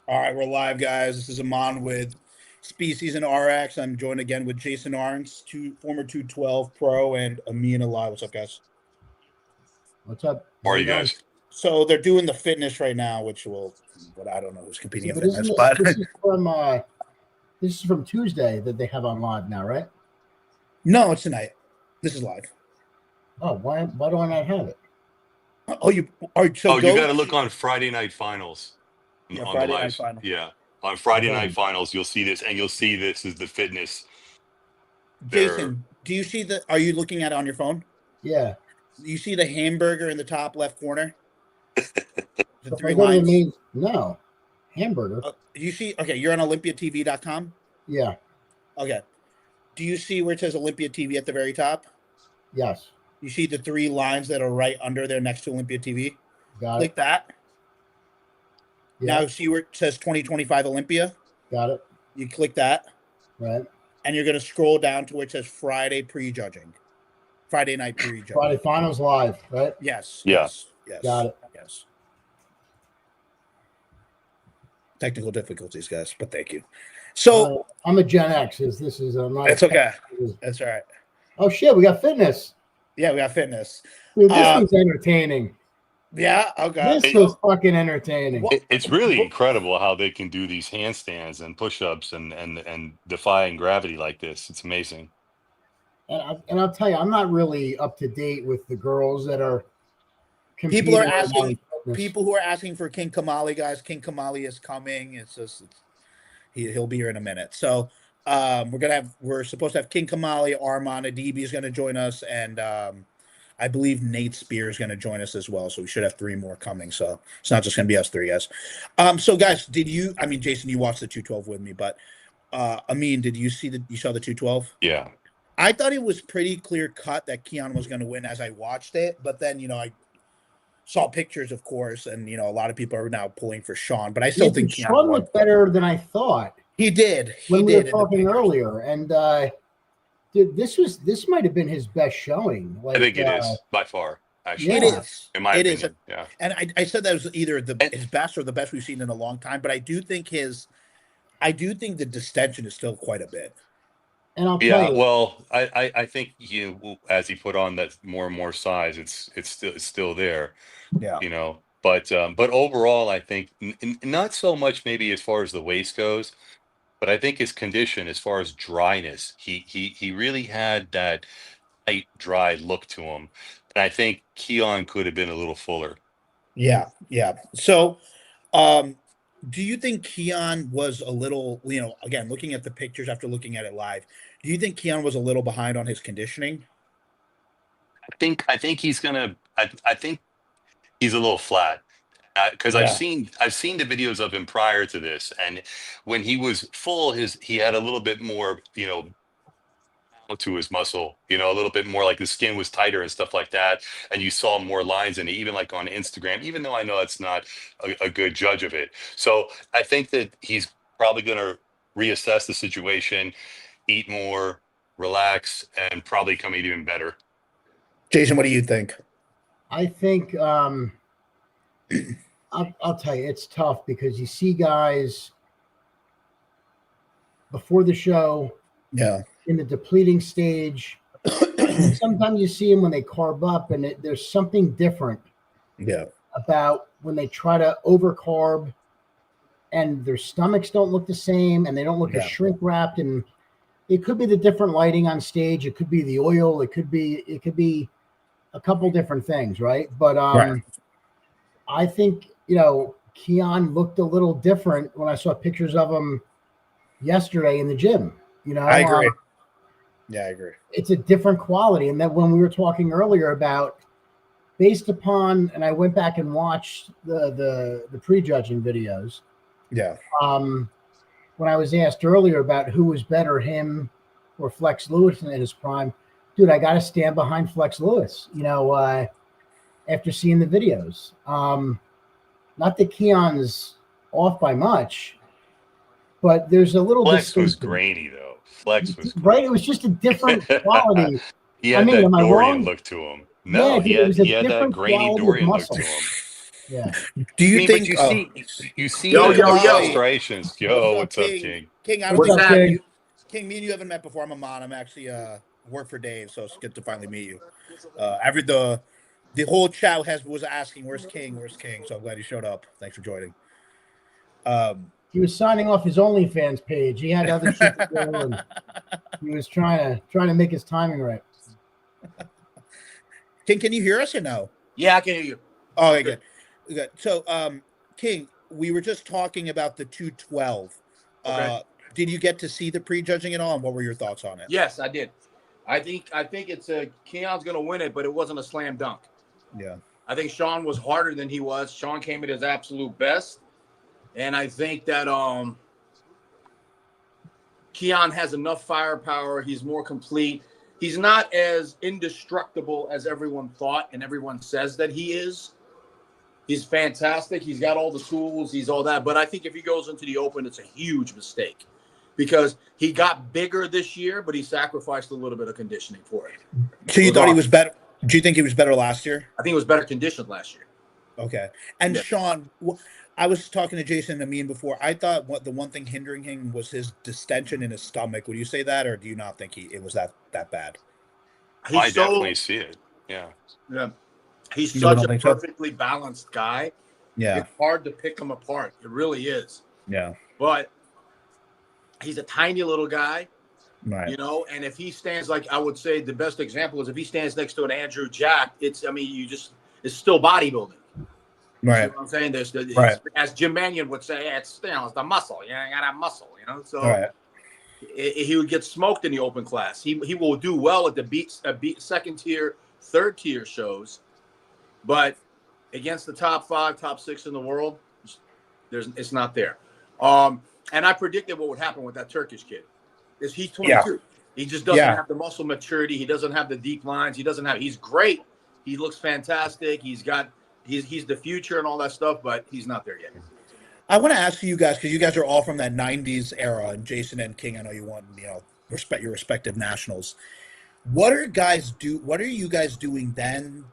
All right, we're live, guys. This is Amon with Species and RX. I'm joined again with Jason Arns, former 212 pro, and Amin Ali. What's up, guys? What's up? How are you guys? So they're doing the fitness right now, but I don't know who's competing in But fitness. this is from Tuesday that they have on live now, right? No, it's tonight. This is live. Oh, why do I not have it? Oh, you are. So you got to look on Friday Night Finals. Yeah, on Friday the Night live. Final. Yeah, on Friday Night Finals, you'll see this, and you'll see this is the fitness. Jason, do you see the? Are you looking at it on your phone? Yeah. You see the hamburger in the top left corner? The So three lines. No, hamburger. You see? Okay, you're on OlympiaTV.com. Yeah. Okay. Do you see where it says Olympia TV at the very top? Yes. You see the three lines that are right under there next to Olympia TV? Click that. Yeah. Now see where it says 2025 Olympia? Got it. You click that. Right. And you're going to scroll down to where it says Friday Prejudging. Friday Night Prejudging. Friday Finals live, right? Yes. Yeah. Yes. Got it. Yes. Technical difficulties, guys, but thank you. So I'm a Gen X. It's okay. That's all right. Oh shit, we got fitness. Yeah, we got fitness. Dude, this was entertaining. Yeah, okay. This was fucking entertaining. It's really incredible how they can do these handstands and push-ups and defying gravity like this. It's amazing. And I'll tell you, I'm not really up to date with the girls that are competing. People who are asking for King Kamali, guys. King Kamali is coming. He'll be here in a minute. So we're supposed to have King Kamali, Armand Adibi is going to join us, and I believe Nate Spear is going to join us as well. So we should have three more coming. So it's not just going to be us three, guys. So guys, Jason, you watched the 212 with me, but Amin, you saw the 212? Yeah. I thought it was pretty clear cut that Keone was going to win as I watched it, but then I saw pictures, of course, and a lot of people are now pulling for Shaun, but I still think Shaun looked better than I thought. He did. We were talking earlier, and dude, this might have been his best showing. I think it is by far. Actually, it is. In my opinion, yeah. And I said that was either his best or the best we've seen in a long time, but I do think the distension is still quite a bit. And I'll tell you. Well, I think as he put on that more and more size, it's still there. Yeah. But overall, I think not so much maybe as far as the waist goes, but I think his condition as far as dryness, he really had that tight, dry look to him, and I think Keone could have been a little fuller. Yeah. So, do you think Keone was a little, again, looking at the pictures after looking at it live, do you think Keone was a little behind on his conditioning? I think he's gonna. I think he's a little flat because I've seen the videos of him prior to this, and when he was full, he had a little bit more, to his muscle, a little bit more, like the skin was tighter and stuff like that, and you saw more lines in it, even like on Instagram, even though I know it's not a good judge of it. So I think that he's probably going to reassess the situation, eat more, relax, and probably come eat even better. Jason, what do you think? I think I'll tell you, it's tough because you see guys before the show, in the depleting stage. Sometimes you see them when they carb up, and there's something different. About when they try to overcarb, and their stomachs don't look the same, and they don't look as shrink wrapped. And it could be the different lighting on stage. It could be the oil. It could be a couple different things, right? But I think Keone looked a little different when I saw pictures of him yesterday in the gym. I agree. I agree. It's a different quality. And that when we were talking earlier about based upon, and I went back and watched the prejudging videos. Yeah. When I was asked earlier about who was better, him or Flex Lewis in his prime, dude, I got to stand behind Flex Lewis, after seeing the videos. Not that Keone's off by much, but there's a little Flex was grainy, though. Flex was right. It was just a different quality. He had that Dorian look to him. No, he had that grainy Dorian look to him. Yeah. Do you think? But you see Yo, the yo, yo. frustrations. Yo, what's up, King? King, I don't What's think up, me and King? you, King, me and you haven't met before. I'm Amon. I'm actually work for Dave, so it's good to finally meet you. The whole chat was asking, "Where's King? Where's King?" So I'm glad you showed up. Thanks for joining. He was signing off his OnlyFans page. He had other shit to do, and he was trying to make his timing right. King, can you hear us or no? Yeah, I can hear you. Oh, okay, good. So, King, we were just talking about the 212. Okay. Did you get to see the prejudging at all? And what were your thoughts on it? Yes, I did. I think it's Keone's going to win it, but it wasn't a slam dunk. Yeah. I think Shaun was harder than he was. Shaun came at his absolute best, and I think that Keone has enough firepower. He's more complete. He's not as indestructible as everyone thought and everyone says that he is. He's fantastic. He's got all the tools. He's all that. But I think if he goes into the open, it's a huge mistake because he got bigger this year, but he sacrificed a little bit of conditioning for it. So you thought he was better? Do you think he was better last year? I think he was better conditioned last year. Okay. And yeah. Shaun, I was talking to Jason and Amin before. I thought the one thing hindering him was his distension in his stomach. Would you say that, or do you not think it was that bad? I definitely see it. Yeah. Yeah. He's such a perfectly balanced guy. Yeah. It's hard to pick him apart. It really is. Yeah. But he's a tiny little guy. Right. You know, and if he stands, like I would say the best example is if he stands next to an Andrew Jack, it's still bodybuilding. Right. You know what I'm saying? Right. As Jim Mannion would say, it's the muscle. You got that muscle, you know? So right. He would get smoked in the open class. He will do well at the second tier, third tier shows, but against the top 5, top 6 in the world, it's not there. And I predicted what would happen with that Turkish kid. He's 22. Yeah. He just doesn't have the muscle maturity. He doesn't have the deep lines. He's great. He looks fantastic. He's the future and all that stuff, but he's not there yet. I want to ask you guys, because you guys are all from that 90s era, and Jason and King, I know you want, respect your respective nationals. What are you guys doing then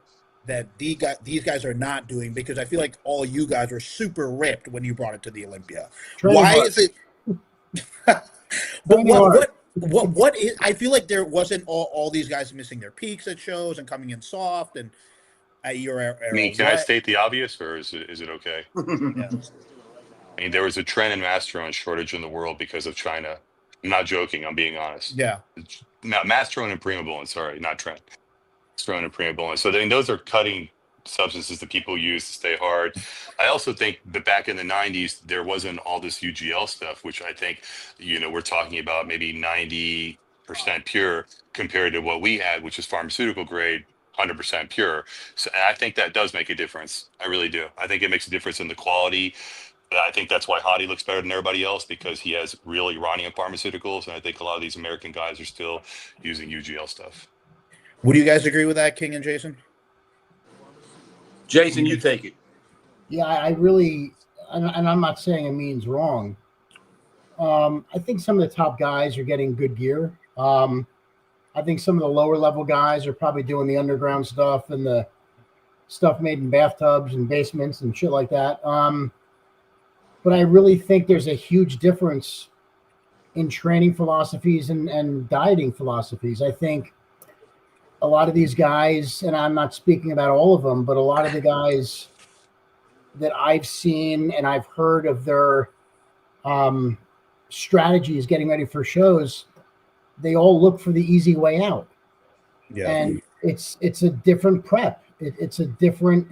that these guys are not doing? Because I feel like all you guys were super ripped when you brought it to the Olympia. Why is it? But what is? I feel like there wasn't all these guys missing their peaks at shows and coming in soft and at your era. I mean, can I state the obvious, or is it okay? Yeah. I mean, there was a trend in masterone shortage in the world because of China. I'm not joking. I'm being honest. Yeah. Masterone and primobolan, sorry, not trend. Masterone and primobolan. So those are cutting substances that people use to stay hard. I also think that back in the 90s, there wasn't all this UGL stuff, which I think, we're talking about maybe 90% pure compared to what we had, which is pharmaceutical grade, 100% pure. So I think that does make a difference. I really do. I think it makes a difference in the quality. I think that's why Hadi looks better than everybody else, because he has real Iranian pharmaceuticals. And I think a lot of these American guys are still using UGL stuff. Would you guys agree with that, King and Jason? Jason, you take it. Yeah, I really, and I'm not saying Amin's wrong. I think some of the top guys are getting good gear. I think some of the lower level guys are probably doing the underground stuff and the stuff made in bathtubs and basements and shit like that. But I really think there's a huge difference in training philosophies and dieting philosophies. I think a lot of these guys, and I'm not speaking about all of them, but a lot of the guys that I've seen and I've heard of their strategies getting ready for shows, they all look for the easy way out. Yeah. And it's a different prep. It's a different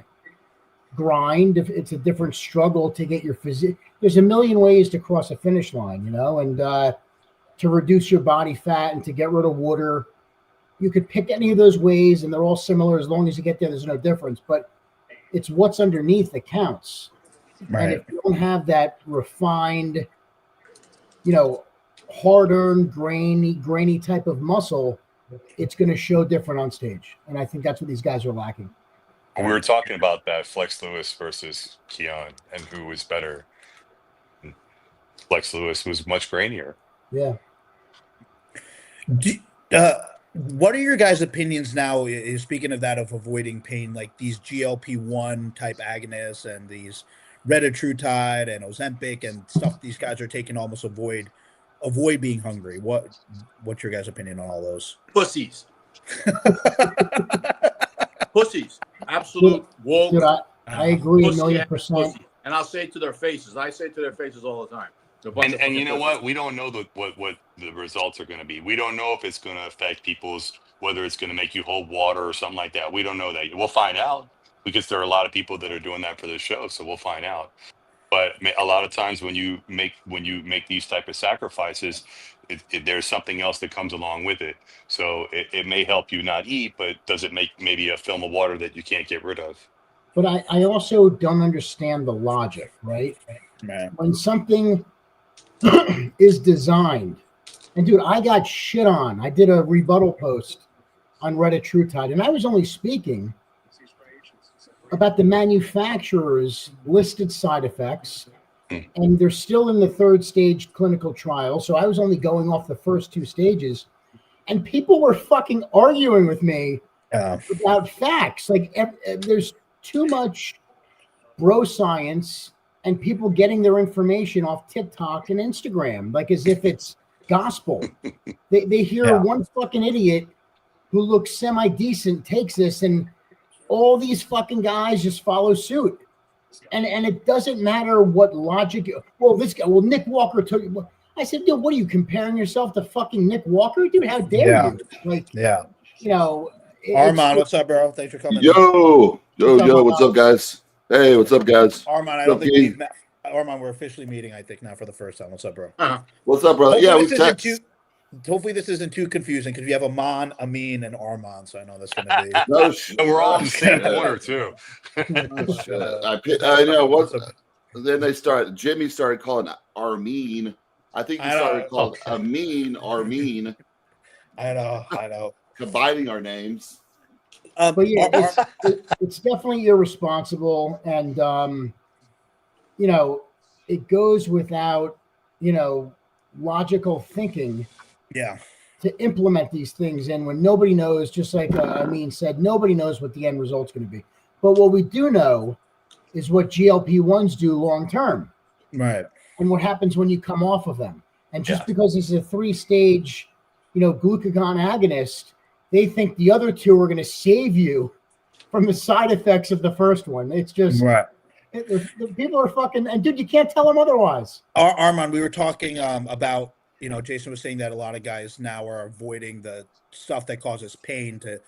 grind. It's a different struggle to get your physique. There's a million ways to cross a finish line, and to reduce your body fat and to get rid of water. You could pick any of those ways and they're all similar. As long as you get there, there's no difference, but it's what's underneath that counts. Right. And if you don't have that refined, hard-earned, grainy type of muscle, it's going to show different on stage. And I think that's what these guys are lacking. We were talking about that Flex Lewis versus Keone and who was better. Flex Lewis was much grainier. Yeah. What are your guys' opinions now? Speaking of that, of avoiding pain, like these GLP-1 type agonists and these retatrutide and Ozempic and stuff these guys are taking almost avoid being hungry. What's your guys' opinion on all those? Pussies. Pussies. Absolute woke. Dude, I agree pussy 1,000,000%. pussy. And I'll say it to their faces. I say it to their faces all the time. And you know what? We don't know what the results are going to be. We don't know if it's going to affect whether it's going to make you hold water or something like that. We don't know that. We'll find out because there are a lot of people that are doing that for the show. So we'll find out. But a lot of times when you make these type of sacrifices, there's something else that comes along with it. So it may help you not eat, but does it make maybe a film of water that you can't get rid of? But I also don't understand the logic, right? Man. When something is designed, and dude, I got shit on. I did a rebuttal post on retatrutide, and I was only speaking about the manufacturer's listed side effects, and they're still in the 3rd stage clinical trial. So I was only going off the first 2 stages, and people were fucking arguing with me about facts. Like there's too much bro science and people getting their information off TikTok and Instagram, like as if it's gospel. They hear one fucking idiot who looks semi-decent takes this, and all these fucking guys just follow suit. And it doesn't matter what logic. Well, this guy, Nick Walker took. I said, dude, what are you comparing yourself to fucking Nick Walker? Dude, how dare you? Like, you know. Armand, what's up, bro? Thanks for coming. Yo, what's up, guys? Hey, what's up, guys? Armand, I don't think Armand, we're officially meeting, I think, now for the first time. What's up, bro? What's up, brother? Hopefully this isn't too confusing because we have Aman, Amin, and Armand, so I know that's going to be. And we're all in the same order too. I know what. Then Jimmy started calling Armin. I think he started calling Armin. I know. Combining our names. But yeah, it's definitely irresponsible, and you know, it goes without, logical thinking. Yeah. To implement these things, and when nobody knows, just like Amin said, nobody knows what the end result's going to be. But what we do know is what GLP-1s do long term, right? And what happens when you come off of them. And just because it's a 3-stage, glucagon agonist, they think the other 2 are going to save you from the side effects of the first one. It's just right. People are fucking, and dude, you can't tell them otherwise. Armand, we were talking about, Jason was saying that a lot of guys now are avoiding the stuff that causes pain to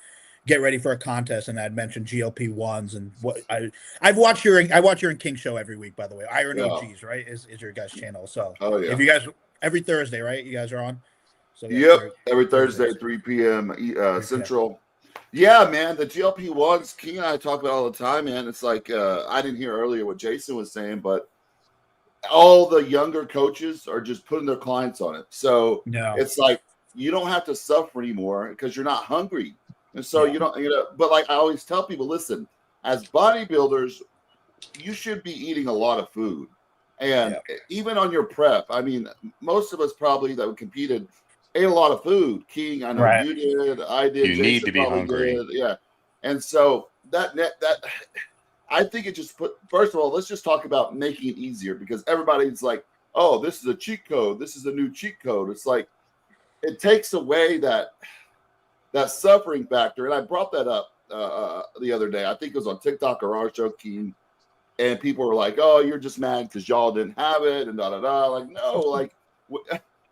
get ready for a contest, and I'd mentioned GLP-1s and what I watch your King show every week, by the way. Iron OGs, right? Is your guys' channel. So if you guys every Thursday, right? You guys are on. So every Thursday, 3 p.m. Central. Yeah, man, the GLP-1s, King and I talk about all the time, man. It's like I didn't hear earlier what Jason was saying, but all the younger coaches are just putting their clients on it. So it's like you don't have to suffer anymore because you're not hungry. And so you don't, but like I always tell people, listen, as bodybuilders, you should be eating a lot of food. And even on your prep, I mean, most of us probably that competed ate a lot of food. King, I know you did. I did. You need to be hungry. Did. Yeah. And so that I think it just first of all, let's just talk about making it easier, because everybody's like, oh, this is a cheat code. This is a new cheat code. It's like, it takes away that suffering factor. And I brought that up the other day. I think it was on TikTok or our show, King. And people were like, oh, you're just mad because y'all didn't have it and da-da-da. Like, no, like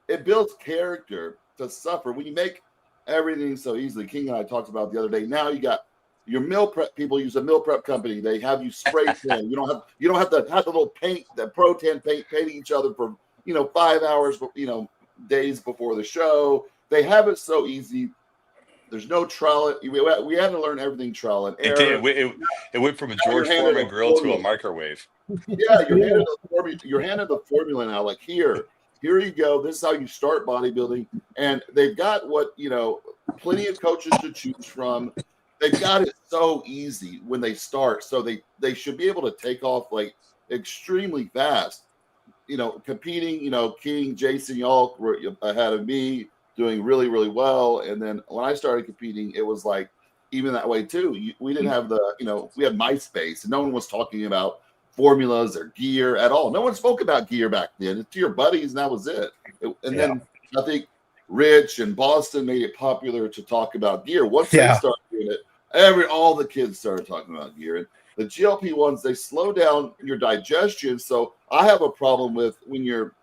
it builds character to suffer. When you make everything so easily, King and I talked about the other day. Now you got your meal prep people use a meal prep company. They have you spray tan. You don't have to have the little paint, the pro-tan paint, painting each other for 5 hours, days before the show. They have it so easy. There's no trial. We had to learn everything trial and error. It went from a George Foreman grill to a microwave. Yeah, you're handed the formula now. Like here you go. This is how you start bodybuilding. And they've got plenty of coaches to choose from. They've got it so easy when they start. So they should be able to take off like extremely fast. Competing, King, Jason, y'all were ahead of me. doing really, really well. And then when I started competing, it was like even that way too. We didn't have we had MySpace, and no one was talking about formulas or gear at all. No one spoke about gear back then. It's to your buddies, and that was it. Then I think Rich and Boston made it popular to talk about gear. Once they started doing it, all the kids started talking about gear. And the GLP-1s, they slow down your digestion. So I have a problem with when you're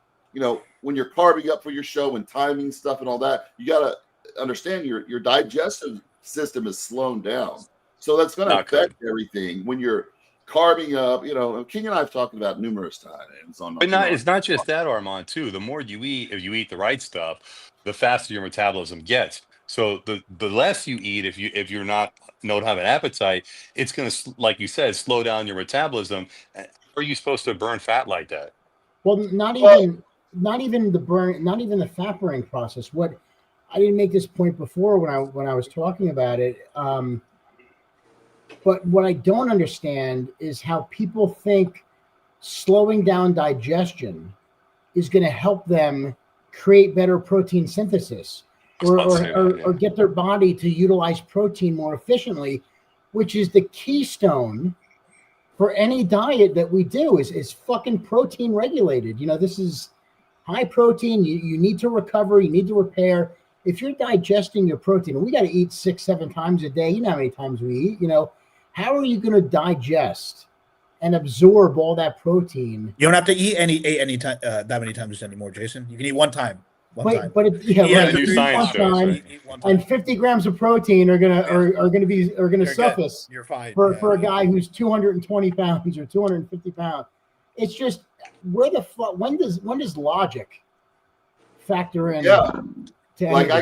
carving up for your show and timing stuff and all that. You got to understand your digestive system is slowed down. So that's going to affect everything when you're carving up. King and I have talked about numerous times on. But it's not just that, Armand. Too. The more you eat, if you eat the right stuff, the faster your metabolism gets. So the less you eat, if you're not don't have an appetite, it's going to, like you said, slow down your metabolism. How are you supposed to burn fat like that? Well, not even the fat burning process. What I didn't make this point before when I was talking about it. But what I don't understand is how people think slowing down digestion is going to help them create better protein synthesis or get their body to utilize protein more efficiently, which is the keystone for any diet that we do is fucking protein regulated. This is high protein. You need to recover. You need to repair. If you're digesting your protein, and we got to eat 6-7 times a day. You know how many times we eat, how are you going to digest and absorb all that protein? You don't have to eat any time that many times anymore, Jason. You can eat one time. But new science shows, right? And 50 grams of protein are gonna suffice. You're fine for a guy who's 220 pounds or 250 pounds. It's just when does logic factor in? Yeah, like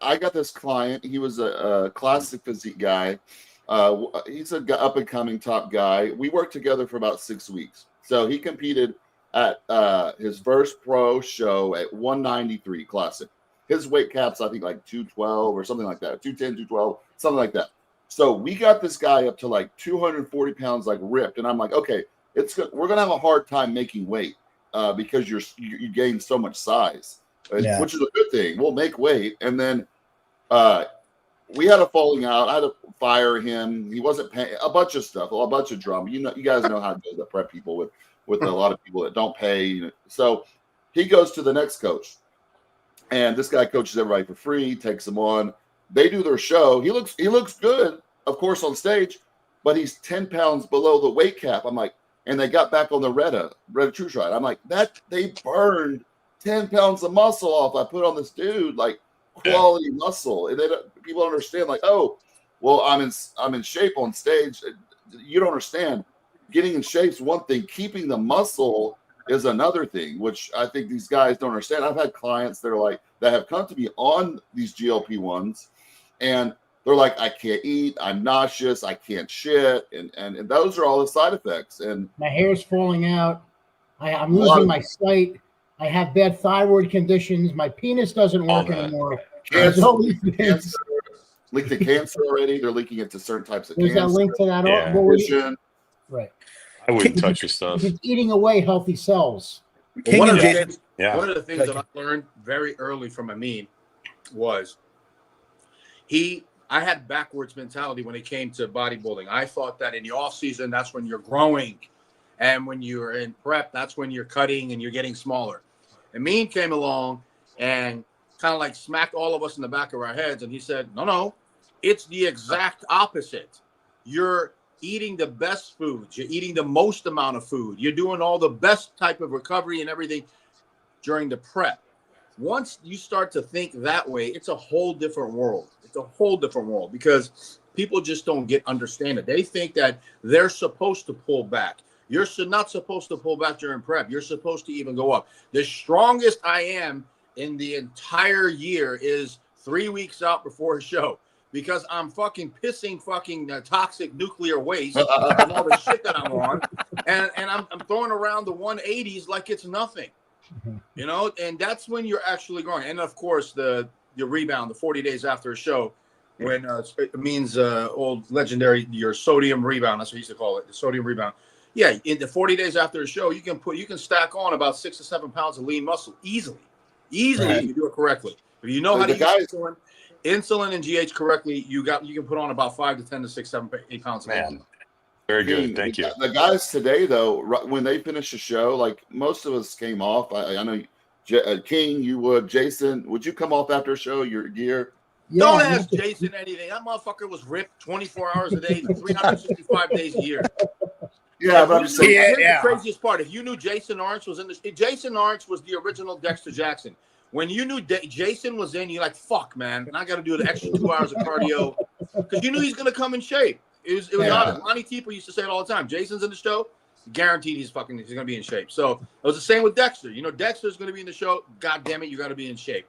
I got this client. He was a classic physique guy. He's an up and coming top guy. We worked together for about 6 weeks. So he competed at his first pro show at 193 classic. His weight cap's, I think, like 212 or something like that. 210, 212, something like that. So we got this guy up to like 240 pounds, like ripped. And I'm like, okay, we're going to have a hard time making weight because you gain so much size, which is a good thing. We'll make weight. And then we had a falling out. I had to fire him. He wasn't paying a bunch of stuff, a bunch of drama. You guys know how it goes to prep people with a lot of people that don't pay. So he goes to the next coach, and this guy coaches everybody for free, takes them on. They do their show. He looks good, of course, on stage, but he's 10 pounds below the weight cap. I'm like, and they got back on the Retta True Shot. I'm like, that they burned 10 pounds of muscle off. I put on this dude, like quality muscle, and people don't understand. Like, oh, well, I'm in shape on stage. You don't understand. Getting in shape is one thing. Keeping the muscle is another thing, which I think these guys don't understand. I've had clients that have come to me on these GLP-1s, and they're like, I can't eat, I'm nauseous, I can't shit, and those are all the side effects. And my hair's falling out. I'm losing my sight. I have bad thyroid conditions. My penis doesn't work anymore. Cancer, leaked to cancer already. They're leaking it to certain types of cancer. There's that link to that. Yeah. Right. I wouldn't touch your stuff. It's eating away healthy cells. Well, one of the things that I learned very early from Amin was I had backwards mentality when it came to bodybuilding. I thought that in the off season, that's when you're growing. And when you're in prep, that's when you're cutting and you're getting smaller. Amin came along and kind of like smacked all of us in the back of our heads. And he said, no, it's the exact opposite. You're eating the best foods. You're eating the most amount of food. You're doing all the best type of recovery and everything during the prep. Once you start to think that way, it's a whole different world. It's a whole different world because people just don't understand it. They think that they're supposed to pull back. You're not supposed to pull back during prep. You're supposed to even go up. The strongest I am in the entire year is 3 weeks out before a show because I'm fucking pissing toxic nuclear waste and all the shit that I'm on. And I'm throwing around the 180s like it's nothing, and that's when you're actually growing. And of course, the rebound, the 40 days after a show, when it means old legendary, your sodium rebound. That's what he used to call it, the sodium rebound. Yeah, in the 40 days after a show, you can stack on about 6 to 7 pounds of lean muscle easily right. If you do it correctly. If you know how to use insulin and GH correctly, you can put on about 5 to 10 to 6, 7, 8 pounds. Man, very good. Thank you. The guys today, though, when they finish the show, like most of us came off. I know King, you would. Jason, would you come off after a show, your gear? Yeah, don't ask Jason anything. That motherfucker was ripped 24 hours a day, 365 days a year. Yeah, but I'm just saying. Here's the craziest part. If you knew Jason Orange was in the Jason Orange was the original Dexter Jackson. When you knew Jason was in, you're like, fuck, man. And I got to do the extra 2 hours of cardio because you knew he's going to come in shape. It was honest. Lonnie Teeper used to say it all the time. Jason's in the show, guaranteed he's going to be in shape. So it was the same with Dexter. You know, Dexter's going to be in the show. God damn it, you got to be in shape.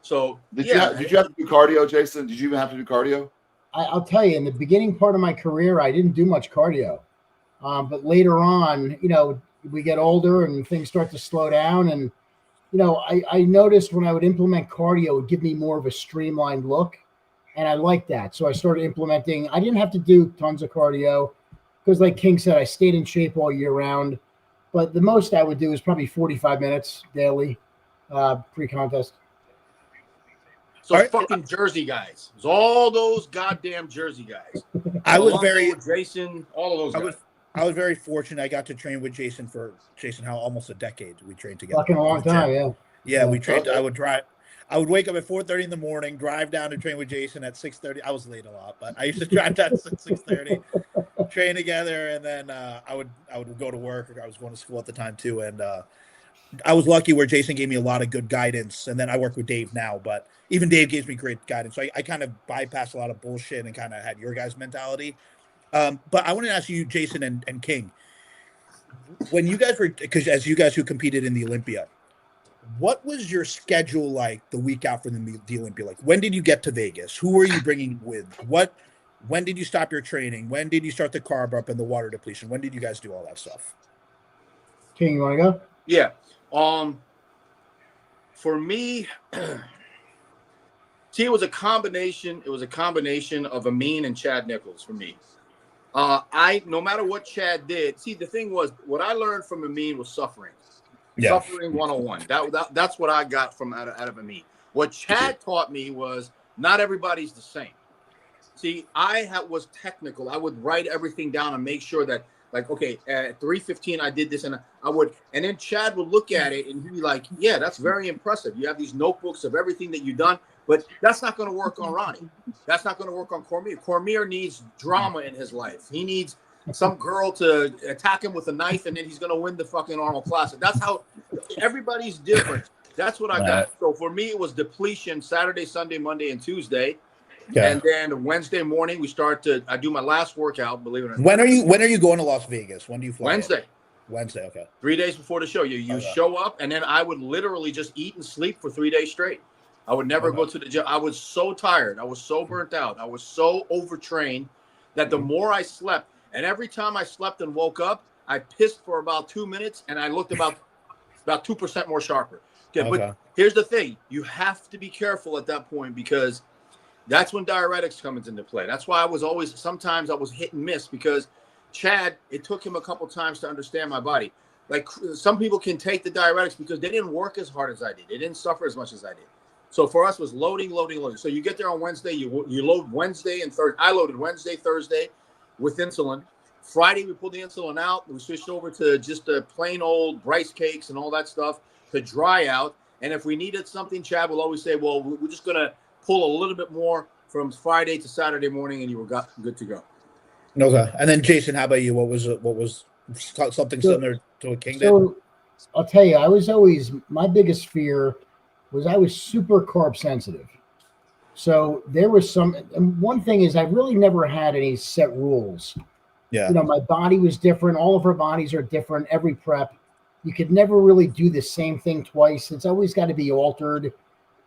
So did you have to do cardio, Jason? Did you even have to do cardio? I'll tell you, in the beginning part of my career, I didn't do much cardio. But later on, you know, we get older and things start to slow down. And, you know, I noticed when I would implement cardio, it would give me more of a streamlined look. And I liked that. So I started implementing. I didn't have to do tons of cardio because, like King said, I stayed in shape all year round. But the most I would do is probably 45 minutes daily pre-contest. So fucking Jersey guys. It was all those goddamn Jersey guys. I was very Jason, all of those guys. I was very fortunate. I got to train with Jason how almost a decade. We trained together. Fucking a long time, yeah. We trained. I would wake up at 4:30 in the morning, drive down to train with Jason at 6:30. I was late a lot, but I used to drive down at 6:30, train together, and then I would go to work. Or I was going to school at the time too, and I was lucky where Jason gave me a lot of good guidance, and then I work with Dave now, but even Dave gives me great guidance. So I kind of bypassed a lot of bullshit and kind of had your guys' mentality. But I want to ask you, Jason and King, when you guys were, because as you guys who competed in the Olympia, what was your schedule like the week out from the Olympia? Like, when did you get to Vegas? Who were you bringing with? When did you stop your training? When did you start the carb up and the water depletion? When did you guys do all that stuff? King, you want to go? Yeah. For me, see, it was a combination. It was a combination of Amin and Chad Nichols for me. No matter what Chad did, see, the thing was, what I learned from Amin was suffering. Yeah. Suffering 101. That's what I got from out of Amin. What Chad taught me was not everybody's the same. See, was technical. I would write everything down and make sure that, like, okay, at 3:15 I did this, and and then Chad would look at it and he'd be like, yeah, that's very impressive. You have these notebooks of everything that you've done, but that's not going to work on Ronnie. That's not going to work on Cormier. Cormier needs drama in his life. He needs some girl to attack him with a knife, and then he's going to win the fucking Arnold Classic. That's how everybody's different. That's what I got. So for me, it was depletion Saturday, Sunday, Monday, and Tuesday. Yeah. And then Wednesday morning, I do my last workout, believe it or not. When are you going to Las Vegas? When do you fly? Wednesday, okay. 3 days before the show. You show up, and then I would literally just eat and sleep for 3 days straight. I would never go to the gym. I was so tired. I was so burnt out. I was so overtrained that the more I slept, and every time I slept and woke up, I pissed for about 2 minutes, and I looked about 2% more sharper. Okay, but here's the thing. You have to be careful at that point because that's when diuretics comes into play. That's why sometimes I was hit and miss because Chad, it took him a couple times to understand my body. Like some people can take the diuretics because they didn't work as hard as I did. They didn't suffer as much as I did. So for us, it was loading. So you get there on Wednesday, you load Wednesday and Thursday. I loaded Wednesday, Thursday with insulin. Friday, we pulled the insulin out. We switched over to just the plain old rice cakes and all that stuff to dry out. And if we needed something, Chad will always say, well, we're just going to pull a little bit more from Friday to Saturday morning, and you were good to go. Okay. And then Jason, how about you? What was something similar to what King did? So I'll tell you, my biggest fear was I was super carb sensitive. So there was and one thing is I really never had any set rules. Yeah. You know, my body was different. All of our bodies are different. Every prep, you could never really do the same thing twice. It's always got to be altered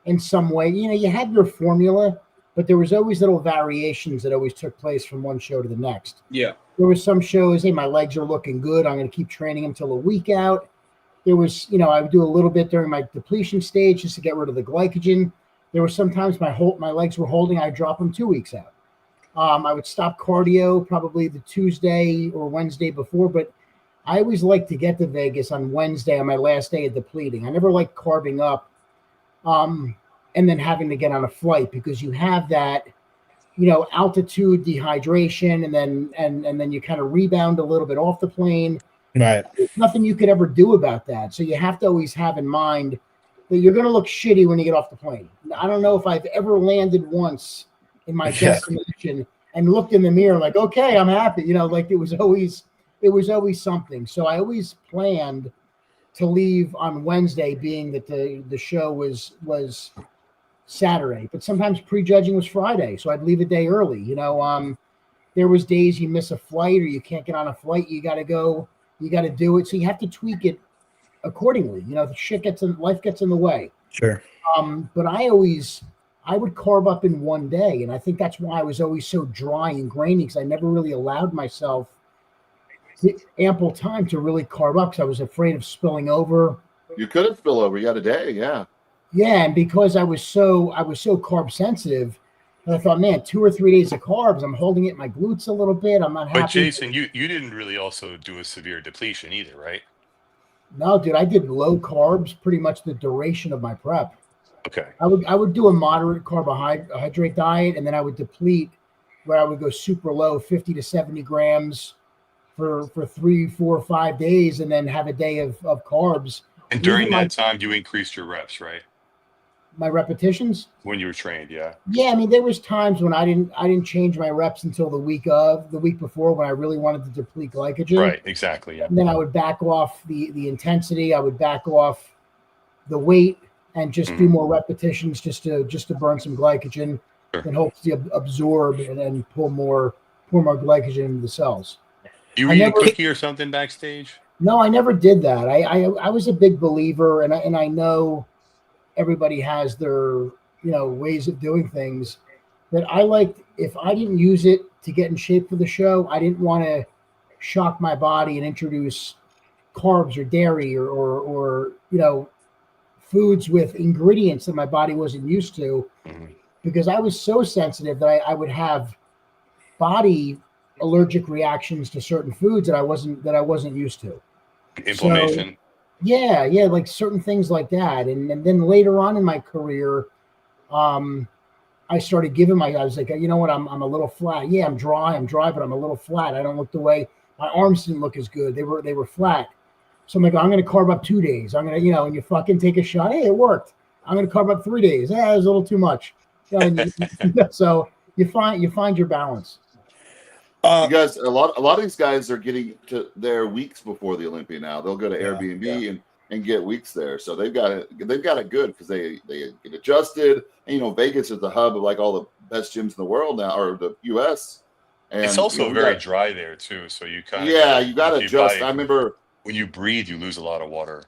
in some way. You know, you had your formula, but there was always little variations that always took place from one show to the next. Yeah. There was some shows, hey, my legs are looking good. I'm going to keep training until a week out. There was, you know, I would do a little bit during my depletion stage just to get rid of the glycogen. There were sometimes my legs were holding. I'd drop them 2 weeks out. I would stop cardio probably the Tuesday or Wednesday before, but I always like to get to Vegas on Wednesday on my last day of depleting. I never liked carving up. and then having to get on a flight, because you have that, altitude dehydration, and then you kind of rebound a little bit off the plane. Right. There's nothing you could ever do about that. So you have to always have in mind that you're going to look shitty when you get off the plane. I don't know if I've ever landed once in my destination and looked in the mirror like, okay, I'm happy. Like it was always something. So I always planned to leave on Wednesday, being that the show was Saturday, but sometimes prejudging was Friday. So I'd leave a day early. There was days you miss a flight or you can't get on a flight. You got to go, you got to do it. So you have to tweak it accordingly. The life gets in the way. Sure. But I would carb up in one day. And I think that's why I was always so dry and grainy, because I never really allowed myself ample time to really carb up, because I was afraid of spilling over. You couldn't spill over. You had a day. Yeah. Yeah. And because I was so carb sensitive, I thought, man, 2 or 3 days of carbs, I'm holding it in my glutes a little bit. I'm not happy. But Jason, you didn't really also do a severe depletion either, right? No, dude, I did low carbs pretty much the duration of my prep. Okay. I would do a moderate carbohydrate diet, and then I would deplete, where I would go super low, 50 to 70 grams for 3, 4, 5 days, and then have a day of carbs. And during that time, you increased your reps, right? My repetitions? When you were trained, yeah. Yeah, I mean, there was times when I didn't change my reps until the week before, when I really wanted to deplete glycogen. Right, exactly. Yeah. And then I would back off the intensity. I would back off the weight and just do more repetitions, just to burn some glycogen, and hopefully absorb and pull more glycogen into the cells. You eat a cookie or something backstage? No, I never did that. I was a big believer, and I know everybody has their ways of doing things, that I liked. If I didn't use it to get in shape for the show, I didn't want to shock my body and introduce carbs or dairy or foods with ingredients that my body wasn't used to, because I was so sensitive that I would have body allergic reactions to certain foods that I wasn't used to. Inflammation. So, yeah, like certain things like that. And then later on in my career, I started giving I was like, you know what, I'm a little flat. Yeah, I'm dry, but I'm a little flat. I don't look the way, my arms didn't look as good. They were flat. So I'm like, I'm going to carb up 2 days. I'm going to, and you fucking take a shot. Hey, it worked. I'm going to carb up 3 days. Yeah, it was a little too much. So you find your balance. You guys, a lot of these guys are getting to their weeks before the Olympia now. They'll go to Airbnb and get weeks there. So they've got it good, because they get adjusted. And Vegas is the hub of like all the best gyms in the world now, or the US. And it's also very dry there too. So you kind of you got to adjust. I remember when you breathe, you lose a lot of water.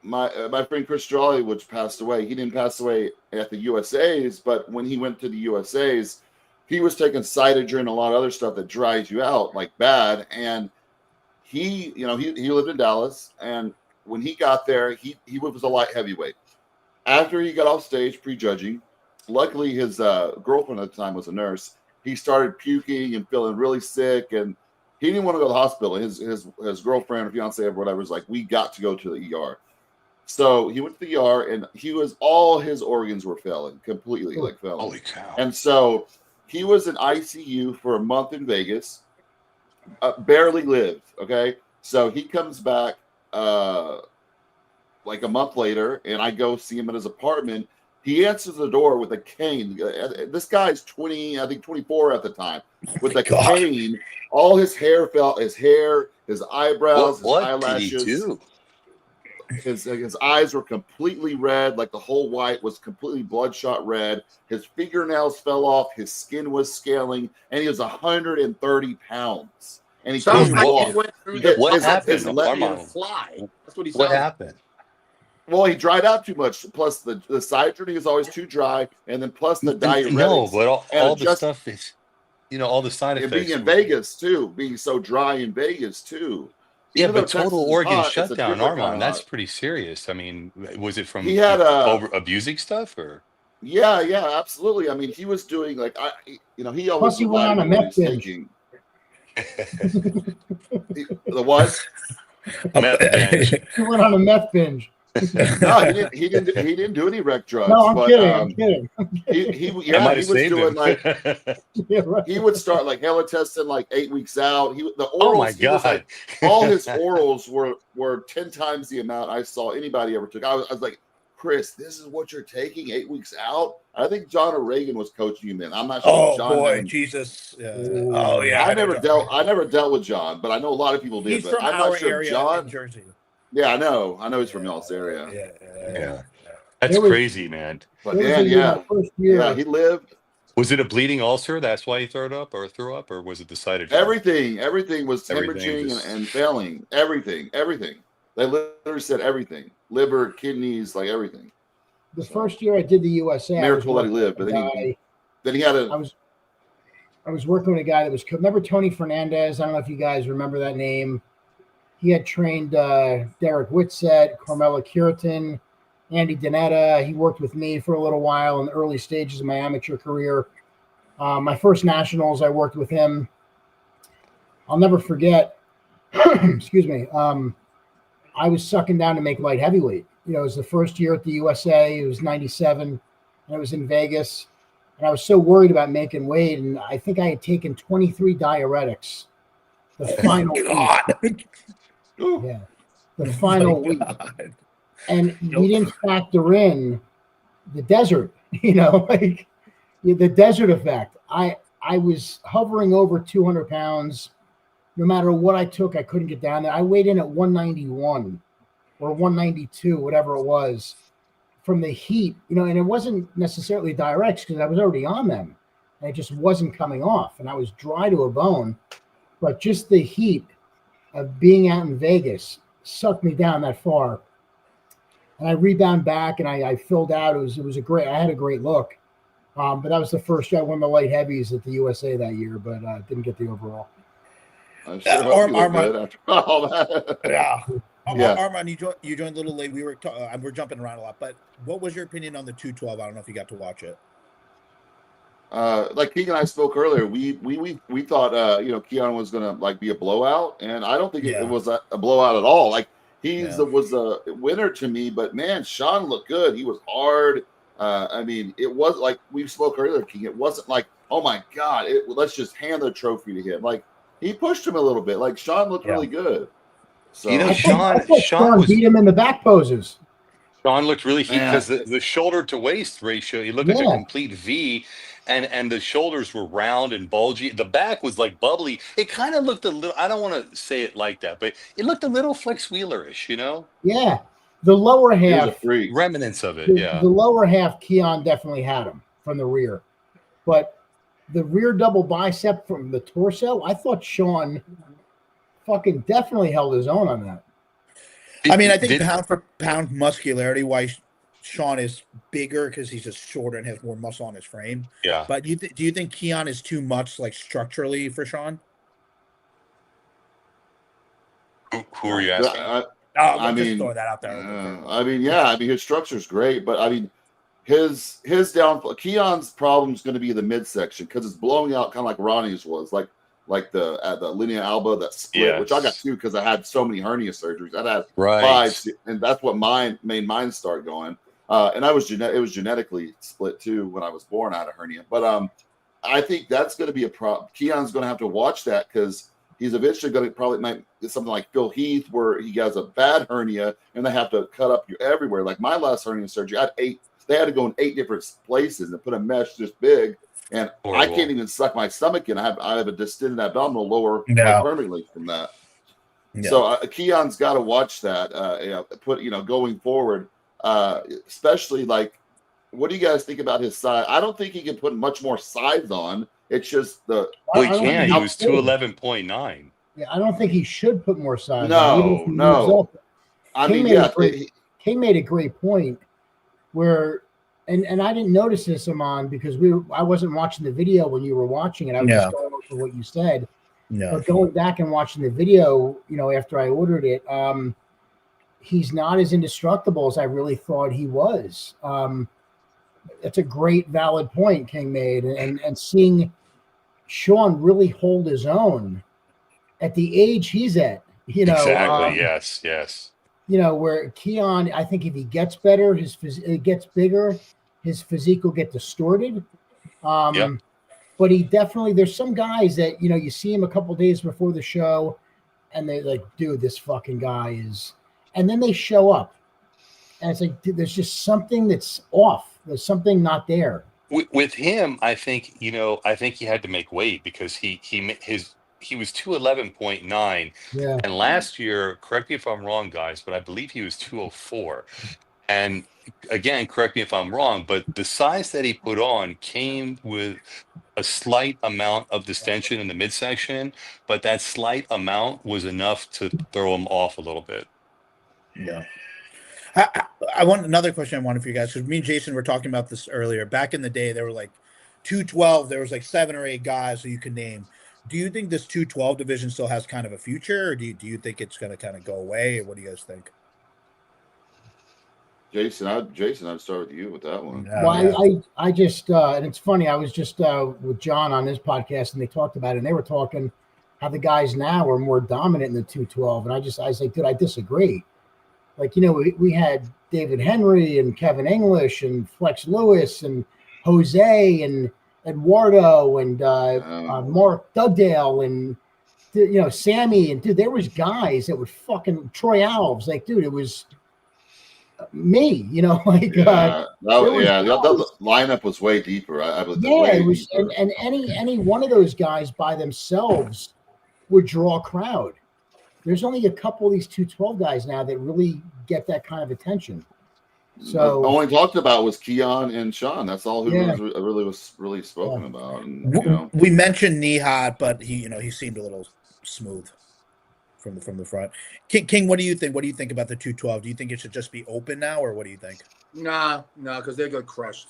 My friend Chris Jolly, which passed away, he didn't pass away at the USA's, but when he went to the USA's, he was taking Cytogen and a lot of other stuff that dries you out like bad. And he lived in Dallas, and when he got there, he was a light heavyweight. After he got off stage prejudging, luckily his girlfriend at the time was a nurse. He started puking and feeling really sick, and he didn't want to go to the hospital. His girlfriend or fiance or whatever was like, we got to go to the ER. So he went to the ER, and all his organs were failing completely, like failing. Holy cow! And so he was in ICU for a month in Vegas, barely lived. Okay, so he comes back like a month later, and I go see him at his apartment. He answers the door with a cane. This guy's 24 at the time, with a cane. All his hair fell. His hair, his eyebrows, his eyelashes. Did he do? His eyes were completely red, like the whole white was completely bloodshot red. His fingernails fell off. His skin was scaling, and he was 130 pounds. And he sounds couldn't like walk. he went through What happened? fly. That's what he What sounds happened? Well, he dried out too much. Plus the Cytogen, he was always too dry, and then plus the diuretics. No, but all the stuff is, all the side effects. And being in Vegas too, being so dry in Vegas too. Yeah, Even though but total Texas is organ hot, shutdown, it's a different kind Armand. of That's hot. pretty serious. I mean, was it from He had over abusing stuff, or? Yeah, absolutely. I mean, he was doing like he always. Plus, he went on a meth binge. The what? Meth binge. He went on a meth binge. No, he didn't do any rec drugs. No, I'm but, kidding. I'm kidding. He was doing him. like Yeah, right. he would start like hella testing like 8 weeks out. The orals, Oh my he was God. like all his orals were 10 times the amount I saw anybody ever took. I was like, Chris, this is what you're taking 8 weeks out. I think John O'Regan was coaching him then. I'm not sure. Oh John boy, Jesus! Oh yeah, I never dealt with John, but I know a lot of people did. He's but from I'm our not sure area John. in Jersey. Yeah, I know he's from y'all's area. Yeah. That's crazy, man. But yeah, first year. yeah, he lived. Was it a bleeding ulcer? That's why he threw up, or was it the side effect? Everything was hemorrhaging and failing. Everything. They literally said everything: liver, kidneys, like everything. The first year I did the USA, Miracle that he lived, but then he had a. I was working with a guy that was. Remember Tony Fernandez? I don't know if you guys remember that name. He had trained Derek Whitsett, Carmela Curitin, Andy Danetta. He worked with me for a little while in the early stages of my amateur career. My first nationals, I worked with him. I'll never forget. Excuse me. I was sucking down to make light heavyweight. It was the first year at the USA. It was 97, and it was in Vegas. And I was so worried about making weight, and I think I had taken 23 diuretics the final week. Yeah, the final week. And we didn't factor in the desert, like the desert effect. I was hovering over 200 pounds. No matter what I took, I couldn't get down there. I weighed in at 191 or 192, whatever it was, from the heat, and it wasn't necessarily diuretics because I was already on them. And it just wasn't coming off, and I was dry to a bone. But just the heat of being out in Vegas sucked me down that far. And I rebound back, and I filled out. It was I had a great look. But that was the first year I won the light heavies at the USA that year, but didn't get the overall. I'm sure hope you look good after all that. Yeah. Yeah. Armand, you joined a little late. We're jumping around a lot, but what was your opinion on the 212? I don't know if you got to watch it. Like Keegan and I spoke earlier, we thought Keone was gonna like be a blowout, and I don't think it was a blowout at all. Like was a winner to me, but man, Shaun looked good. He was hard. I mean, it was like we spoke earlier, King. It wasn't like, oh my God, let's just hand the trophy to him. Like he pushed him a little bit. Like Shaun looked really good. So Shaun beat him in the back poses. Shaun looked really because the shoulder to waist ratio, he looked like a complete V, and the shoulders were round and bulgy. The back was like bubbly. It kind of looked a little, I don't want to say it like that, but it looked a little Flex Wheeler-ish, Yeah. The lower half, remnants of it. The lower half, Keone definitely had him from the rear, but the rear double bicep from the torso, I thought Shaun fucking definitely held his own on that. I mean, I think pound for pound muscularity, why Shaun is bigger because he's just shorter and has more muscle on his frame. Yeah. But do you think Keone is too much like structurally for Shaun? Who are you asking? I mean, just throwing that out there. I mean, his structure's great, but I mean, his downfall. Keone's problem is going to be the midsection because it's blowing out, kind of like Ronnie's was, like the linea alba that split, which I got too because I had so many hernia surgeries. I had 5, and that's what made mine start going. And it was genetically split too when I was born. I had a hernia, but I think that's going to be a problem. Keone's going to have to watch that because he's eventually going to might something like Phil Heath, where he has a bad hernia and they have to cut up you everywhere. Like my last hernia surgery, I had 8. They had to go in 8 different places and put a mesh this big, and I can't even suck my stomach in. I have a distended abdominal lower permanently from that. Yeah. So Keone's got to watch that. Going forward, especially like, what do you guys think about his size? I don't think he can put much more size on. It's just the. Well, he can. He was 211.9. Yeah, I don't think he should put more size. No. I mean, King made a great point where, and I didn't notice this, Amon, because I wasn't watching the video when you were watching it. I was just going over what you said. Yeah. But going back and watching the video, after I ordered it, he's not as indestructible as I really thought he was. That's a great, valid point King made, and seeing Shaun really hold his own at the age he's at, Exactly. Yes. where Keone, I think if he gets better, it gets bigger, his physique will get distorted. Yep. But he definitely, there's some guys that, you see him a couple days before the show and they're like, dude, this fucking guy is, and then they show up and it's like, dude, there's just something that's off. There's something not there. With him, I think he had to make weight because he was 211.9, Yeah. and last year, correct me if I'm wrong, guys, but I believe he was 204. And again, correct me if I'm wrong, but the size that he put on came with a slight amount of distension in the midsection, but that slight amount was enough to throw him off a little bit. Yeah. I want another question I wanted for you guys, because me and Jason were talking about this earlier. Back in the day, there were like 212. There was like 7 or 8 guys that you could name. Do you think this 212 division still has kind of a future, or do you think it's going to kind of go away? Or what do you guys think? Jason, I'd start with you with that one. Well, I just, and it's funny, I was just with John on his podcast and they talked about it and they were talking how the guys now are more dominant in the 212. And I was like, dude, I disagree. Like, we had David Henry and Kevin English and Flex Lewis and Jose and Eduardo and Mark Dugdale and, Sammy. And, dude, there was guys that would fucking Troy Alves. Like, dude, it was me, like the lineup was way deeper. It was, and any one of those guys by themselves would draw a crowd. There's only a couple of these 212 guys now that really get that kind of attention. So all we talked about was Keone and Shaun. That's all who was really spoken about. And, we mentioned Nihat, but he seemed a little smooth from the front. King, what do you think? What do you think about the 212? Do you think it should just be open now, or what do you think? Nah, because they get crushed.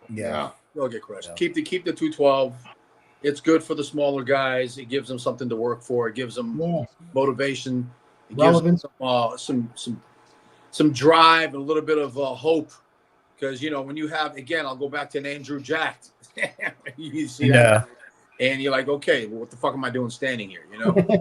Yeah, they'll get crushed. Yeah. Keep the 212. It's good for the smaller guys. It gives them something to work for. It gives them motivation. It gives them some drive, a little bit of hope. Because when you have, again, I'll go back to an Andrew Jacked. You see that. And you're like, okay, well, what the fuck am I doing standing here?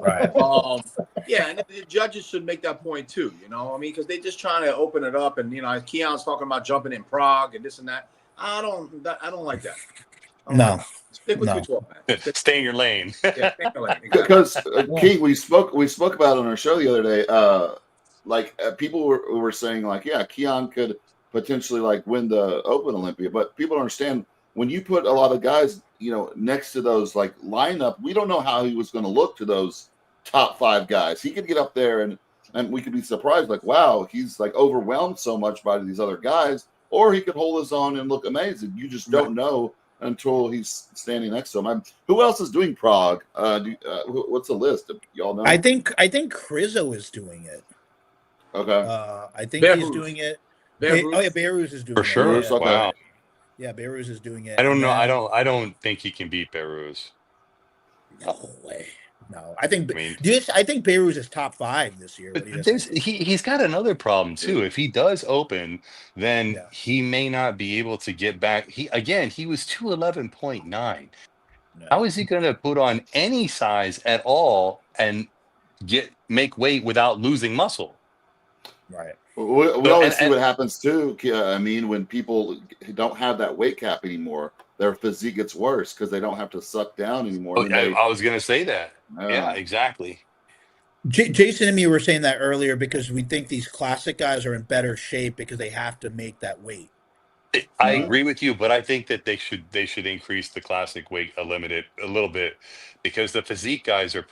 Right. And the judges should make that point too. Because they're just trying to open it up. And Keone's talking about jumping in Prague and this and that. I don't like that. No. Stick with 212, man. Stay in your lane. Stay in your lane. Exactly. Because King, we spoke about it on our show the other day. People were saying like, yeah, Keone could potentially like win the Open Olympia, but people don't understand. When you put a lot of guys, next to those like lineup, we don't know how he was going to look to those top 5 guys. He could get up there and we could be surprised, like, wow, he's like overwhelmed so much by these other guys, or he could hold his own and look amazing. You just don't know until he's standing next to him. Who else is doing Prague? What's the list? Y'all know? I think Krizo is doing it. Okay. I think he's doing it. Behruz is doing it. For sure. Yeah. Wow. Yeah, Behruz is doing it. I don't know. I don't think he can beat Behruz. No way. No, I think Behruz is top 5 this year. He's got another problem too. If he does open, then he may not be able to get back. He was 211.9. No. How is he going to put on any size at all and make weight without losing muscle? Right. We always see what happens too. When people don't have that weight cap anymore, their physique gets worse because they don't have to suck down anymore. I was going to say that. Yeah, exactly. Jason and me were saying that earlier because we think these classic guys are in better shape because they have to make that weight. I agree with you, but I think that they should increase the classic weight limit a little bit because the physique guys are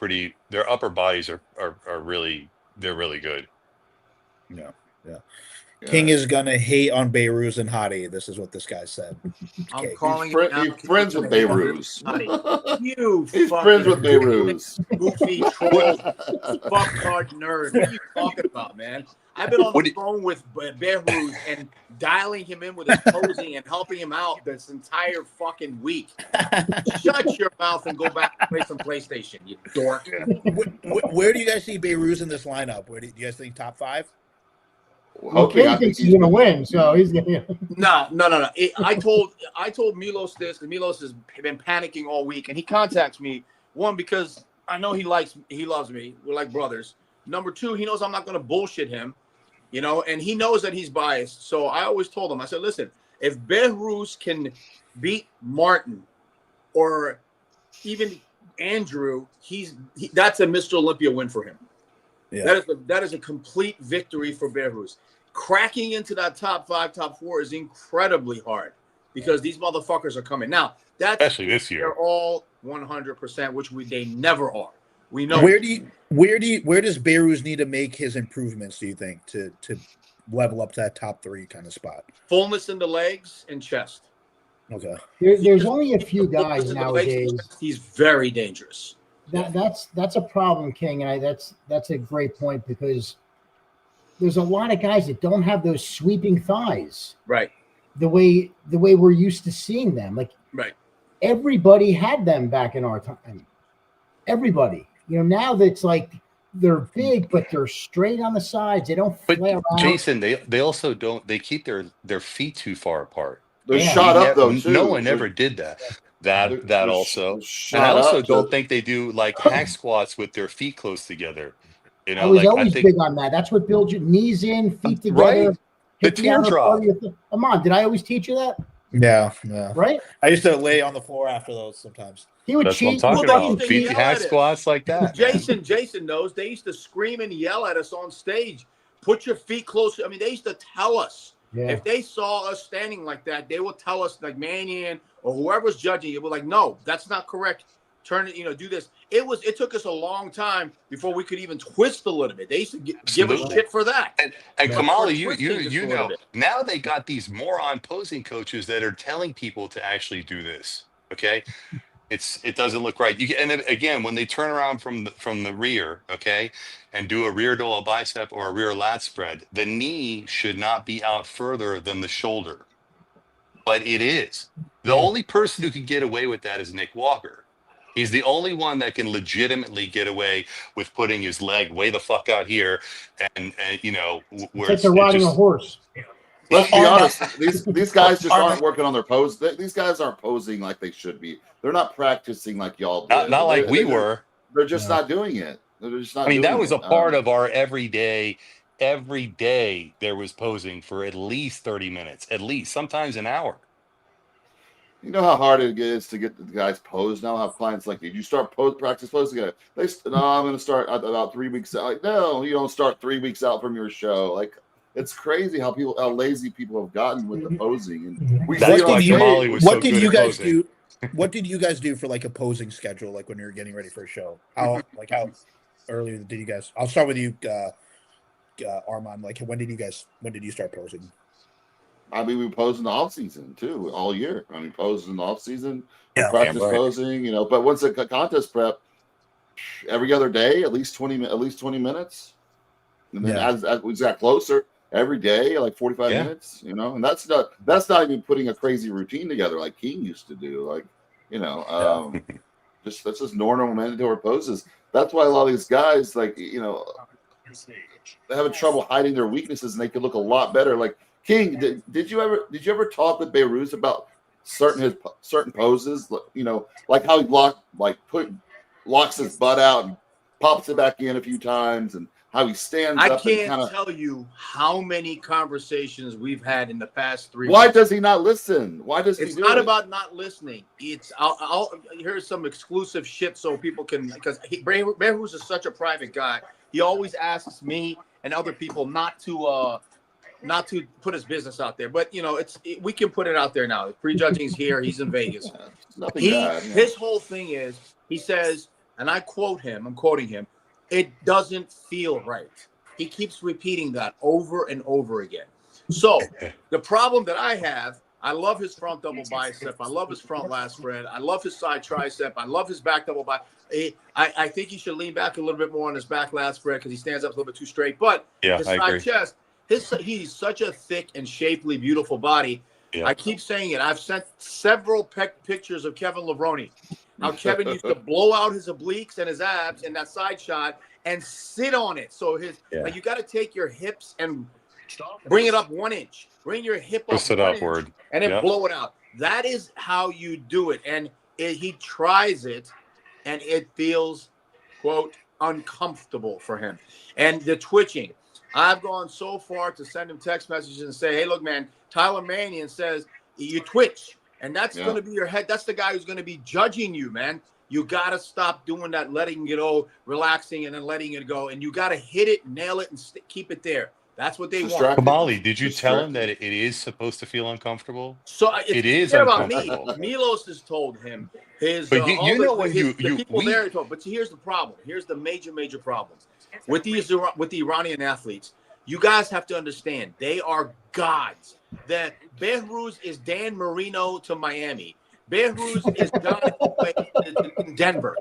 their upper bodies are really good. Yeah. King is gonna hate on Behruz and Hadi. This is what this guy said. I'm calling he's friends with Behruz. He's friends with Behruz. Goofy troll, fucktard nerd. What are you talking about, man? I've been on the phone with Behruz and dialing him in with his posing and helping him out this entire fucking week. Shut your mouth and go back and play some PlayStation, you dork. Where do you guys see Behruz in this lineup? Do you guys think top 5? Well, King thinks he's going to win, so he's going to. No. I told Milos this, and Milos has been panicking all week, and he contacts me. 1, because I know he loves me. We're like brothers. Number 2, he knows I'm not going to bullshit him. you know, and he knows that he's biased. So I always told him, I said, listen, if Behrus can beat Martin or even Andrew, that's a Mr. Olympia win for him. Yeah. That is a complete victory for Behrus. Cracking into that top 5, top 4 is incredibly hard because these motherfuckers are coming. Now, that's especially this year. They're all 100%, which they never are. We know. Where does Behrus need to make his improvements, do you think, to level up to that top 3 kind of spot? Fullness in the legs and chest. Okay. There's only a few guys nowadays. He's very dangerous. That's a problem, King, and that's a great point because there's a lot of guys that don't have those sweeping thighs. Right. The way we're used to seeing them. Like right. Everybody had them back in our time. Everybody. You know, now that's like they're big, but they're straight on the sides. They don't flare out. Jason, they also don't. They keep their feet too far apart. They're shot up though too. No one ever did that. That also. And I also don't think they do like hack squats with their feet close together. You know, I was always big on that. That's what builds your knees in, feet together. Right. The teardrop. Come on, did I always teach you that? Yeah. Right? I used to lay on the floor after those sometimes. He would That's cheat. what I'm talking about. Beat hack squats like that. Jason knows. They used to scream and yell at us on stage. Put your feet closer. I mean, they used to tell us. Yeah. If they saw us standing like that, they would tell us, like Mannion or whoever's judging it, we're like, no, that's not correct. Turn it, do this. It took us a long time before we could even twist a little bit. They used to give us shit for that. And Kamala, you know, now they got these moron posing coaches that are telling people to actually do this. Okay. It doesn't look right. And again, when they turn around from the rear, okay, and do a rear dole bicep or a rear lat spread, the knee should not be out further than the shoulder. But it is. The only person who can get away with that is Nick Walker. He's the only one that can legitimately get away with putting his leg way the fuck out here, and you know, where it's like they're riding a horse. Let's be honest. These guys just aren't working on their pose. These guys aren't posing like they should be. They're not practicing like y'all did. Not like we were. They're just not doing it. They're just not. I mean, that was a part of our everyday. Every day there was posing for at least 30 minutes, at least sometimes an hour. You know how hard it is to get the guys posed now. Have clients like, did you start practice posing? No, I'm going to start about 3 weeks out. Like, no, you don't start 3 weeks out from your show. Like, it's crazy how lazy people have gotten with the posing. And we what did you guys do? What did you guys do for like a posing schedule? Like when you were getting ready for a show, how early did you guys? I'll start with you, Armand. Like, when did you start posing? I mean, we pose in the off season too, all year. I mean, pose in the off season, practice posing, you know. But once a contest prep, every other day, at least 20 minutes, and then as we got closer, every day, like 45 minutes, you know. And that's not even putting a crazy routine together like King used to do, like, you know, that's just normal mandatory poses. That's why a lot of these guys, like, you know, they're having trouble hiding their weaknesses, and they could look a lot better, like. King, did you ever talk with Behrus about certain poses? You know, like how he locks his butt out and pops it back in a few times, and how he stands up. I can't tell you how many conversations we've had in the past 3 Why weeks. does he not listen? Why does it's not about not listening? It's here's some exclusive shit so people can, because Behrus is such a private guy. He always asks me and other people not to put his business out there, but you know, we can put it out there now. Prejudging's here. He's in Vegas. His whole thing is, he says, and I'm quoting him, it doesn't feel right. He keeps repeating that over and over again. So the problem that I have, I love his front double bicep. I love his front lat spread. I love his side tricep. I love his back double bicep. I think he should lean back a little bit more on his back lat spread because he stands up a little bit too straight. But his side chest, he's such a thick and shapely, beautiful body. Yeah. I keep saying it. I've sent several pictures of Kevin Levrone. How Kevin used to blow out his obliques and his abs in that side shot and sit on it. So like, you got to take your hips and bring it up 1 inch. Bring your hip up, twist it upward, and then blow it out. That is how you do it. And he tries it, and it feels, quote, uncomfortable for him. And the twitching. I've gone so far to send him text messages and say, hey, look, man, Tyler Mannion says you twitch. And that's going to be your head. That's the guy who's going to be judging you, man. You got to stop doing that, letting it go, relaxing, and then letting it go. And you got to hit it, nail it, and keep it there. That's what they want. Kamali, did you tell him that it is supposed to feel uncomfortable? So it is uncomfortable. About me. Milos has told him his. But the people there told. But here's the problem. Here's the major problem with the Iranian athletes. You guys have to understand, they are gods. That Behruz is Dan Marino to Miami. Behruz is Don in Denver.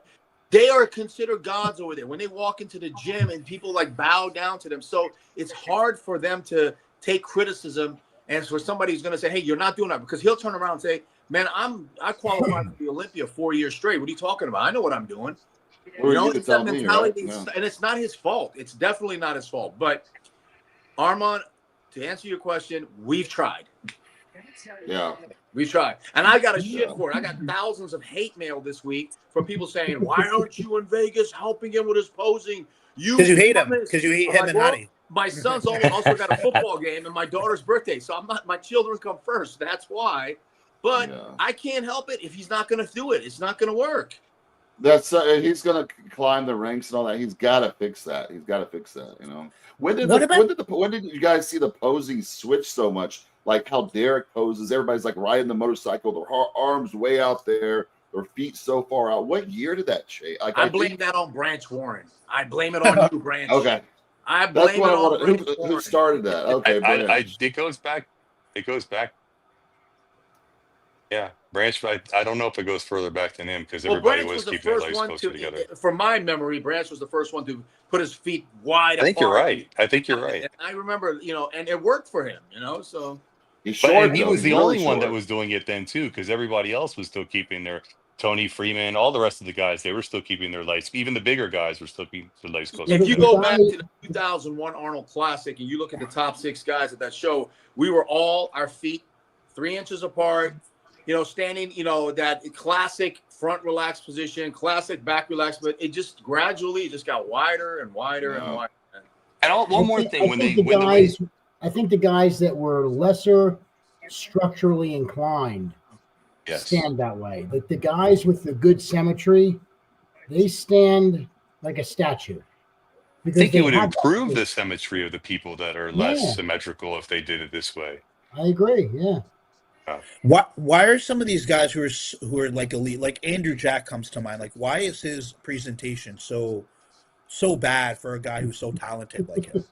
They are considered gods over there. When they walk into the gym and people like bow down to them. So it's hard for them to take criticism. And for somebody who's going to say, hey, you're not doing that, because he'll turn around and say, man, I qualified for the Olympia 4 years straight. What are you talking about? I know what I'm doing. You know, it's that mentality, right? And it's not his fault. It's definitely not his fault. But Armand, to answer your question, we've tried. Yeah. We've tried. And I got a shit for it. I got thousands of hate mail this week from people saying, why aren't you in Vegas helping him with his posing? Because you hate him. Because you hate him and Honey. My son's also got a football game and my daughter's birthday. So my children come first. That's why. But I can't help it if he's not going to do it. It's not going to work. That's he's going to climb the ranks and all that. He's got to fix that. You know. When did you guys see the posing switch so much? Like how Derek poses, everybody's like riding the motorcycle, their arms way out there, their feet so far out. What year did that change? Like, I blame that on Branch Warren. I blame it on you, Branch. Okay. I blame it on Branch Warren. Who started that? Okay. It goes back. Yeah, Branch. I don't know if it goes further back than him because everybody was keeping their legs closer together. From my memory, Branch was the first one to put his feet wide apart. I think you're right. And I remember, and it worked for him, so. He was the only one that was doing it then too, because everybody else was still keeping their Tony Freeman, all the rest of the guys, they were still keeping their legs. Even the bigger guys were still keeping their legs close. If you go back to the 2001 Arnold Classic and you look at the top 6 guys at that show, we were all our feet 3 inches apart, standing, that classic front relaxed position, classic back relaxed, but it just gradually just got wider and wider and wider. And one more thing, I think the guys that were lesser structurally inclined stand that way. Like the guys with the good symmetry, they stand like a statue. I think it would improve the symmetry of the people that are less symmetrical if they did it this way. I agree. Yeah. Why are some of these guys who are like elite, like Andrew Jack comes to mind? Like, why is his presentation so bad for a guy who's so talented like him?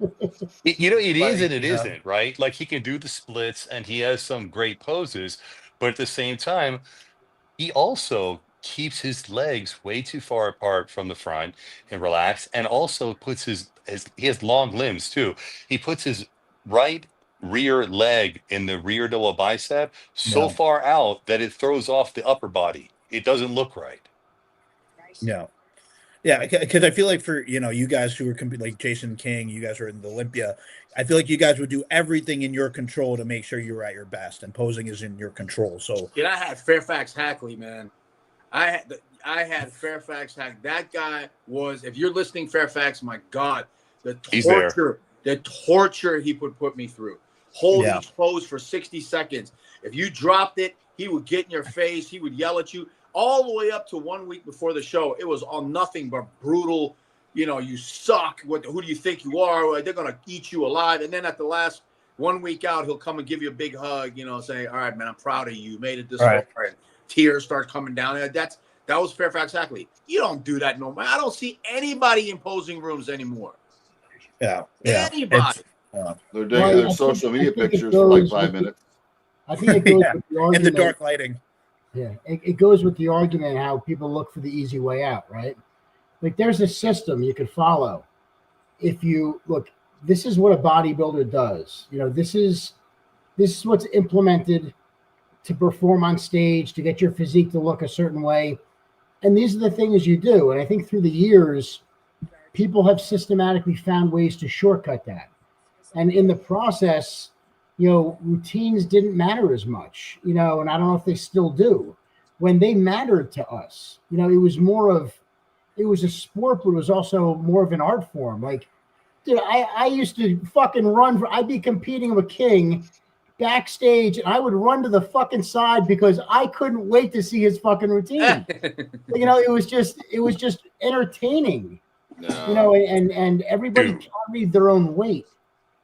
It is and it isn't, right? Like he can do the splits and he has some great poses, but at the same time, he also keeps his legs way too far apart from the front and relaxed, and also puts he has long limbs too. He puts his right rear leg in the rear double bicep so far out that it throws off the upper body. It doesn't look right. Yeah. Yeah, because I feel like for, you guys who are competing, like Jason King, you guys are in the Olympia, I feel like you guys would do everything in your control to make sure you're at your best, and posing is in your control. So I had Fairfax Hackley, man. I had Fairfax Hackley. That guy was, if you're listening, Fairfax, my God, the torture he would put me through. Hold each pose for 60 seconds. If you dropped it, he would get in your face. He would yell at you. All the way up to 1 week before the show, it was all nothing but brutal. You suck. Who do you think you are? They're going to eat you alive. And then at the last 1 week out, he'll come and give you a big hug, say, all right, man, I'm proud of you. You made it this far. And tears start coming down. That was Fairfax Hackley. You don't do that no more. I don't see anybody in posing rooms anymore. Yeah. Anybody. They're doing their social media pictures for like 5 minutes. I think it goes with the argument. In the dark lighting. Yeah, it goes with the argument how people look for the easy way out, right? Like there's a system you could follow. If you look, this is what a bodybuilder does. This is what's implemented to perform on stage, to get your physique to look a certain way. And these are the things you do. And I think through the years, people have systematically found ways to shortcut that. And in the process, routines didn't matter as much, and I don't know if they still do. When they mattered to us, it was a sport, but it was also more of an art form. Like Dude, I used to fucking run. I'd be competing with King backstage, and I would run to the fucking side because I couldn't wait to see his fucking routine. It was just entertaining. No. And everybody carried their own weight.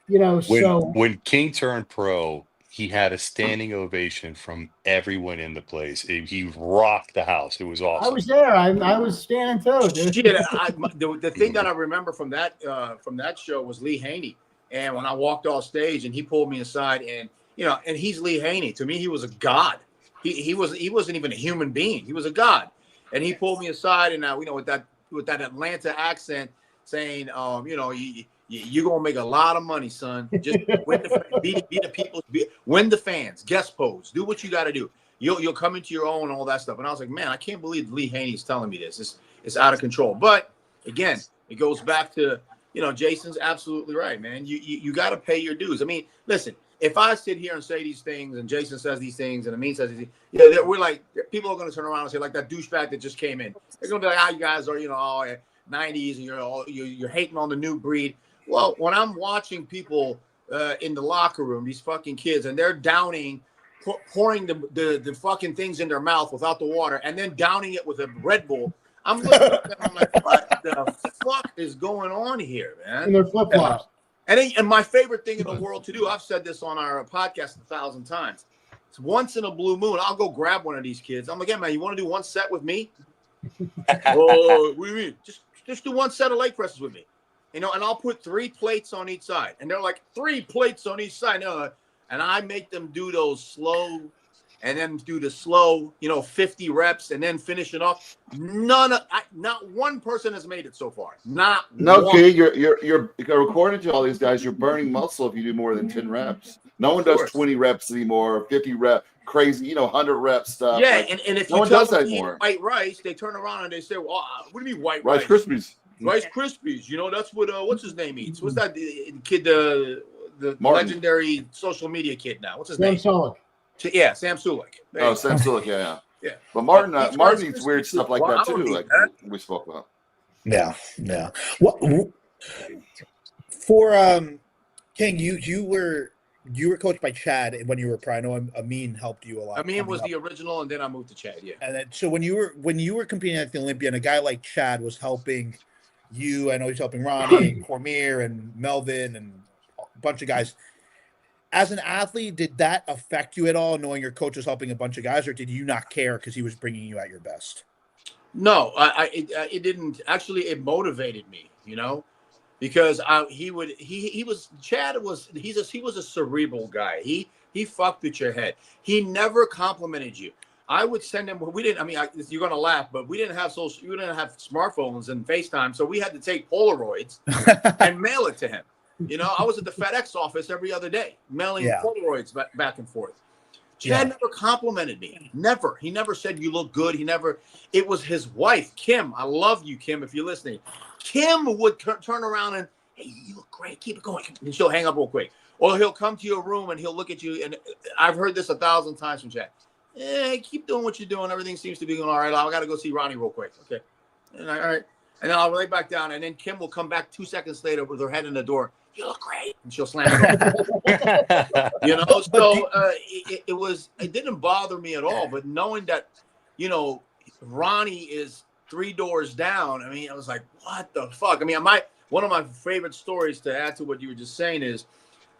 When King turned pro, he had a standing ovation from everyone in the place. He rocked the house. It was awesome. I was there. I was standing too, dude. Shit, the thing that I remember from that show was Lee Haney. And when I walked off stage and he pulled me aside, and and he's Lee Haney. To me, he was a god. He wasn't even a human being. He was a god. And he pulled me aside, and with that Atlanta accent, saying, you're gonna make a lot of money, son. Just win be the people, win the fans, guest pose, do what you got to do. You'll come into your own and all that stuff. And I was like, man, I can't believe Lee Haney's telling me this. It's out of control. But again, it goes back to Jason's absolutely right, man. You got to pay your dues. I mean, listen, if I sit here and say these things, and Jason says these things, and Amin says these things, we're like, people are going to turn around and say, like that douchebag that just came in. They're going to be like, you guys are, all 90s, and you're hating on the new breed. Well, when I'm watching people in the locker room, these fucking kids, and they're downing, pouring the fucking things in their mouth without the water, and then downing it with a Red Bull, I'm looking at them, I'm like, what the fuck is going on here, man? And their flip-flops. And my favorite thing in the world to do, I've said this on our podcast 1,000 times. It's once in a blue moon, I'll go grab one of these kids. I'm like, hey, man, you want to do one set with me? Oh, what do you mean? Just do one set of leg presses with me. And I'll put 3 plates on each side. And they're like, 3 plates on each side. And I make them do those slow, and then do the slow, 50 reps, and then finish it off. Not one person has made it so far. Not one. Okay, you're according to all these guys, you're burning muscle if you do more than 10 reps. No one does 20 reps anymore, 50 reps, crazy, 100 rep stuff. Yeah, and if no you one tell does them that to eat anymore. white rice, they turn around and they say, well, what do you mean white Rice rice? Krispies. Rice Krispies. That's what what's his name eats. What's that kid? The Martin. legendary social media kid now. What's his name? Sam Sulek. Yeah, Sam Sulek. Sam Sulek. Yeah. Yeah. But Martin eats weird stuff like that too, like we spoke about. Yeah. What for King? You were coached by Chad when you were pro. I know Amin helped you a lot. Amin was the original, and then I moved to Chad. Yeah. And then, so when you were competing at the Olympia, and a guy like Chad was helping you, I know he's helping Ronnie and Cormier and Melvin and a bunch of guys. As an athlete, did that affect you at all, knowing your coach was helping a bunch of guys, or did you not care because he was bringing you at your best? No, it didn't. Actually, it motivated me, because he was a cerebral guy. He fucked with your head. He never complimented you. I would send him. We didn't. I mean, you're gonna laugh, but we didn't have smartphones and FaceTime, so we had to take Polaroids and mail it to him. I was at the FedEx office every other day, mailing Polaroids back and forth. Chad never complimented me. Never. He never said you look good. It was his wife, Kim. I love you, Kim, if you're listening. Kim would turn around and, hey, you look great. Keep it going. And she'll hang up real quick. Or he'll come to your room and he'll look at you. And I've heard this 1,000 times from Chad. Keep doing what you're doing. Everything seems to be going all right. I got to go see Ronnie real quick. Okay. And all right. And then I'll lay back down. And then Kim will come back 2 seconds later with her head in the door. You look great. And she'll slam it off. So it didn't bother me at all. But knowing that, Ronnie is 3 doors down, I mean, I was like, what the fuck? I mean, one of my favorite stories to add to what you were just saying is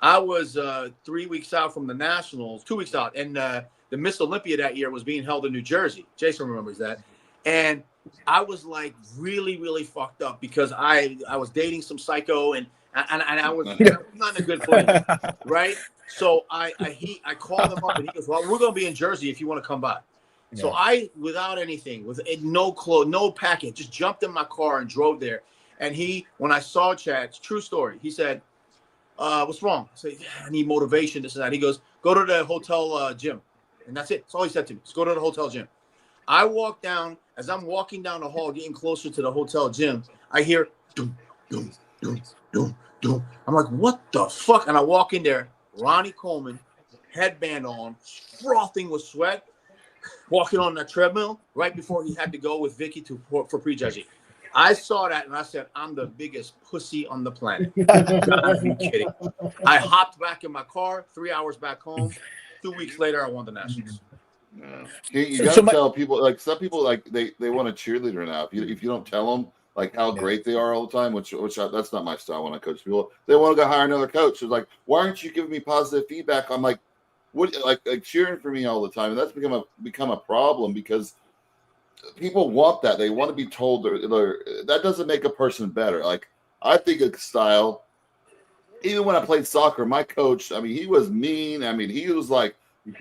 I was 3 weeks out from the Nationals, 2 weeks out, and the Miss Olympia that year was being held in New Jersey. Jason remembers that. And I was like really, really fucked up because I was dating some psycho and I was not in a good place, right? So I called him up and he goes, well, we're going to be in Jersey if you want to come by. Yeah. So I, without anything, with no clothes, no packing, just jumped in my car and drove there. And when I saw Chad, true story, he said, what's wrong? I said, I need motivation, this and that. He goes, go to the hotel gym. And that's it. That's all he said to me. Just go to the hotel gym. I walk down. As I'm walking down the hall, getting closer to the hotel gym, I hear, doom, doom, doom, doom, doom. I'm like, what the fuck? And I walk in there, Ronnie Coleman, headband on, frothing with sweat, walking on that treadmill right before he had to go with Vicky for prejudging. I saw that and I said, I'm the biggest pussy on the planet. Not even kidding. I hopped back in my car, 3 hours back home. 2 weeks later, I won the Nationals. Yeah. You got to tell people, like some people, like they want a cheerleader now. If you don't tell them like how great they are all the time, which that's not my style when I coach people. They want to go hire another coach. It's like, why aren't you giving me positive feedback? I'm like, what, like cheering for me all the time, and that's become a problem because people want that. They want to be told that doesn't make a person better. Like I think a style. Even when I played soccer, my coach, I mean, he was mean. I mean, he was like,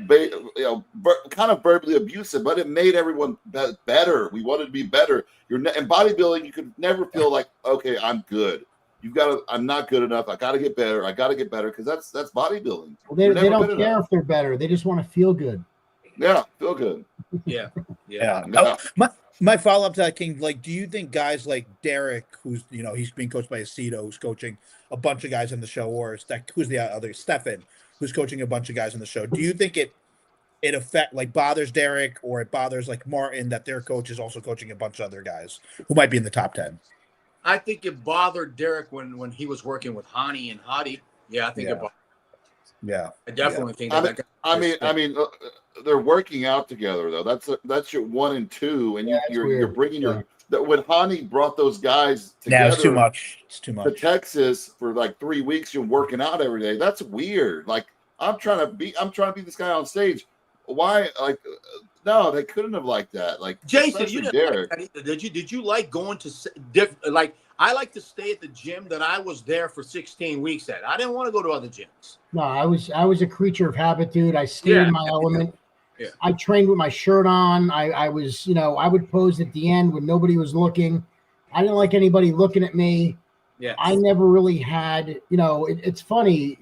kind of verbally abusive, but it made everyone better. We wanted to be better. In bodybuilding, you could never feel like, okay, I'm good. I'm not good enough. I got to get better. I got to get better because that's bodybuilding. Well, they don't care if they're better. They just want to feel good. Yeah, feel good. Yeah. Oh, my follow up to that, King. Like, do you think guys like Derek, who's he's being coached by Aceto, who's coaching a bunch of guys in the show, or who's the other Stefan, who's coaching a bunch of guys in the show? Do you think it bothers Derek, or it bothers like Martin that their coach is also coaching a bunch of other guys who might be in the top 10? I think it bothered Derek when he was working with Hani and Hadi. Yeah, I think it bothered. Yeah, I definitely think that. I mean, they're working out together though. That's your 1 and 2, and you're bringing when Hani brought those guys together. Yeah, it's too much. It's too much. To Texas for like 3 weeks, you're working out every day. That's weird. Like I'm trying to be this guy on stage. Why? Like, no, they couldn't have liked that. Like, Jason, you didn't Derek. Like that, did you like going to like? I like to stay at the gym that I was there for 16 weeks at. I didn't want to go to other gyms. No, I was a creature of habit, dude. I stayed in my element. Yeah. I trained with my shirt on. I was, I would pose at the end when nobody was looking. I didn't like anybody looking at me. Yeah. I never really had, it's funny,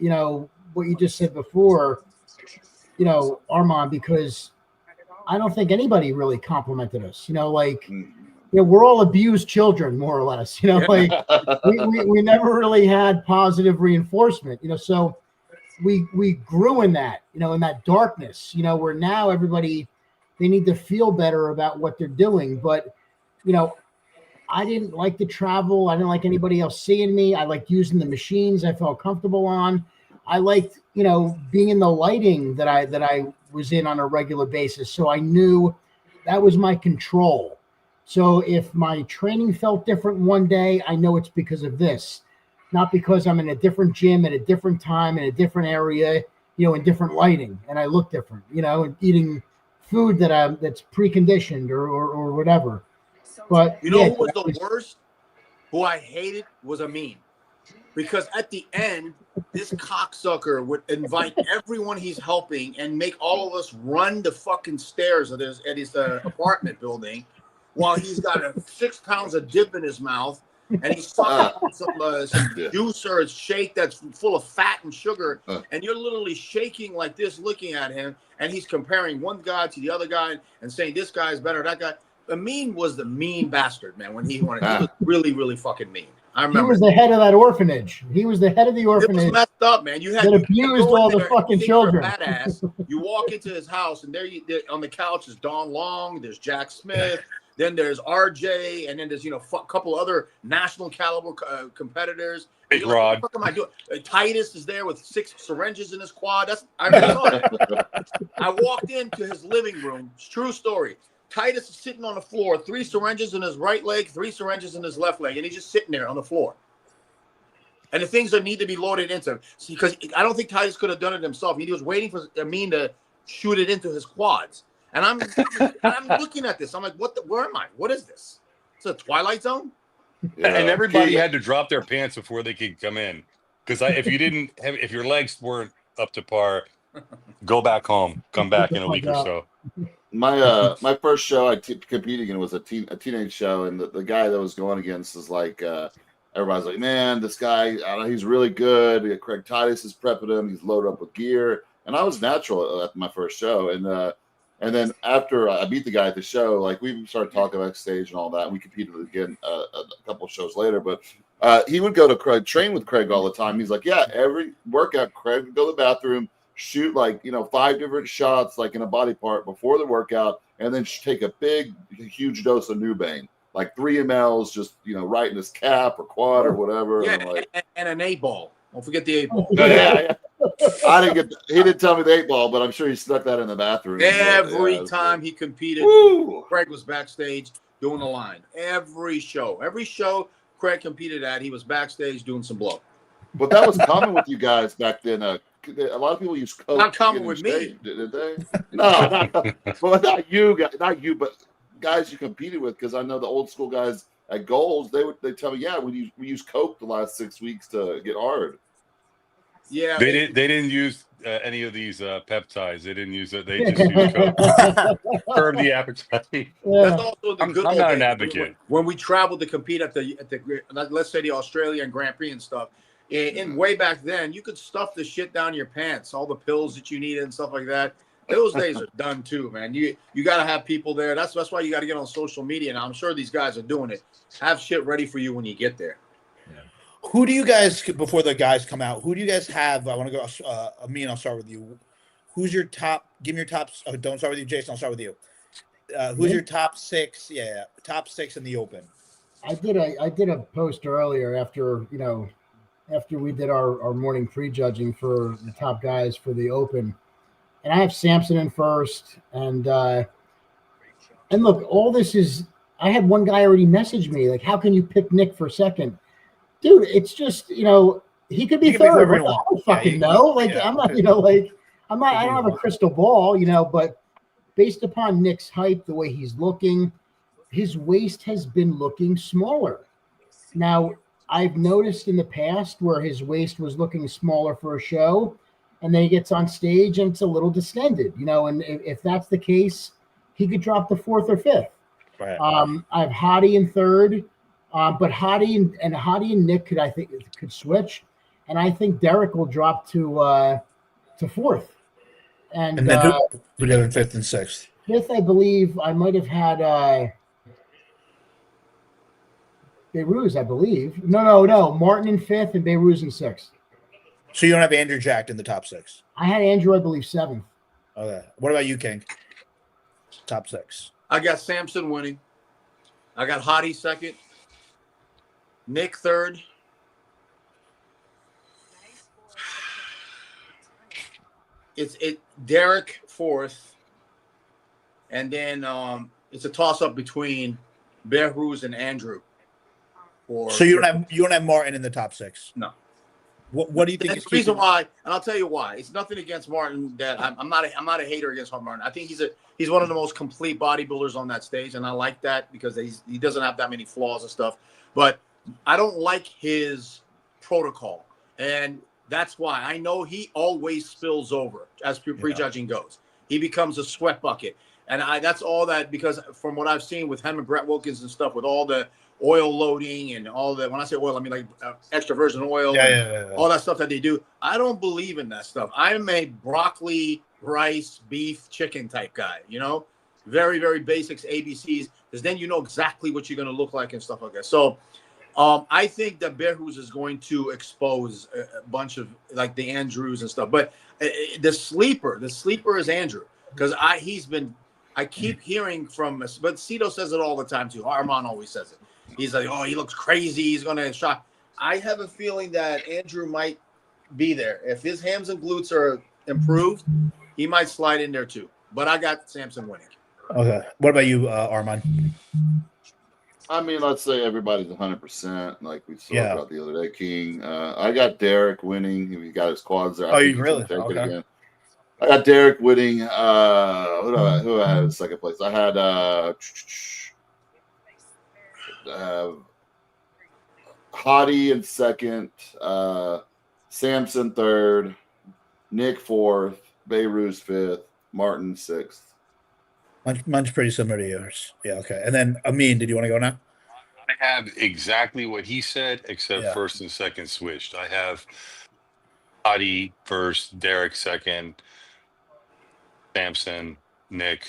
what you just said before, Armand, because I don't think anybody really complimented us, we're all abused children, more or less, like we never really had positive reinforcement, so we grew in that, in that darkness, where now everybody, they need to feel better about what they're doing. But, I didn't like to travel. I didn't like anybody else seeing me. I liked using the machines I felt comfortable on. I liked, being in the lighting that I was in on a regular basis. So I knew that was my control. So if my training felt different one day, I know it's because of this, not because I'm in a different gym at a different time in a different area, in different lighting, and I look different, and eating food that's preconditioned or whatever. But who was the worst? Who I hated was Amin, because at the end, this cocksucker would invite everyone he's helping and make all of us run the fucking stairs at his apartment building, while he's got 6 pounds of dip in his mouth and he's sucking some juice or a shake that's full of fat and sugar, and you're literally shaking like this, looking at him, and he's comparing one guy to the other guy and saying this guy is better, that guy. Amin was the mean bastard, man. When he wanted, he was really, really fucking mean. I remember. He was the head of that orphanage. He was the head of the orphanage. It was messed up, man. You had that abused all the fucking children. Badass. You walk into his house, and there on the couch is Don Long. There's Jack Smith. Then there's RJ, and then there's a couple other national caliber competitors. Big Rod. What the fuck am I doing? Titus is there with 6 syringes in his quad. I saw that. I walked into his living room. It's true story. Titus is sitting on the floor, 3 syringes in his right leg, 3 syringes in his left leg, and he's just sitting there on the floor. And the things that need to be loaded into him. Because I don't think Titus could have done it himself. He was waiting for Amin to shoot it into his quads. And I'm looking at this. I'm like, where am I? What is this? It's a Twilight Zone? Yeah. And everybody had to drop their pants before they could come in. Because if your legs weren't up to par, go back home. Come back in a week or so. My first show I competed in was a teenage show, and the guy that was going against is like everybody's like, man, this guy, I don't know, he's really good. Craig Titus is prepping him. He's loaded up with gear, and I was natural at my first show, and then after I beat the guy at the show, like we started talking backstage and all that. And we competed again a couple of shows later, but he would go to Craig, train with Craig all the time. He's like, yeah, every workout, Craig would go to the bathroom, shoot 5 different shots like in a body part before the workout, and then take a huge dose of Nubane. like 3 mls, just right in his cap or quad or whatever. Yeah, and, like, and an 8-ball. Don't forget the 8-ball. yeah. I didn't get. He didn't tell me the 8-ball, but I'm sure he snuck that in the bathroom. Every time he competed, Craig was backstage doing the line. Every show Craig competed at, he was backstage doing some blow. But that was common with you guys back then. A lot of people use coke. Not common with me, did they? No, not you guys, not you, but guys you competed with. Because I know the old school guys at Goals, they tell me, yeah, we use coke the last 6 weeks to get hard. Yeah, they didn't use any of these peptides. They didn't use it. They just used coke. Curb the appetite. That's also the good. I'm not an advocate. When we traveled to compete at the let's say the Australian Grand Prix and stuff, in way back then, you could stuff the shit down your pants, all the pills that you needed and stuff like that. Those days are done too, man. You got to have people there. That's why you got to get on social media. And I'm sure these guys are doing it. Have shit ready for you when you get there. Who do you guys, before the guys come out, who do you guys have? I want to go, Amin, I'll start with you. Who's your top? Give me your tops. Oh, don't start with you, Jason. I'll start with you. Who's your top 6? Yeah, top 6 in the Open. I did a post earlier after we did our morning prejudging for the top guys for the Open. And I have Samson in first. And look, all this is, I had one guy already message me, like, how can you pick Nick for second? Dude, it's just, he could be third. I don't fucking know. Like, I'm not, I don't have a crystal ball, but based upon Nick's hype, the way he's looking, his waist has been looking smaller. Now, I've noticed in the past where his waist was looking smaller for a show, and then he gets on stage and it's a little distended, and if that's the case, he could drop to 4th or 5th. Right. I have Hottie in 3rd. But Hottie and Nick could switch, and I think Derek will drop to 4th, and then who would have in 5th and 6th? 5th, I believe I might have had Beirut, I believe. No, Martin in 5th and Beirut in 6th. So you don't have Andrew Jacked in the top 6? I had Andrew, I believe, 7th. Okay. What about you, King? Top 6. I got Samson winning. I got Hottie 2nd. Nick 3rd. It's Derek 4th, and then it's a toss up between Behruz and Andrew. So you don't have Martin in the top 6? No. What do you think? That's the reason why, and I'll tell you why. It's nothing against Martin. That I'm not a hater against Martin. I think he's one of the most complete bodybuilders on that stage, and I like that because he doesn't have that many flaws and stuff. But I don't like his protocol, and that's why I know he always spills over as prejudging goes. He becomes a sweat bucket, and that's all that, because from what I've seen with him and Brett Wilkins and stuff, with all the oil loading and all that. When I say oil, I mean like extra virgin oil, all that stuff that they do. I don't believe in that stuff. I'm a broccoli, rice, beef, chicken type guy. Very, very basics, ABCs, because then you know exactly what you're going to look like and stuff like that. So. I think that Behruz is going to expose a bunch of like the Andrews and stuff, but the sleeper is Andrew, because I keep hearing from, but Cito says it all the time too. Armand always says it. He's like, oh, he looks crazy. He's going to shock. I have a feeling that Andrew might be there. If his hams and glutes are improved, he might slide in there too. But I got Samson winning. Okay. What about you, Armand? I mean, let's say everybody's 100%, like we saw about the other day, King. I got Derek winning. He got his quads there. Oh, you really? Okay. I got Derek winning. Who I had in second place? I had Hottie in second, Samson third, Nick fourth, Beirut fifth, Martin sixth. Mine's pretty similar to yours. Yeah, okay. And then, Amin, did you want to go now? I have exactly what he said, except first and second switched. I have Hottie first, Derek second, Samson, Nick,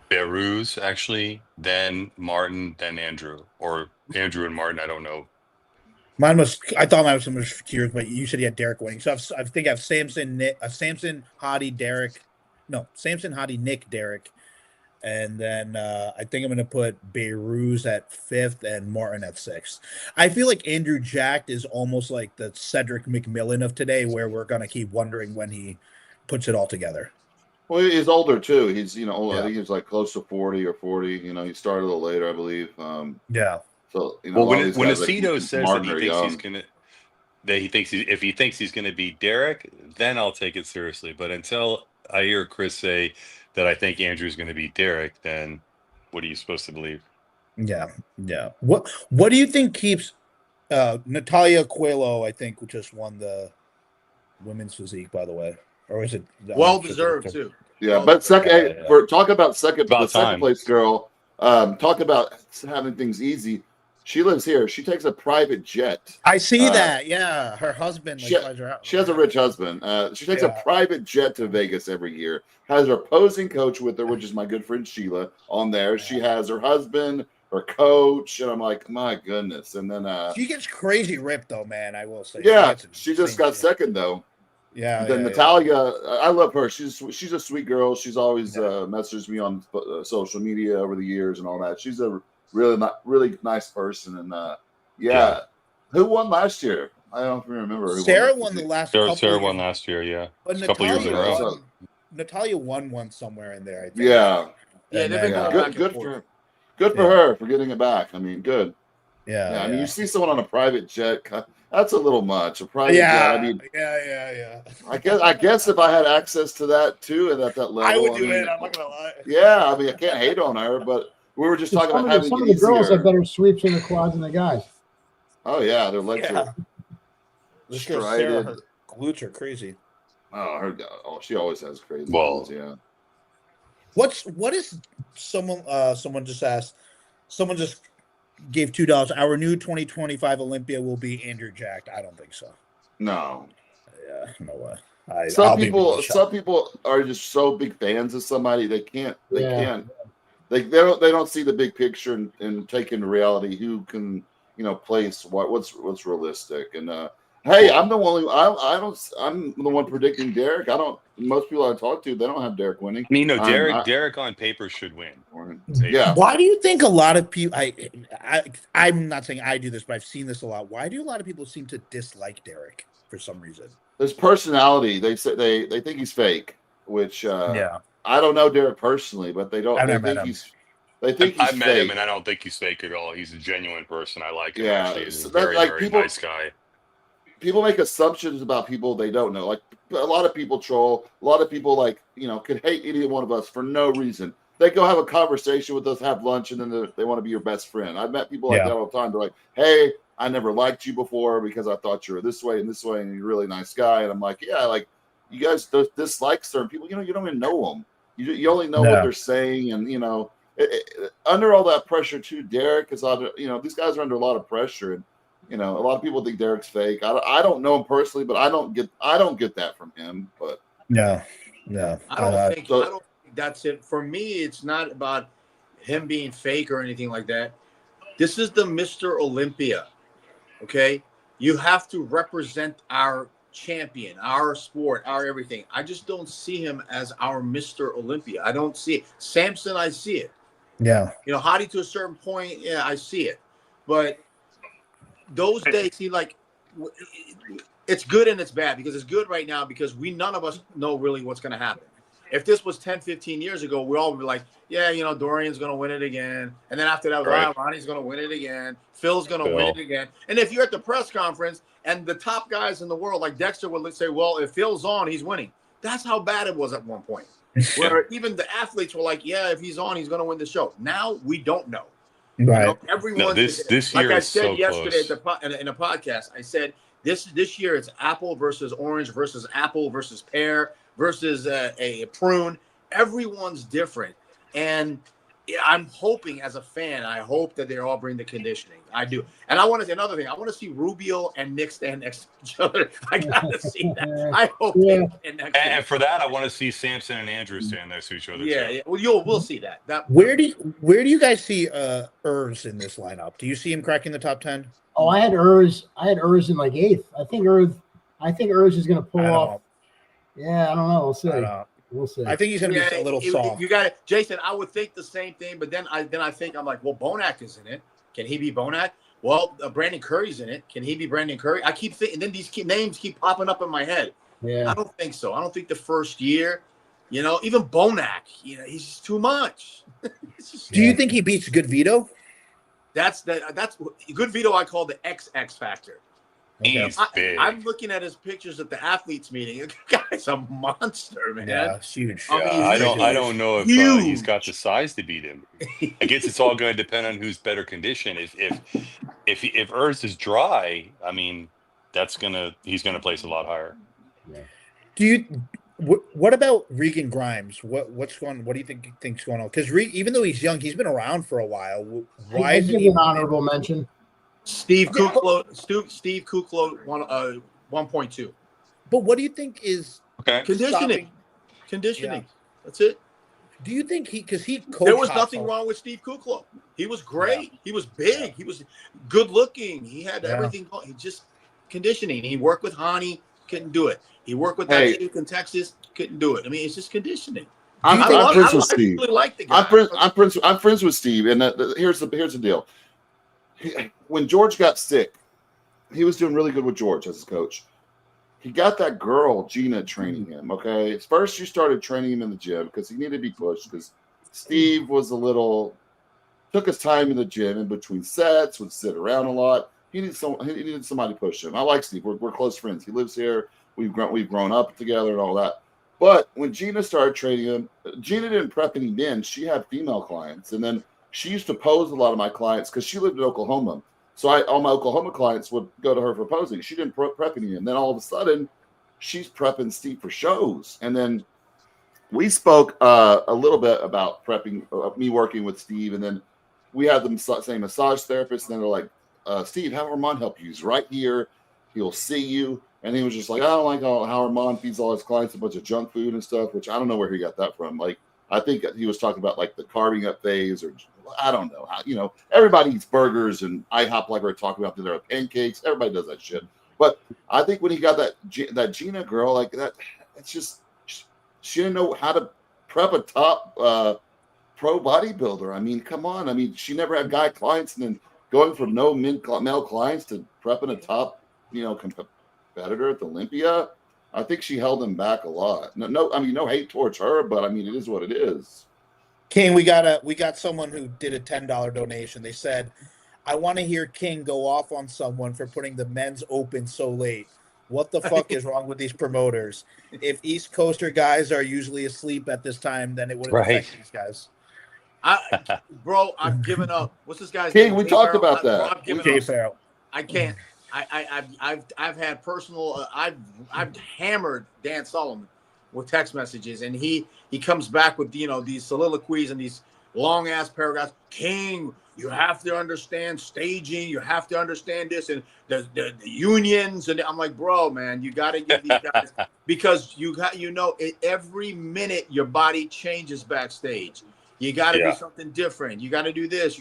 Behruz actually, then Martin, then Andrew, or Andrew and Martin. I don't know. I thought mine was similar to yours, but you said you had Derek winning. So I think I have Samson, Nick, Samson, Hottie, Derek. No, Samson, Hottie, Nick, Derek, And then I think I'm going to put Beirut at 5th and Martin at 6th. I feel like Andrew Jack is almost like the Cedric McMillan of today, where we're going to keep wondering when he puts it all together. Well, he's older too. He's I Yeah. think he's like close to 40 or 40. He started a little later, I believe. Yeah. So well, when these guys Aceto says that Martin he are thinks young. he's gonna, if he thinks he's gonna be Derek, then I'll take it seriously. But until I hear Chris say that I think Andrew's gonna be Derek, then what are you supposed to believe? Yeah. Yeah. What do you think keeps Natalia Coelho, I think, just won the women's physique, by the way, or is it Well deserved too. Yeah, Well but second, deserved. hey, for talk about second, About the second time. place girl. Talk about having things easy. She lives here. She takes a private jet. I see that. Yeah, her husband flies her out. She has a rich husband. She takes a private jet to Vegas every year. Has her posing coach with her, which is my good friend Sheila, on there. She has her husband, her coach, and I'm like, my goodness. And then she gets crazy ripped though, man. I will say. Yeah, she just got second though. Yeah. Then Natalia, I love her. She's a sweet girl. She's always messaged me on social media over the years and all that. She's a really nice person. And who won last year? I don't remember. Who Sarah won the last. Sarah won last year. Yeah, but a couple years in a row. Natalia won one somewhere in there. I think. Yeah. Yeah, they've been going back and forth. Good for her for getting it back. I mean, good. Yeah. I mean, you see someone on a private jet. That's a little much. A private jet. I mean, yeah. I guess if I had access to that too, and at that level, I would do it. I'm not gonna lie. Yeah, I mean, I can't hate on her, but we were just talking about having some of the girls have better sweeps in the quads than the guys. Oh yeah, their legs are strided. Her glutes are crazy. Oh, she always has crazy. Well, glutes, yeah. What is someone? Someone just asked. Someone just gave $2. Our new 2025 Olympia will be Andrew Jack. I don't think so. No. Yeah, no way. Some people are just so big fans of somebody they don't see the big picture and take into reality who can place what's realistic. And hey, I'm the I'm the one predicting Derek. Most people I talk to, they don't have Derek winning. Derek on paper should win. Yeah. Why do you think a lot of people? I'm not saying I do this, but I've seen this a lot. Why do a lot of people seem to dislike Derek for some reason? His personality. They say they think he's fake, which I don't know Derek personally, but they don't. They think he's fake. I've met him, and I don't think he's fake at all. He's a genuine person. I like him. Yeah, actually. He's a very nice guy. People make assumptions about people they don't know. Like a lot of people troll. A lot of people could hate any one of us for no reason. They go have a conversation with us, have lunch, and then they want to be your best friend. I've met people like that all the time. They're like, "Hey, I never liked you before because I thought you were this way, and you're a really nice guy." And I'm like, "Yeah, like you guys dislike certain people. You don't even know them. You only know what they're saying, and under all that pressure too. Derek is under. These guys are under a lot of pressure, and a lot of people think Derek's fake. I don't know him personally, but I don't get that from him. But no. I don't think that's it. For me, it's not about him being fake or anything like that. This is the Mr. Olympia. Okay? You have to represent our champion, our sport, our everything. I just don't see him as our Mr. Olympia. I don't see it. Samson, I see it. Yeah. Hottie to a certain point, yeah, I see it. But those days, it's good and it's bad, because it's good right now because none of us know really what's going to happen. If this was 10, 15 years ago, we all would be like, yeah, Dorian's going to win it again. And then after that, Ronnie's going to win it again. Phil's going to win it again. And if you're at the press conference and the top guys in the world, like Dexter, would say, well, if Phil's on, he's winning. That's how bad it was at one point. Where even the athletes were like, yeah, if he's on, he's going to win the show. Now we don't know. Right. Everyone. This like year I is said so yesterday close. in a podcast, I said this year it's apple versus orange versus apple versus pear versus a prune. Everyone's different, and I'm hoping as a fan, I hope that they all bring the conditioning. I do, and I want to say another thing. I want to see Rubio and Nick stand next to each other. I gotta see that. I hope. And for that, I want to see Samson and Andrew stand next to each other. Yeah. Well, we'll see that. Where do you guys see Urs in this lineup? Do you see him cracking the top 10? Oh, I had Urs in like 8th. I think Urs is going to pull off. Yeah, I don't know. We'll see. We'll see. I think he's going to be a little soft. You got it, Jason. I would think the same thing, but then I think I'm like, well, Bonac is in it. Can he be Bonac? Well, Brandon Curry's in it. Can he be Brandon Curry? I keep thinking, then these names keep popping up in my head. Yeah. I don't think so. I don't think the first year, even Bonac, he's just too much. Do you think he beats Good Vito? That's Good Vito. I call the X factor. He's big. I'm looking at his pictures at the athletes meeting. The guy's a monster, man. Yeah, it's huge. I don't know if he's got the size to beat him. I guess it's all going to depend on who's better conditioned. If Earth is dry, I mean, he's gonna place a lot higher. Yeah. What about Regan Grimes? What do you think's going on? Because even though he's young, he's been around for a while. Why is he an honorable mention? Steve Kuklo 1.2. But what do you think is conditioning? Yeah. That's it. Do you think he coached? There was nothing wrong with Steve Kuklo. He was great. Yeah. He was big. Yeah. He was good looking. He had everything going. He just conditioning. He worked with Hani, couldn't do it. He worked with that chick in Texas, couldn't do it. I mean, it's just conditioning. I'm friends with Steve. Really like the guy. I'm friends with Steve, and here's the deal. When George got sick, he was doing really good with George as his coach. He got that girl, Gina, training him, okay? First, she started training him in the gym because he needed to be pushed because Steve was took his time in the gym in between sets, would sit around a lot. He needed somebody to push him. I like Steve. We're close friends. He lives here. We've grown up together and all that. But when Gina started training him, Gina didn't prep any men. She had female clients. And then she used to pose a lot of my clients because she lived in Oklahoma. So all my Oklahoma clients would go to her for posing. She didn't prep any. And then all of a sudden, she's prepping Steve for shows. And then we spoke a little bit about prepping, me working with Steve. And then we had the same massage therapist. And then they're like, Steve, have Armand help you. He's right here. He'll see you. And he was just like, I don't like how Armand feeds all his clients a bunch of junk food and stuff, which I don't know where he got that from. Like, I think he was talking about like the carving up phase, or I don't know how, everybody eats burgers and IHOP, like we're talking about, there are pancakes. Everybody does that shit. But I think when he got that Gina girl, like that, it's just, she didn't know how to prep a top pro bodybuilder. I mean, come on. I mean, she never had guy clients, and then going from no male clients to prepping a top, competitor at the Olympia. I think she held him back a lot. No hate towards her, but I mean, it is what it is. King, we got someone who did a $10 donation. They said, I want to hear King go off on someone for putting the men's open so late. What the fuck is wrong with these promoters? If East Coaster guys are usually asleep at this time, then it wouldn't affect these guys. I've given up. What's this guy's King, name? we talked about that. Jay Farrell. I can't. I've had personal. I've hammered Dan Solomon with text messages, and he comes back with these soliloquies and these long ass paragraphs. King, you have to understand staging. You have to understand this and the unions. And I'm like, bro, man, you got to give these guys because every minute your body changes backstage. You got to do something different. You got to do this.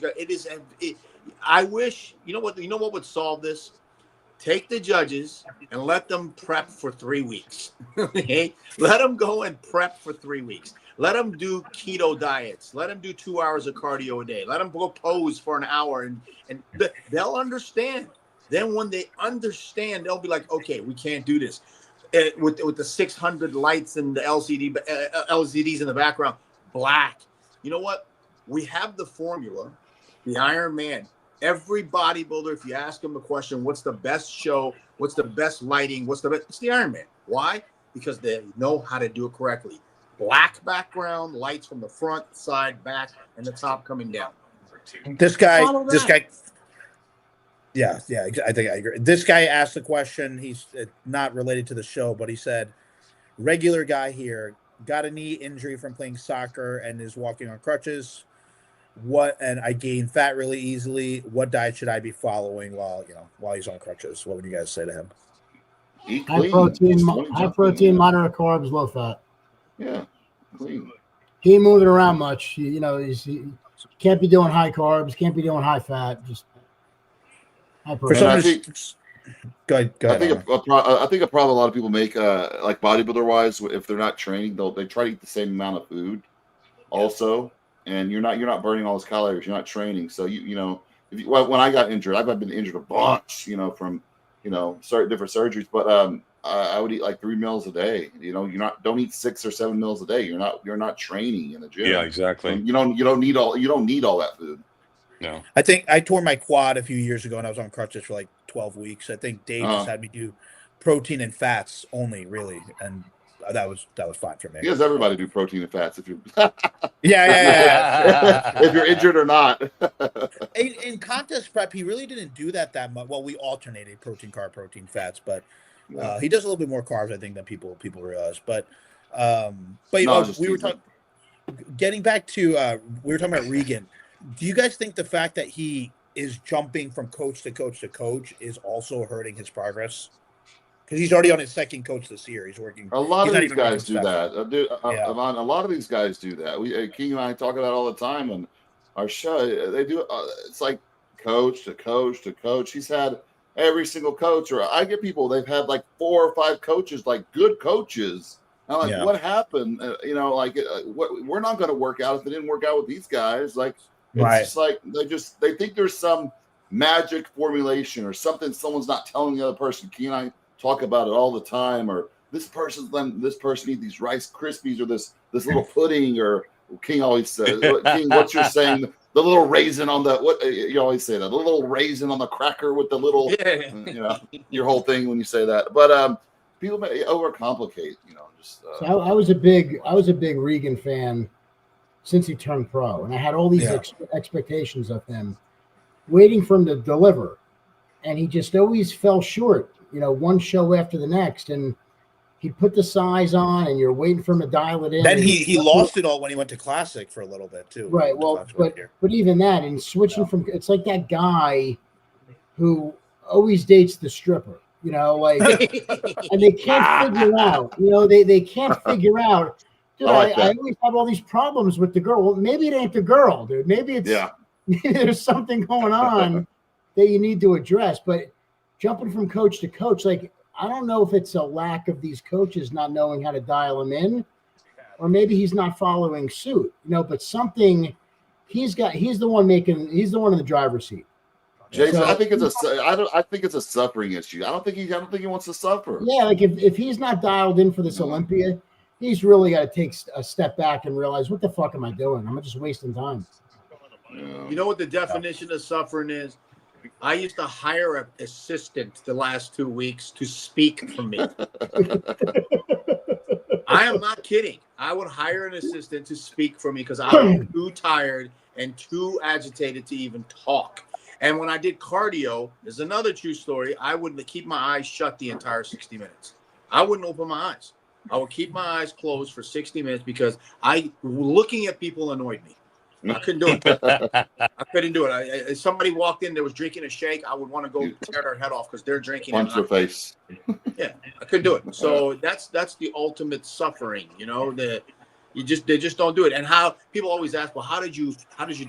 I wish what would solve this. Take the judges and let them prep for 3 weeks. Okay? Let them go and prep for 3 weeks. Let them do keto diets. Let them do 2 hours of cardio a day. Let them go pose for an hour, and they'll understand. Then when they understand, they'll be like, okay, we can't do this. With the 600 lights and the LCDs in the background, black. You know what? We have the formula, the Iron Man. Every bodybuilder, if you ask them a question, what's the best show? What's the best lighting? It's the Iron Man. Why? Because they know how to do it correctly. Black background, lights from the front, side, back, and the top coming down. This guy. Yeah, I think I agree. This guy asked the question. He's not related to the show, but he said, regular guy here, got a knee injury from playing soccer and is walking on crutches. And I gain fat really easily. What diet should I be following while he's on crutches? What would you guys say to him? Eat high clean. protein, moderate carbs, low fat. Yeah, clean. He ain't moving around much. He can't be doing high carbs, can't be doing high fat. Just high protein. Go ahead. I think a problem a lot of people make, like bodybuilder wise, if they're not training, they try to eat the same amount of food, also, and you're not burning all those calories. You're not training, so when I got injured, I've been injured a bunch, from different surgeries, but I would eat like 3 meals a day. Don't eat 6 or 7 meals a day. You're not training in the gym. Yeah, exactly. You don't need all that food. No. I think I tore my quad a few years ago and I was on crutches for like 12 weeks. I think Dave just had me do protein and fats only, really, and that was fine for me. He has everybody do protein and fats if you yeah. if you're injured or not. in contest prep, he really didn't do that much. Well, we alternated protein, fats, but he does a little bit more carbs, I think, than people realize. But we were talking. Getting back to we were talking about Regan. Do you guys think the fact that he is jumping from coach to coach to coach is also hurting his progress? Because he's already on his second coach this year. He's working. A lot of these guys do that. Ivan, a lot of these guys do that. Keone and I talk about it all the time on our show. They do. It's like coach to coach to coach. He's had every single coach, or I get people. They've had like 4 or 5 coaches, like good coaches. I'm like, what happened? We're not going to work out if it didn't work out with these guys. Like, it's just like they think there's some magic formulation or something someone's not telling the other person. Keone and I talk about it all the time, or this person eat these Rice Krispies or this little pudding, or King always says, King, what you're saying, the little raisin on the, what you always say that, the little raisin on the cracker with the little, your whole thing when you say that. But people may overcomplicate, So I was a big Regan fan since he turned pro, and I had all these expectations of him, waiting for him to deliver, and he just always fell short. One show after the next, and he put the size on, and you're waiting for him to dial it in. Then he lost it all when he went to Classic for a little bit too. Right. Well, but even that, and switching from, it's like that guy who always dates the stripper. And they can't figure out. They can't figure out. Dude, I always have all these problems with the girl. Well, maybe it ain't the girl, dude. Maybe it's there's something going on that you need to address. But jumping from coach to coach, like, I don't know if it's a lack of these coaches not knowing how to dial him in, or maybe he's not following suit. But something he's the one in the driver's seat. Jason, I think it's a suffering issue. I don't think he wants to suffer. Yeah, like if he's not dialed in for this Olympia, he's really got to take a step back and realize, what the fuck am I doing? I'm just wasting time. You know what the definition of suffering is? I used to hire an assistant the last 2 weeks to speak for me. I am not kidding. I would hire an assistant to speak for me because I was too tired and too agitated to even talk. And when I did cardio, there's another true story. I would keep my eyes shut the entire 60 minutes. I wouldn't open my eyes. I would keep my eyes closed for 60 minutes because looking at people annoyed me. I couldn't do it. I couldn't do it. If somebody walked in that was drinking a shake, I would want to go tear their head off because they're drinking. Punch their face. Yeah, I couldn't do it. So that's the ultimate suffering. They just don't do it. And how people always ask, well, how did you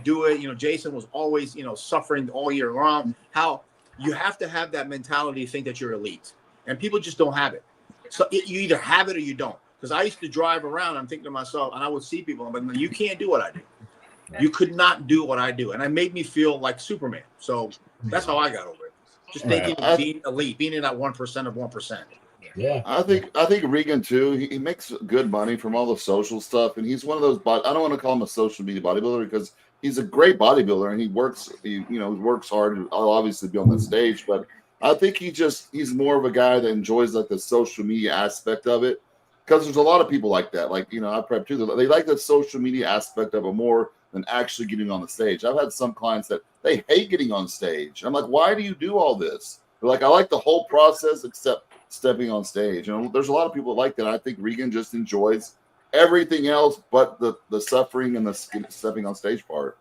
do it? Jason was always suffering all year long. How you have to have that mentality to think that you're elite, and people just don't have it. So you either have it or you don't. Because I used to drive around, I'm thinking to myself, and I would see people, I'm like, you can't do what I do. You could not do what I do. And it made me feel like Superman. So that's how I got over it. Just thinking of being elite, being in that 1% of 1%. Yeah. I think Regan too, he makes good money from all the social stuff. And he's one of those, I don't want to call him a social media bodybuilder because he's a great bodybuilder and he works hard. I'll obviously be on the stage, but I think he's more of a guy that enjoys like the social media aspect of it. Because there's a lot of people like that. Like, I prep too. They like the social media aspect of it more than actually getting on the stage. I've had some clients that they hate getting on stage. I'm like, why do you do all this? They're like, I like the whole process except stepping on stage. There's a lot of people like that. I think Regan just enjoys everything else but the suffering and the stepping on stage part.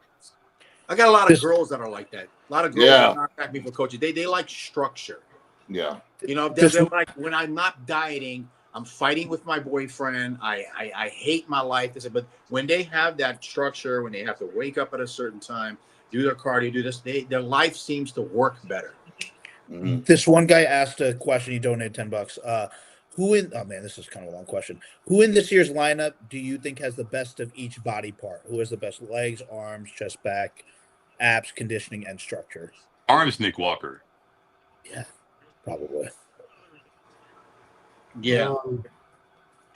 I got a lot of girls that are like that. A lot of girls that contact me for coaching. They like structure. Yeah. They're like, when I'm not dieting, I'm fighting with my boyfriend. I hate my life. But when they have that structure, when they have to wake up at a certain time, do their cardio, do this, their life seems to work better. This one guy asked a question. He donated $10. Oh man, this is kind of a long question. Who in this year's lineup do you think has the best of each body part? Who has the best legs, arms, chest, back, abs, conditioning, and structure? Arms, Nick Walker. Yeah, probably. Yeah.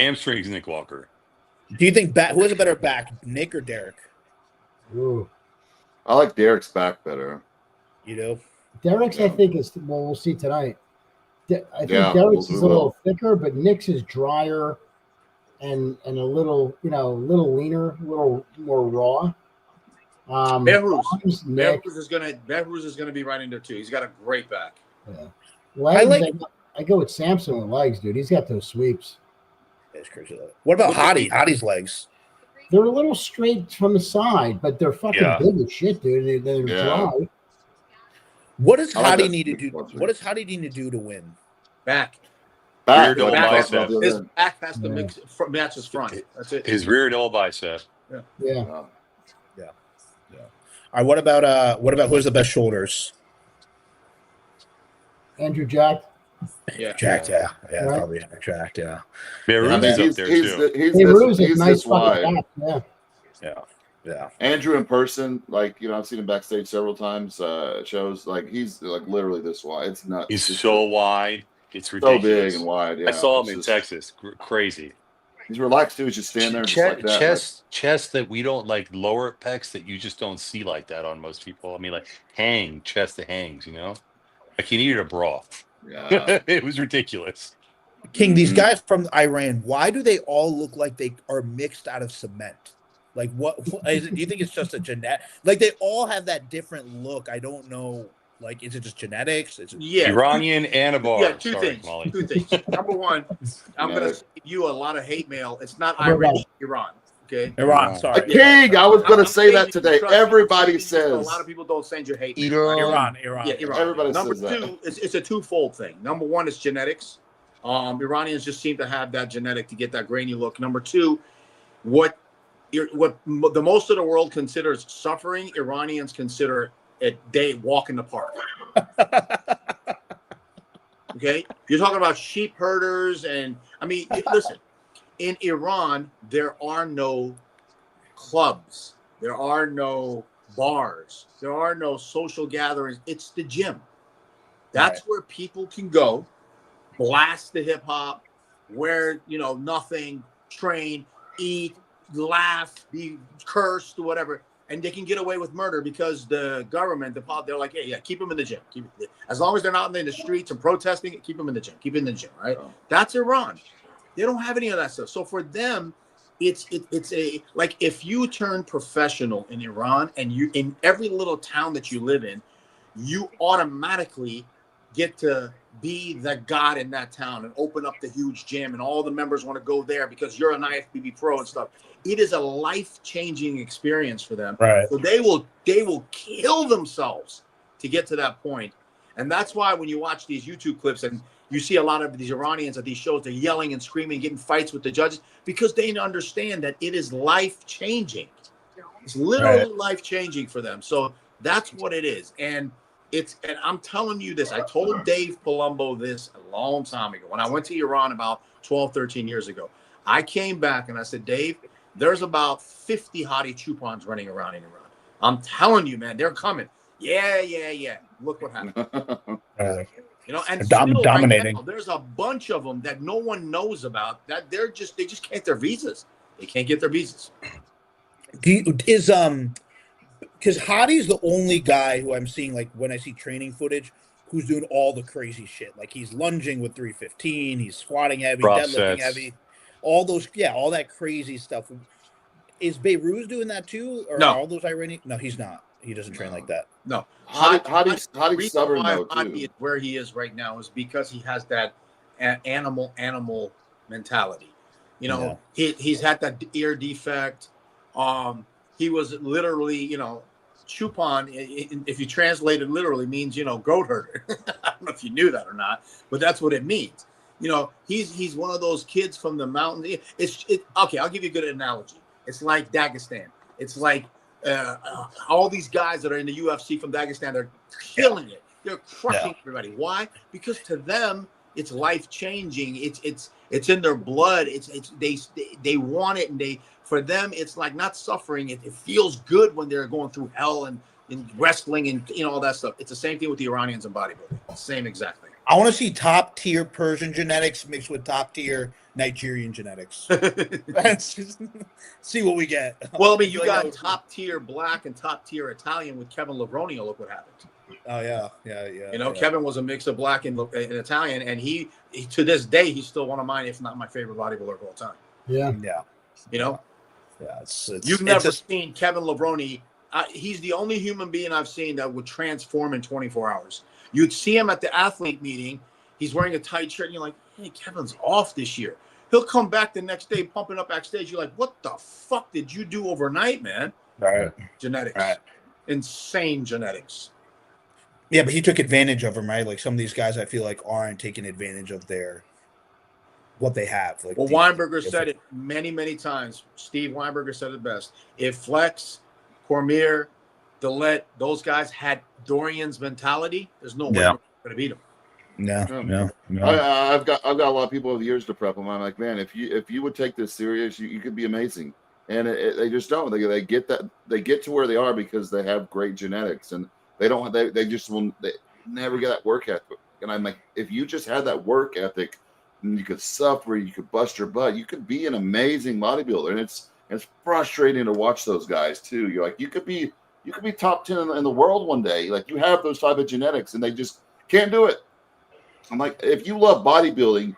Hamstrings, Nick Walker. Do you think who has a better back, Nick or Derek? Ooh. I like Derek's back better. You know, Derek's, I think, is we'll see tonight. I think Derek's we is a little will. thicker, but Nick's is drier and a little, little leaner, a little more raw. Behruz is gonna be right in there too. He's got a great back. Yeah. Legs, I go with Samson with legs, dude. He's got those sweeps. That's crazy. What about Hottie? Hottie's legs. They're a little straight from the side, but they're fucking big as shit, dude. They're dry. What does Hottie need to do? What does Hottie need to do to win? Back. Rear double bicep. His back has to match his front. That's it. His rear double bicep. Yeah. All right. What about who's the best shoulders? Andrew Jack. Yeah. Jack. Yeah. Right? Probably Jack. Yeah. Behruz is up there too. He's nice wide. Yeah. Andrew in person, I've seen him backstage several times. Shows he's literally this wide. It's nuts. He's so wide. It's ridiculous. So big and wide. Yeah. I saw him in Texas. Crazy. He's relaxed too. He's just standing there just like that. Chest that we don't lower pecs that you just don't see like that on most people. I mean, chest that hangs. He needed a bra. Yeah. It was ridiculous. King, these guys from Iran, why do they all look like they are mixed out of cement? What is it? Do you think it's just a genetic? They all have that different look. I don't know. Is it just genetics? Iranian and a bar. Yeah, two things. Number one, I'm going to save you a lot of hate mail. It's not Iran, Iran. Okay. Iran. Sorry. King, I was going to say that today. Everybody says. A lot of people don't send your hate mail. Iran. Yeah, Iran. Everybody Number says that. two, it's a twofold thing. Number one is genetics. Iranians just seem to have that genetic to get that grainy look. Number two, what the most of the world considers suffering, Iranians consider a day walk in the park. Okay, you're talking about sheep herders, and listen. In Iran, there are no clubs, there are no bars, there are no social gatherings. It's the gym. That's where people can go, blast the hip hop, wear nothing, train, eat, laugh, be cursed, whatever, and they can get away with murder because the government, they're like, yeah, keep them in the gym. As long as they're not in the streets and protesting, keep them in the gym. Keep it in the gym, right? Oh. That's Iran. They don't have any of that stuff. So for them, it's if you turn professional in Iran and you in every little town that you live in, you automatically get to be the god in that town and open up the huge gym and all the members want to go there because you're an IFBB pro and stuff. It is a life-changing experience for them. Right. So they will kill themselves to get to that point. And that's why when you watch these YouTube clips and you see a lot of these Iranians at these shows, they're yelling and screaming, getting fights with the judges because they understand that it is life-changing. It's literally life-changing for them. So that's what it is. And I'm telling you this. I told Dave Palumbo this a long time ago when I went to Iran about 12, 13 years ago. I came back and I said, Dave, there's about 50 Hottie Chupons running around in Iran. I'm telling you, man, they're coming. Yeah. Look what happened. And dominating. Right now, there's a bunch of them that no one knows about. That they just can't get their visas. They can't get their visas. Because Hottie's the only guy who I'm seeing when I see training footage who's doing all the crazy shit. He's lunging with 315, he's squatting heavy, deadlifting heavy, all that crazy stuff. Is Behruz doing that too, or no? All those Iranian? No, he's not. He doesn't train like that. No. Hottie's stubborn though too. Hottie is where he is right now is because he has that animal mentality. He's had that ear defect. He was literally, Chupon, if you translate it literally, means, goat herder. I don't know if you knew that or not, but that's what it means. He's one of those kids from the mountains. Okay, I'll give you a good analogy. It's like Dagestan. It's like all these guys that are in the UFC from Dagestan, they're killing it. They're crushing everybody. Why? Because to them, it's life changing. It's in their blood. They want it, and for them, it's like not suffering. It feels good when they're going through hell and wrestling and all that stuff. It's the same thing with the Iranians and bodybuilding. Same exact thing. I want to see top tier Persian genetics mixed with top tier Nigerian genetics. See what we get. Well, I mean, you got top tier black and top tier Italian with Kevin Lavronio. Look what happened. Oh yeah. Kevin was a mix of black and Italian, and he to this day he's still one of mine, if not my favorite bodybuilder of all time. Yeah. You've never seen Kevin Lavroni. He's the only human being I've seen that would transform in 24 hours. You'd see him at the athlete meeting. He's wearing a tight shirt, and you're like, hey, Kevin's off this year. He'll come back the next day pumping up backstage. You're like, what the fuck did you do overnight, man? Right. Genetics. Right. Insane genetics. Yeah, but he took advantage of them, right? Like some of these guys I feel like aren't taking advantage of what they have. Like, well, Weinberger said it many, many times. Steve Weinberger said it best. If Flex, Cormier, Dillette, those guys had Dorian's mentality, there's no way we're going to beat them. No. I've got a lot of people over the years to prep them. I'm like, man, if you would take this serious, you could be amazing. And they just don't. They get to where they are because they have great genetics, and they never get that work ethic. And I'm like, if you just had that work ethic, and you could suffer, you could bust your butt, you could be an amazing bodybuilder. And it's frustrating to watch those guys too. You're like, you could be top 10 in the world one day. Like, you have those type of genetics, and they just can't do it. I'm like, if you love bodybuilding,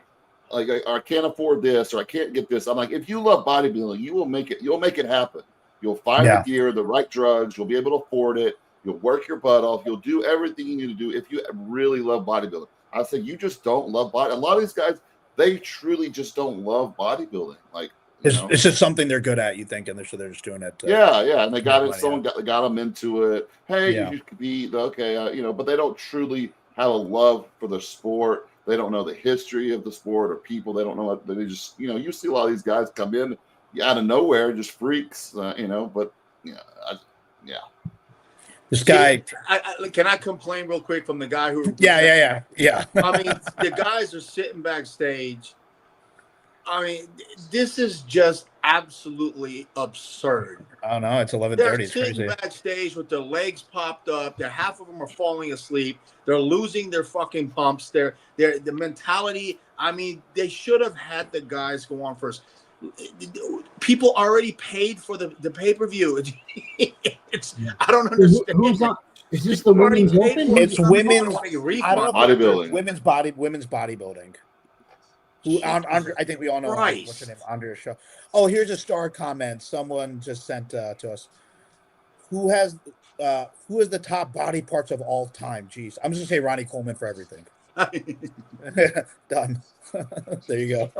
like, I can't afford this, or I can't get this. I'm like, if you love bodybuilding, you'll make it happen. You'll find the gear, the right drugs. You'll be able to afford it. You'll work your butt off. You'll do everything you need to do if you really love bodybuilding. I said, you just don't love body. A lot of these guys, they truly just don't love bodybuilding. Like, it's just something they're good at, you think, and so they're just doing it. And they got it. Someone got them into it. Hey, you could be okay, but they don't truly have a love for the sport. They don't know the history of the sport or people. They don't know what they just. You see a lot of these guys come in out of nowhere, just freaks. But This guy. Can I complain real quick from the guy who? Yeah. I mean, the guys are sitting backstage. I mean, this is just absolutely absurd. I don't know. It's 11:30. They're It's sitting crazy. backstage with their legs popped up. Half of them are falling asleep. They're losing their fucking pumps. The mentality. I mean, they should have had the guys go on first. People already paid for the pay-per-view. I don't understand. Who's on? Is this the women's open? It's women's bodybuilding. Women's bodybuilding. I think we all know what's her name, Andrea Shaw. Oh, here's a star comment someone just sent to us. Who is the top body parts of all time? Jeez, I'm just gonna say Ronnie Coleman for everything. Done. There you go.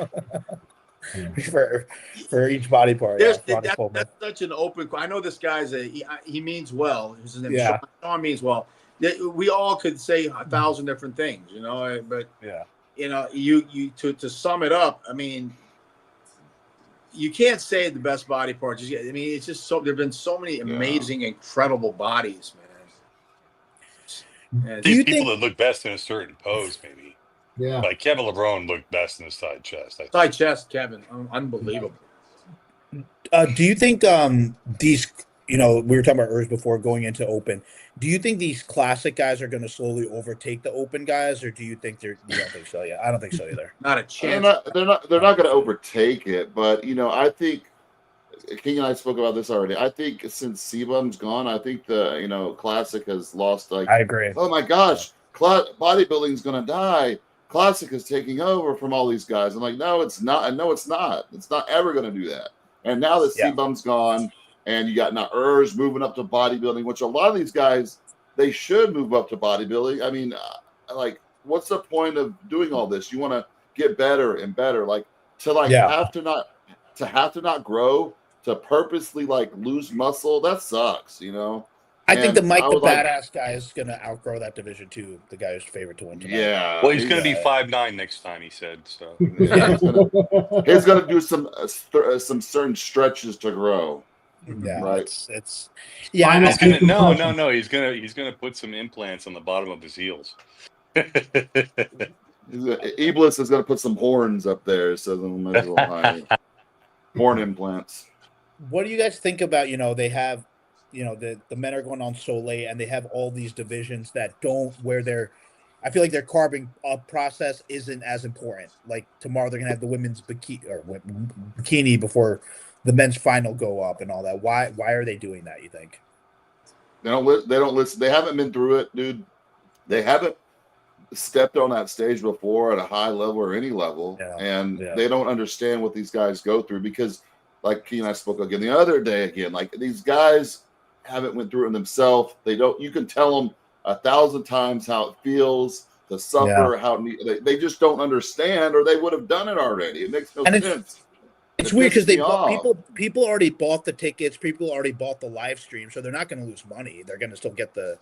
for each body part. That's such an open. I know this guy's he means well. His name Shaun means well. We all could say 1,000 different things, but you to sum it up, I mean, you can't say the best body parts. I mean, it's just there've been so many amazing, incredible bodies, man. These people that look best in a certain pose, maybe. Yeah. Like Kevin LeBron looked best in the side chest. Side chest, Kevin, unbelievable. Do you think these? We were talking about Urs before going into open. Do you think these classic guys are going to slowly overtake the open guys, or do you think you don't think so? Yeah, I don't think so either. Not a chance. They're not going to overtake it, but I think King and I spoke about this already. I think since Sebum's gone, I think the classic has lost. Like, I agree. Oh my gosh, bodybuilding's going to die. Classic is taking over from all these guys. I'm like, no, it's not. No, it's not. It's not ever going to do that. And now that Sebum's gone. And you got now Urs moving up to bodybuilding, which a lot of these guys, they should move up to bodybuilding. I mean, what's the point of doing all this? You want to get better and better, have to not grow, to purposely lose muscle. That sucks, I think the Mike the Badass guy is going to outgrow that division too. The guy who's favorite to win tonight. Yeah. Well, he's going to be 5'9" next time, he said. So he's going to do some certain stretches to grow. Yeah, Right. it's yeah. Final He's gonna decompression. no. He's gonna put some implants on the bottom of his heels. Iblis is going to put some horns up there so they'll measure a little higher. Horn implants. What do you guys think about, they have, the men are going on so late and they have all these divisions that don't where they're I feel like their carving up process isn't as important. Like tomorrow they're gonna have the women's bikini before the men's final go up and all that. Why are they doing that, you think? They don't listen. They haven't been through it, dude. They haven't stepped on that stage before at a high level or any level, and they don't understand what these guys go through because, like Keone and I spoke again the other day again, like these guys haven't went through it themselves. They don't. You can tell them 1,000 times how it feels to suffer. How they just don't understand, or they would have done it already. It makes no sense. It's weird because people already bought the tickets. People already bought the live stream, so they're not going to lose money. They're going to still get they're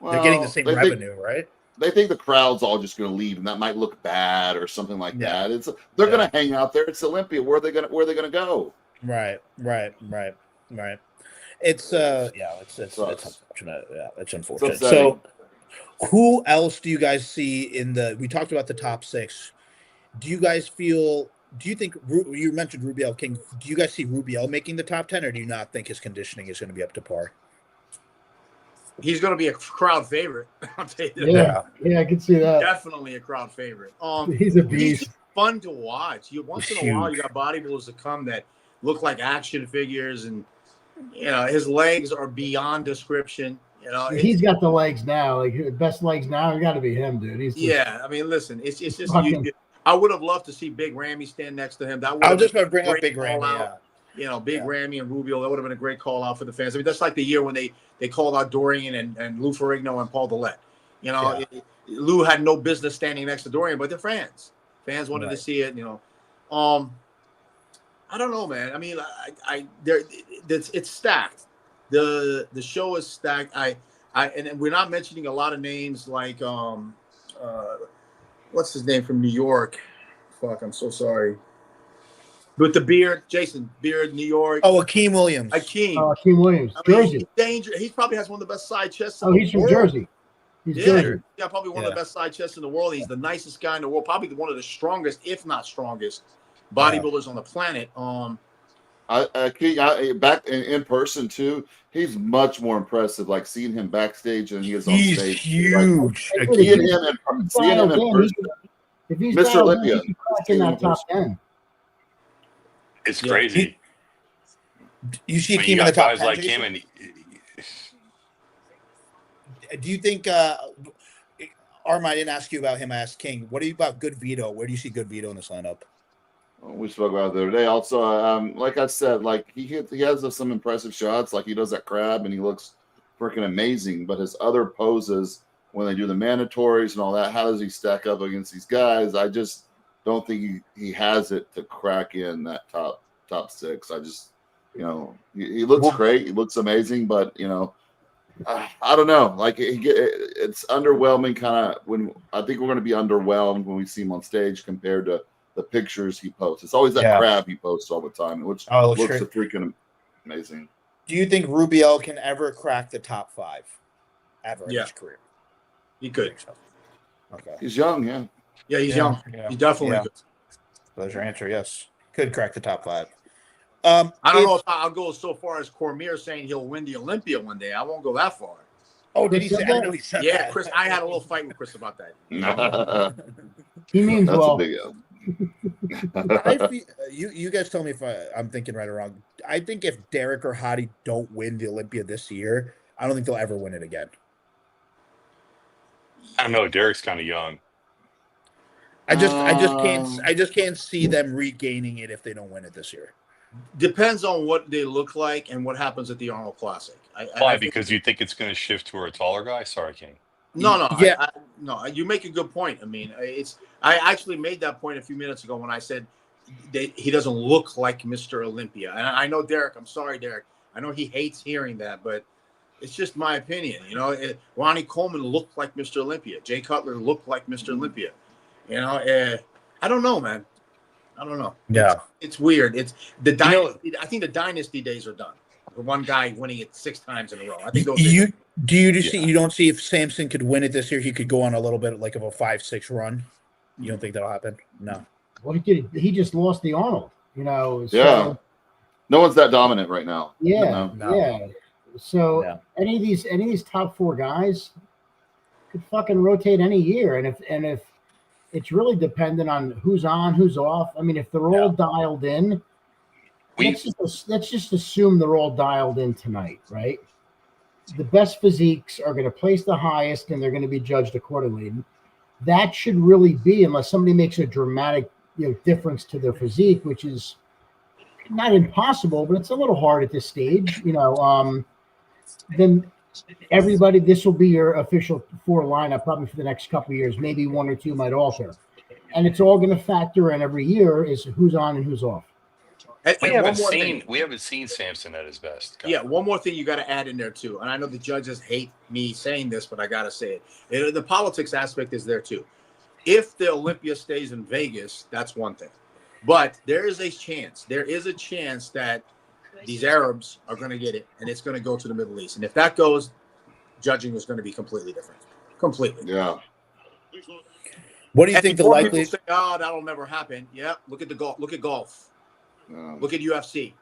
getting the same revenue, right? They think the crowd's all just going to leave, and that might look bad or something like that. They're going to hang out there. It's Olympia. Where are they going to go? Right. It's it's unfortunate. Yeah, it's unfortunate. So, who else do you guys see we talked about the top 6. Do you think you mentioned Rubiel King? Do you guys see Rubiel making the top 10, or do you not think his conditioning is going to be up to par? He's going to be a crowd favorite. I'll tell you that. Yeah, I can see that. Definitely a crowd favorite. He's a beast. He's fun to watch. Once in a while, you got bodybuilders that come that look like action figures, and his legs are beyond description. He's got the legs now, like best legs now. You got to be him, dude. I mean, listen, it's just I would have loved to see Big Ramy stand next to him. That I was just going to bring up Big Ramy. Big Ramy and Rubio, that would have been a great call out for the fans. I mean, that's like the year when they called out Dorian and Lou Ferrigno and Paul Dillette. Lou had no business standing next to Dorian, but they're fans. Fans wanted to see it. I don't know, man. I mean, it's stacked. The show is stacked. And we're not mentioning a lot of names like what's his name from New York? Fuck, I'm so sorry. With the beard, Jason Beard, New York. Oh, Akeem Williams. Akeem Williams, Jersey. He's dangerous. He probably has one of the best side chests. He's from Jersey. Jersey. Yeah, probably one of the best side chests in the world. He's the nicest guy in the world. Probably one of the strongest, if not strongest, bodybuilders on the planet. Back in person too, he's much more impressive. Like seeing him backstage and he is on stage. He's huge. Like, seeing him in person. If he's Mr. Olympia, in that top 10. It's crazy. You see Keone in the top 10, like him, and do you think Arma, I didn't ask you about him, I asked King. What do you about Good Vito? Where do you see Good Vito in this lineup? We spoke about it the other day. Also, like I said, like he has some impressive shots. Like he does that crab, and he looks freaking amazing. But his other poses, when they do the mandatories and all that, how does he stack up against these guys? I just don't think he has it to crack in that top 6. I just, he looks great. He looks amazing, but I don't know. Like it's underwhelming. Kind of when I think we're going to be underwhelmed when we see him on stage compared to the pictures he posts. It's always that crab he posts all the time, which looks freaking amazing. Do you think Rubiel can ever crack the top 5 ever in his career? He could. So. Okay. He's young, yeah. Yeah, he's young. Yeah. He definitely could. That's your answer, yes. Could crack the top 5. I don't know if I'll go so far as Cormier saying he'll win the Olympia one day. I won't go that far. Oh, did he say that? I know he said that. Chris, I had a little fight with Chris about that. He means that's well. A big you guys tell me if I'm thinking right or wrong. I think if Derek or Hadi don't win the Olympia this year, I don't think they'll ever win it again. I don't know. Derek's kind of young. I just can't see them regaining it if they don't win it this year. Depends on what they look like and what happens at the Arnold Classic. Why? Because you think it's going to shift to a taller guy? Sorry, King. No. Yeah. No, you make a good point. I mean, I actually made that point a few minutes ago when I said he doesn't look like Mr. Olympia. And I know Derek. I'm sorry, Derek. I know he hates hearing that, but it's just my opinion. Ronnie Coleman looked like Mr. Olympia. Jay Cutler looked like Mr. Olympia. I don't know, man. I don't know. Yeah, it's weird. It's the dynasty. I think the dynasty days are done. one guy winning it 6 times in a row. I think those. You don't see if Samson could win it this year? He could go on a little bit like of a 5-6 run. You don't think that'll happen? No. Well, he just lost the Arnold. So, yeah. No one's that dominant right now. Yeah, No. yeah. So any of these top 4 guys could fucking rotate any year, and if it's really dependent on who's on, who's off. I mean, if they're all dialed in, let's just assume they're all dialed in tonight, right? The best physiques are going to place the highest, and they're going to be judged accordingly. That should really be, unless somebody makes a dramatic difference to their physique, which is not impossible, but it's a little hard at this stage. Then everybody, this will be your official 4 lineup probably for the next couple of years. Maybe 1 or 2 might alter, and it's all going to factor in every year is who's on and who's off. We haven't seen Samson at his best. Yeah, one more thing you got to add in there too, and I know the judges hate me saying this, but I got to say it. The politics aspect is there too. If the Olympia stays in Vegas, that's one thing, but there is a chance that these Arabs are going to get it, and it's going to go to the Middle East. And if that goes, judging is going to be completely different. Completely. Yeah. What do you think the likely? People say, oh, that'll never happen. Yeah. Look at the golf. Look at golf. Look at UFC.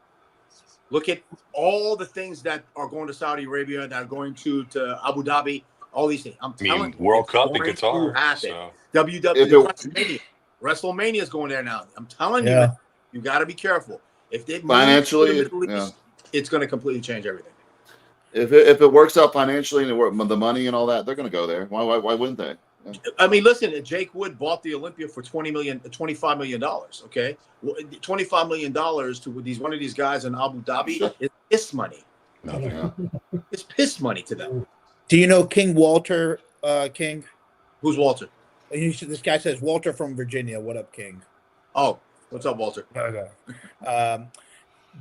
Look at all the things that are going to Saudi Arabia, that are going to Abu Dhabi. All these things. I'm telling you, World Cup in Qatar. So. WWE, WrestleMania is going there now. I'm telling you, you got to be careful. If they financially, it's going to completely change everything. If it works out financially and the money and all that, they're going to go there. Why wouldn't they? Yeah. I mean, listen, Jake Wood bought the Olympia for $25 million. Okay, $25 million to one of these guys in Abu Dhabi is piss money. It's piss money to them. Do you know King Walter? King, who's Walter? This guy says Walter from Virginia. What up, King? Oh, what's up, Walter? Okay.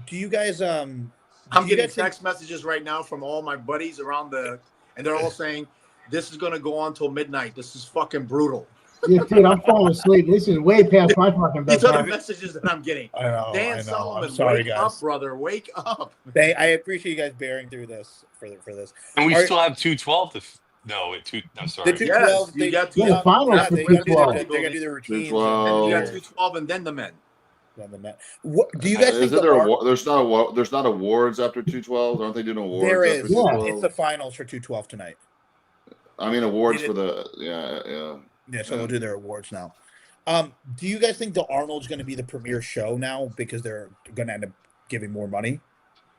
Do you guys? I'm getting text messages right now from all my buddies around and they're all saying, this is going to go on till midnight. This is fucking brutal. Yeah, dude, I'm falling asleep. This is way past my fucking bedtime. These are the messages that I'm getting. I know. Dan Solomon, sorry, wake up, brother. Wake up. I appreciate you guys bearing through this for this. And we still have 212 I'm sorry. The 212. You got the finals for 212. They're going to do the routines. 212. You got 212 and then the men. What do you guys think? There's not awards after 212. Aren't they doing awards? There is. After It's the finals for 212 tonight. I mean, awards for the So they'll do their awards now. Do you guys think the Arnold's going to be the premier show now because they're going to end up giving more money?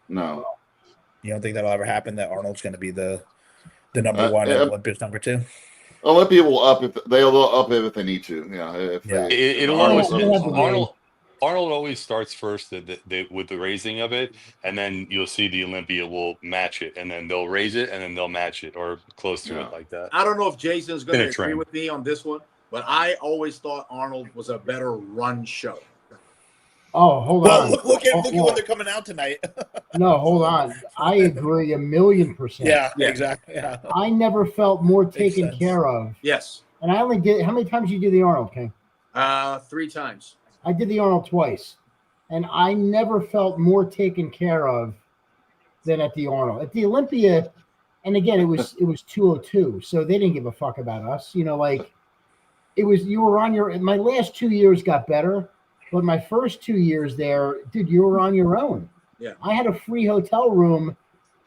No. You don't think that'll ever happen? That Arnold's going to be the number one and Olympia's number 2? Olympia will up they'll up it if they need to. Yeah. Arnold always starts first with the raising of it, and then you'll see the Olympia will match it, and then they'll raise it, and then they'll match it or close to it like that. I don't know if Jason's going to agree with me on this one, but I always thought Arnold was a better run show. Oh, hold on. Look at when they're coming out tonight. No, hold on. I agree 1,000,000%. Yeah, exactly. Yeah. I never felt more taken care of. Yes. And I only did. How many times did you do the Arnold, King? 3 times. I did the Arnold twice, and I never felt more taken care of than at the Arnold. At the Olympia, and again, it was 202, so they didn't give a fuck about us. You were on your. My last 2 years got better, but my first 2 years there, dude, you were on your own. Yeah, I had a free hotel room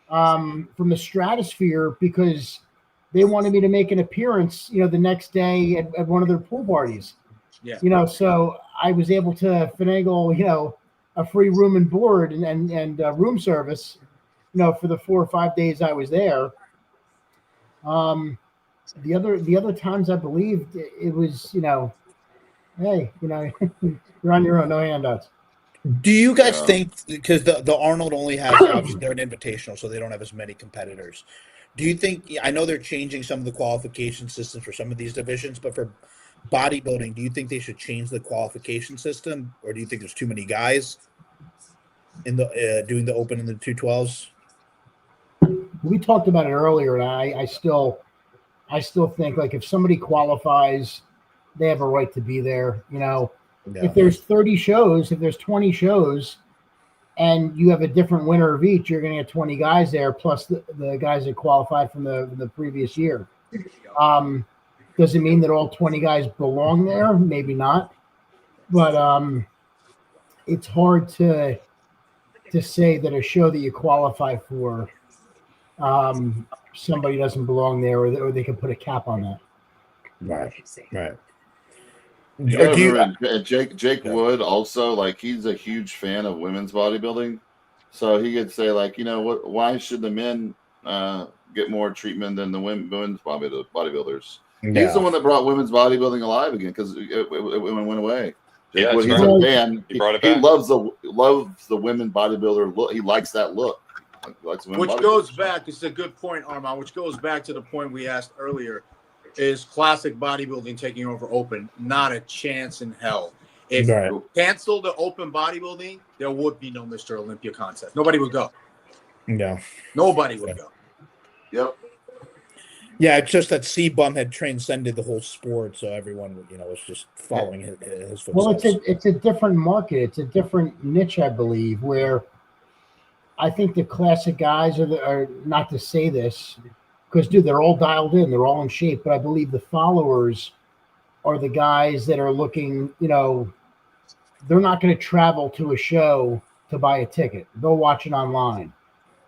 from the Stratosphere because they wanted me to make an appearance, the next day at one of their pool parties. Yeah. So I was able to finagle, a free room and board and room service, for the 4 or 5 days I was there. The other times I believe it was, hey, you're on your own, no handouts. Do you guys think, because the Arnold only has, obviously they're an invitational, so they don't have as many competitors. Do you think, I know they're changing some of the qualification systems for some of these divisions, but for bodybuilding, do you think they should change the qualification system, or do you think there's too many guys in the doing the open in the 212s? We talked about it earlier, and I still think, like, if somebody qualifies, they have a right to be there. If there's 30 shows, if there's 20 shows, and you have a different winner of each, you're going to get 20 guys there, plus the guys that qualified from the previous year. Does it mean that all 20 guys belong there? Maybe not. But it's hard to say that a show that you qualify for, somebody doesn't belong there, or they can put a cap on that. Right. You gotta remember, Jake Wood also, like, he's a huge fan of women's bodybuilding, so he could say, like, you know what? Why should the men get more treatment than the women's bodybuilders? Yeah. He's the one that brought women's bodybuilding alive again because it went away. Jake Wood, he's a fan. He loves the women bodybuilder look. He likes that look. Which goes back. This is a good point, Armand. Which goes back to the point we asked earlier. Is classic bodybuilding taking over open? Not a chance in hell. If you cancel the open bodybuilding, there would be no Mr. Olympia contest. Nobody would go. No. Nobody would go. Yep. Yeah, it's just that C-Bum had transcended the whole sport, so everyone, was just following his footsteps. Well, it's a different market. It's a different niche, I believe, where I think the classic guys are not to say this, because, dude, they're all dialed in. They're all in shape. But I believe the followers are the guys that are looking, they're not going to travel to a show to buy a ticket. They'll watch it online.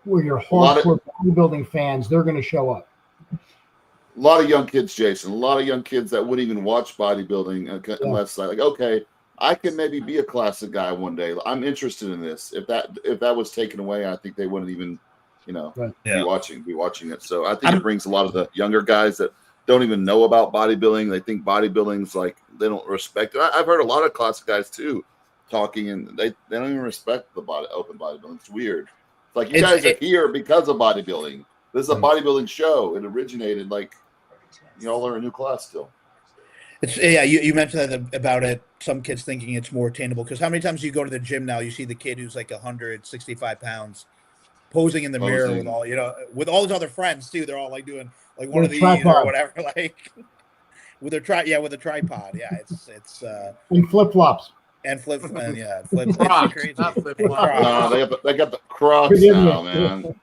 Where you're hardcore bodybuilding fans, they're going to show up. A lot of young kids, Jason. A lot of young kids that wouldn't even watch bodybuilding unless, like, okay, I can maybe be a classic guy one day. I'm interested in this. If that was taken away, I think they wouldn't even be watching it. So I think it brings a lot of the younger guys that don't even know about bodybuilding. They think bodybuilding's like, they don't respect it. I've heard a lot of classic guys too talking, and they don't even respect the open bodybuilding. It's weird. It's like, you guys are here because of bodybuilding. This is a bodybuilding show. It originated, like, y'all are a new class still. You mentioned that about it. Some kids thinking it's more attainable, because how many times you go to the gym now, you see the kid who's like 165 pounds posing in the mirror with all his other friends too. They're all like doing like one of these or whatever, like with a tripod. Yeah, it's and flip flops flip Crocs, crazy. Not flip flops. No, they got the Crocs now, man.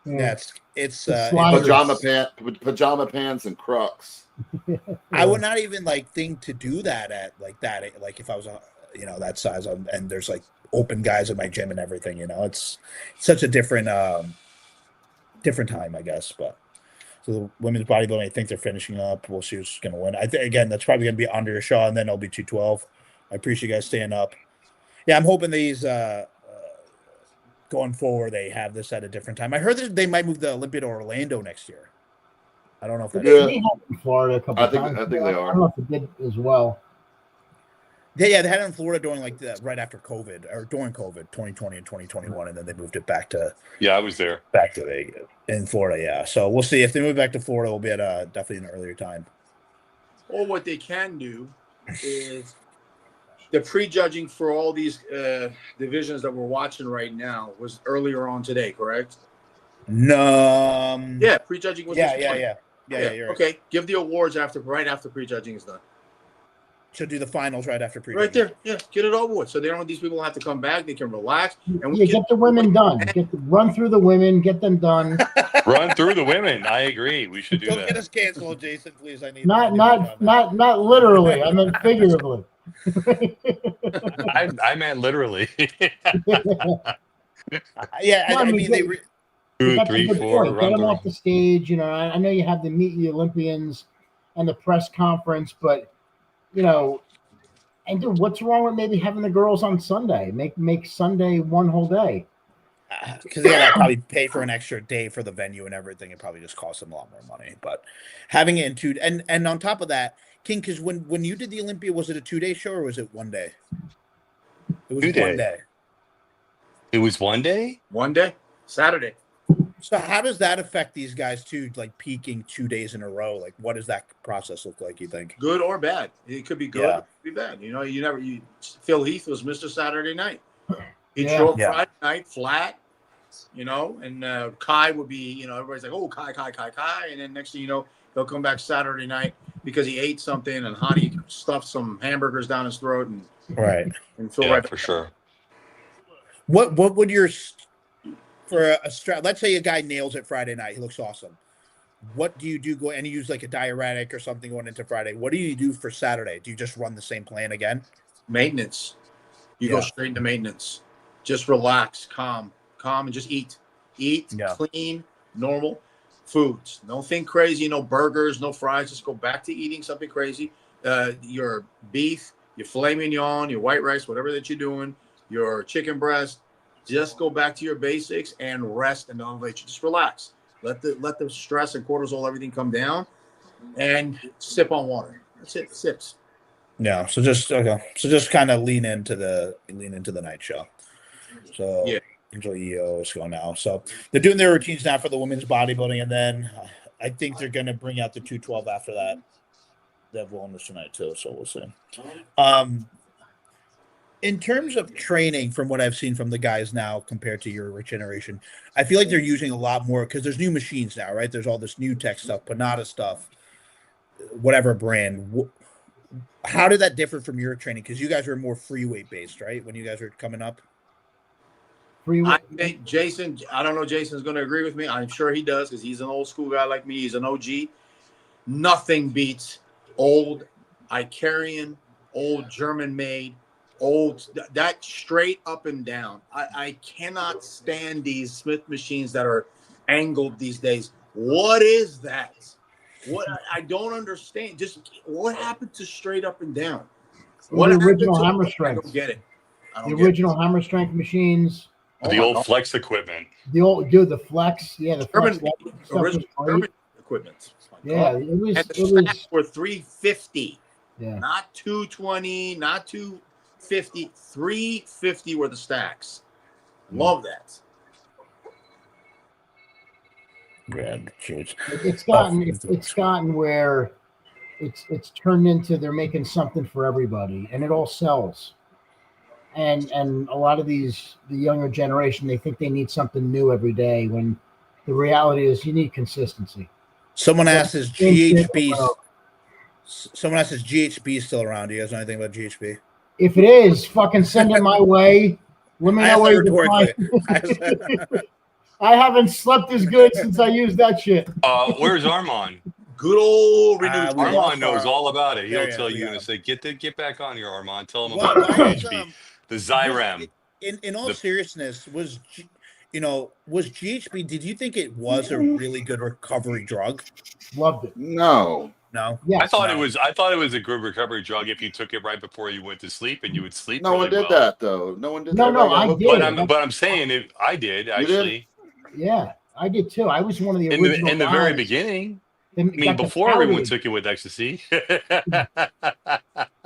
Yeah, it's pajama pants and Crocs. I would not even think to do that at that, if I was that size and there's like open guys in my gym and everything. It's such a different time, I guess. But so the women's bodybuilding, I think they're finishing up. We'll see who's going to win. I think again that's probably going to be under Shaun, and then it'll be 212. I appreciate you guys staying up. Yeah, I'm hoping these going forward they have this at a different time. I heard that they might move the Olympia to Orlando next year. I don't know if they have in Florida a couple times. I think they are. I don't know if it did as well. They had it in Florida during right after COVID or during COVID, 2020 and 2021, and then they moved it back to. Yeah, I was there. Back to Vegas in Florida. Yeah, so we'll see if they move back to Florida. We'll be at definitely an earlier time. Or what they can do is the prejudging for all these divisions that we're watching right now was earlier on today, correct? No. Yeah, prejudging was. Yeah. You're right. Okay, give the awards right after prejudging is done. Should do the finals right after prejudging. Right there, yeah. Get it over with, so these people don't have to come back. They can relax. And get the women done. Run through the women. Get them done. Run through the women. I agree. We should do that. Don't get us canceled, Jason. Please, I need. Not literally. I meant figuratively. I meant literally. Yeah, I mean they. 2, 3, 4. Get them off the stage. I know you have to meet the Olympians and the press conference, but and dude, what's wrong with maybe having the girls on Sunday? Make Sunday one whole day. Because they gotta probably pay for an extra day for the venue and everything. It probably just costs them a lot more money. But having it in 2 and on top of that, King, because when you did the Olympia, was it a 2-day show or was it 1 day? It was 1 day. It was 1 day? 1 day, Saturday. So how does that affect these guys too? Like peaking 2 days in a row. Like what does that process look like? You think good or bad? It could be good. It could be bad. Phil Heath was Mr. Saturday Night. He drove Friday night flat. And Kai would be. Everybody's like, oh, Kai, and then next thing you know, he'll come back Saturday night because he ate something and Hottie stuffed some hamburgers down his throat and right and Phil right for sure. What would your for a strap? Let's say a guy nails it Friday night. He looks awesome. What do you do? Go and use like a diuretic or something going into Friday. What do you do for Saturday? Do you just run the same plan again? Maintenance. You go straight into maintenance. Just relax, calm, and just eat. Clean, normal foods. Nothing crazy. No burgers, no fries. Just go back to eating something crazy. Your beef, your filet mignon, your white rice, whatever that you're doing, your chicken breast. Just go back to your basics and rest and elevate you. Just relax. Let the stress and cortisol, everything come down, and sip on water. That's it. Sips. Yeah. So just kind of lean into the night show. So enjoy EO's going now. So they're doing their routines now for the women's bodybuilding, and then I think they're going to bring out the 212 after that. They have wellness tonight too, so we'll see. In terms of training, from what I've seen from the guys now compared to your generation, I feel like they're using a lot more because there's new machines now, right? There's all this new tech stuff, Panada stuff, whatever brand. How did that differ from your training? Because you guys were more free weight based, right? When you guys were coming up. I think Jason, I don't know, Jason's going to agree with me. I'm sure he does because he's an old school guy like me. He's an OG. Nothing beats old Icarian, old German made, old, that straight up and down. I cannot stand these Smith machines that are angled these days. What is that? What I don't understand. Just what happened to straight up and down? What the original hammer strength? I don't get it. The original hammer strength machines. The old flex equipment. The flex. Yeah, the flex. German equipment. Yeah, it was. And the stacks were 350. Yeah. Not 220, not 250. 350 were the stacks. Love that. Yeah, it's gotten where it's turned into they're making something for everybody, and it all sells. And a lot of the younger generation, they think they need something new every day, when the reality is you need consistency. Someone asked, is GHB still around? Do you guys know anything about GHB? If it is, fucking send it my way. Let me know where you can find it. I haven't slept as good since I used that shit. Where's Armand? Good old renewed. Armand knows all about it. He'll tell you and say, get back on here, Armand. Tell him about GHB. The Xyrem. In all seriousness, was GHB? Did you think it was a really good recovery drug? Loved it. No. Yes, I thought it was a good recovery drug if you took it right before you went to sleep, and you would sleep. No one did that though. No one did that. No, I did. But I'm saying I did actually. Yeah, I did too. I was one of the original in the very beginning. I mean, before everyone took it with ecstasy.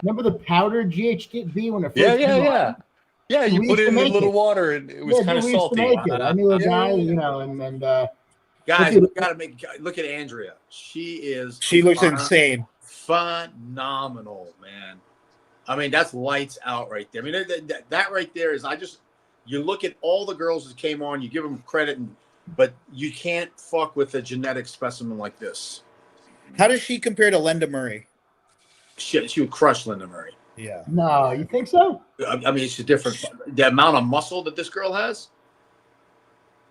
Remember the powdered GHB when it first came out? Yeah, you put it in a little water, and it was kind of salty. I knew a guy, and guys, we got to look at Andrea. She looks insane, phenomenal, man. I mean, that's lights out right there. I mean, that right there is. You look at all the girls that came on, you give them credit, but you can't fuck with a genetic specimen like this. How does she compare to Linda Murray? Shit, she would crush Linda Murray. Yeah. No, you think so? I mean, it's different. The amount of muscle that this girl has,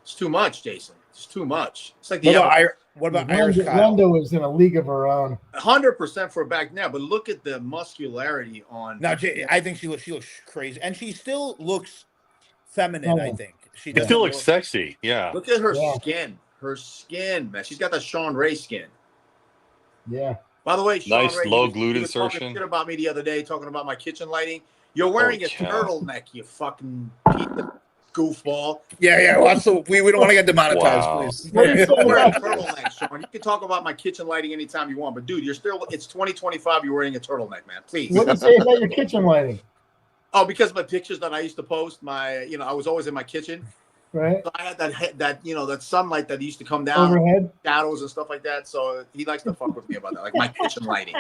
it's too much, Jason. It's too much. It's like what about Iris Kyle? Linda was in a league of her own. 100% for back now, but look at the muscularity on. Now, I think she looks crazy, and she still looks feminine. I think she still looks sexy. Yeah. Look at her skin. Her skin, man. She's got that Shaun Ray skin. Yeah. By the way, Shaun nice Ray, low glute insertion. Talking shit about me the other day, talking about my kitchen lighting. You're wearing a turtleneck, you fucking goofball. Yeah. Well, we don't want to get demonetized, please. Don't wear a turtleneck, Shaun. You can talk about my kitchen lighting anytime you want, but dude, it's 2025. You're wearing a turtleneck, man. Please. What do you say about your kitchen lighting? Oh, because my pictures that I used to post, I was always in my kitchen. Right. So I had that sunlight that used to come down, overhead, shadows and stuff like that. So he likes to fuck with me about that, like my kitchen lighting.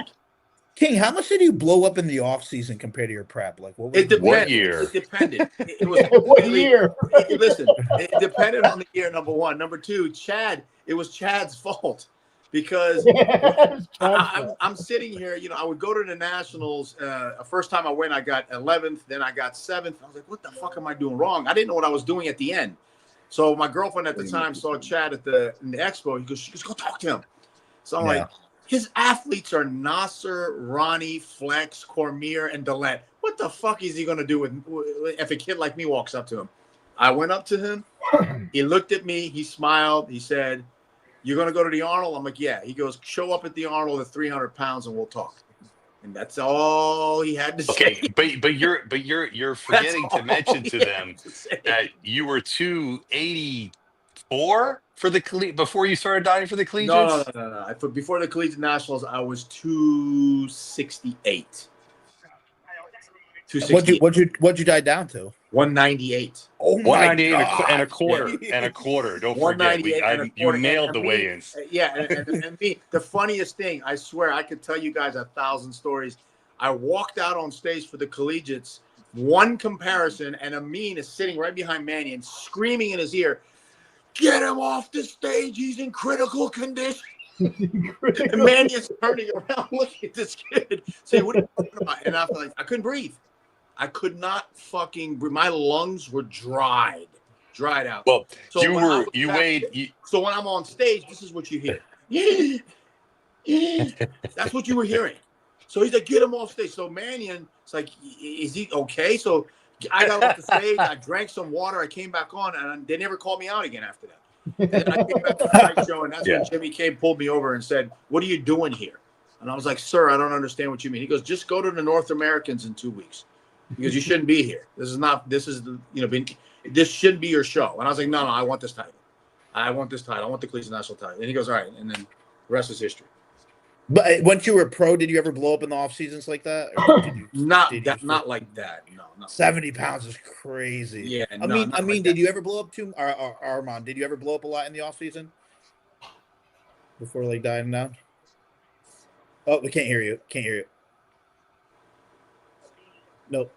King, how much did you blow up in the off season compared to your prep? Like what year? It depended. It was what year? Listen, it depended on the year. Number one, number two, Chad. It was Chad's fault. because I'm sitting here. You know, I would go to the Nationals. First time I went, I got 11th. Then I got 7th. I was like, what the fuck am I doing wrong? I didn't know what I was doing at the end. So my girlfriend at the time saw Chad in the expo. She goes, go talk to him. So I'm like, his athletes are Nasser, Ronnie, Flex, Cormier, and Dillette. What the fuck is he going to do if a kid like me walks up to him? I went up to him. He looked at me. He smiled. He said, you're going to go to the Arnold? I'm like, yeah. He goes, show up at the Arnold at 300 pounds and we'll talk. And that's all he had to say. Okay, but you're forgetting to mention to them that you were 284 for the before you started diving for the collegiates. No. Before the collegiate nationals, I was 268. 268. What'd you dive down to? 198. Oh my 198 God. and a quarter. Don't forget, you nailed the weigh-ins. Yeah, and me, the funniest thing, I swear, I could tell you guys 1,000 stories. I walked out on stage for the collegiates, one comparison, and Amin is sitting right behind Manny and screaming in his ear, get him off the stage. He's in critical condition. And Manny is turning around looking at this kid, saying, what are you talking about? And I was like, I couldn't breathe. I could not fucking breathe. My lungs were dried out. Well, so you weighed. So when I'm on stage, this is what you hear. That's what you were hearing. So he's like, get him off stage. So Mannion, it's like, is he okay? So I got off the stage. I drank some water. I came back on, and they never called me out again after that. And then I came back to the night show, and that's when Jimmy Kane pulled me over and said, what are you doing here? And I was like, sir, I don't understand what you mean. He goes, just go to the North Americans in 2 weeks. Because you shouldn't be here. This shouldn't be your show. And I was like, no, I want this title. I want the Collegiate National title. And he goes, all right. And then the rest is history. But once you were pro, did you ever blow up in the off seasons like that? Or not like that. No. 70 pounds is crazy. Yeah. I mean, did you ever blow up too? Armand, did you ever blow up a lot in the off season before like dying down? Oh, we can't hear you. Nope.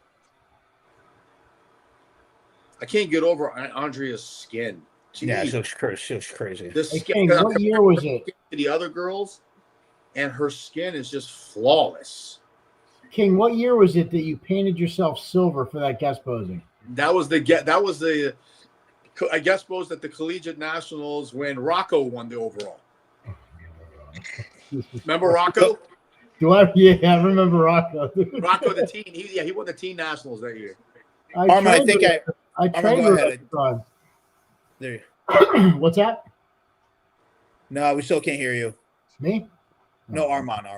I can't get over Andrea's skin. Yeah, she was crazy. The skin, what year was it? The other girls, and her skin is just flawless. King, what year was it that you painted yourself silver for that guest posing? That was the I guess pose at the Collegiate Nationals when Rocco won the overall. Remember Rocco? Yeah, I remember Rocco. Rocco, the teen. He won the teen nationals that year. I trained with him. There. What's that? No, we still can't hear you. Me? No, Armand.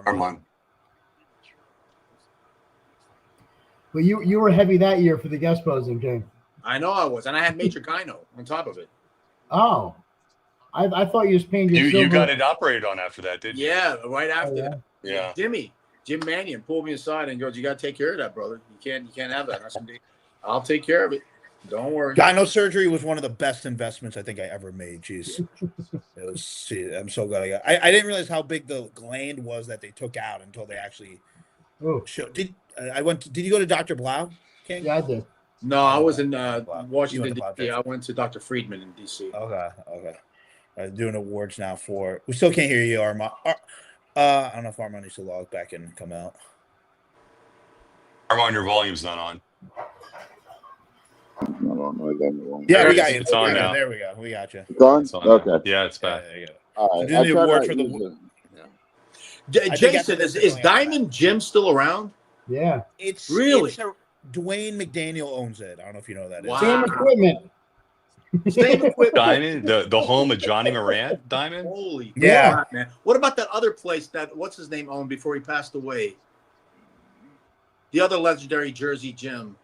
Well, you were heavy that year for the guest posing, King. I know I was, and I had major gyno on top of it. Oh, I thought you just painted. You got it operated on after that, didn't you? Yeah, right after that. Yeah. Jim Mannion pulled me aside and goes, "You got to take care of that, brother. You can't have that." I'll take care of it. Don't worry. Gyno surgery was one of the best investments I think I ever made. Jeez, I'm so glad I didn't realize how big the gland was that they took out until they actually showed. Did you go to Dr. Blau? King? Yeah, I did. No, I was in Washington D.C. I went to Dr. Friedman in D.C. Okay. Doing awards now for. We still can't hear you, Armand. I don't know if Armand needs to log back in and come out. Armand, your volume's not on. Yeah, we got you. It's on now. There we go. We got you. It's on? Okay. Yeah, it's back. Yeah, all right. Doing the award for the. Jason, is Diamond Jim still around? Yeah. It's really. Dwayne McDaniel owns it. I don't know if you know that. Wow. Same equipment. Diamond, the home of Johnny Moran. Diamond. Holy yeah, man! What about that other place that what's his name owned before he passed away? The other legendary Jersey gym.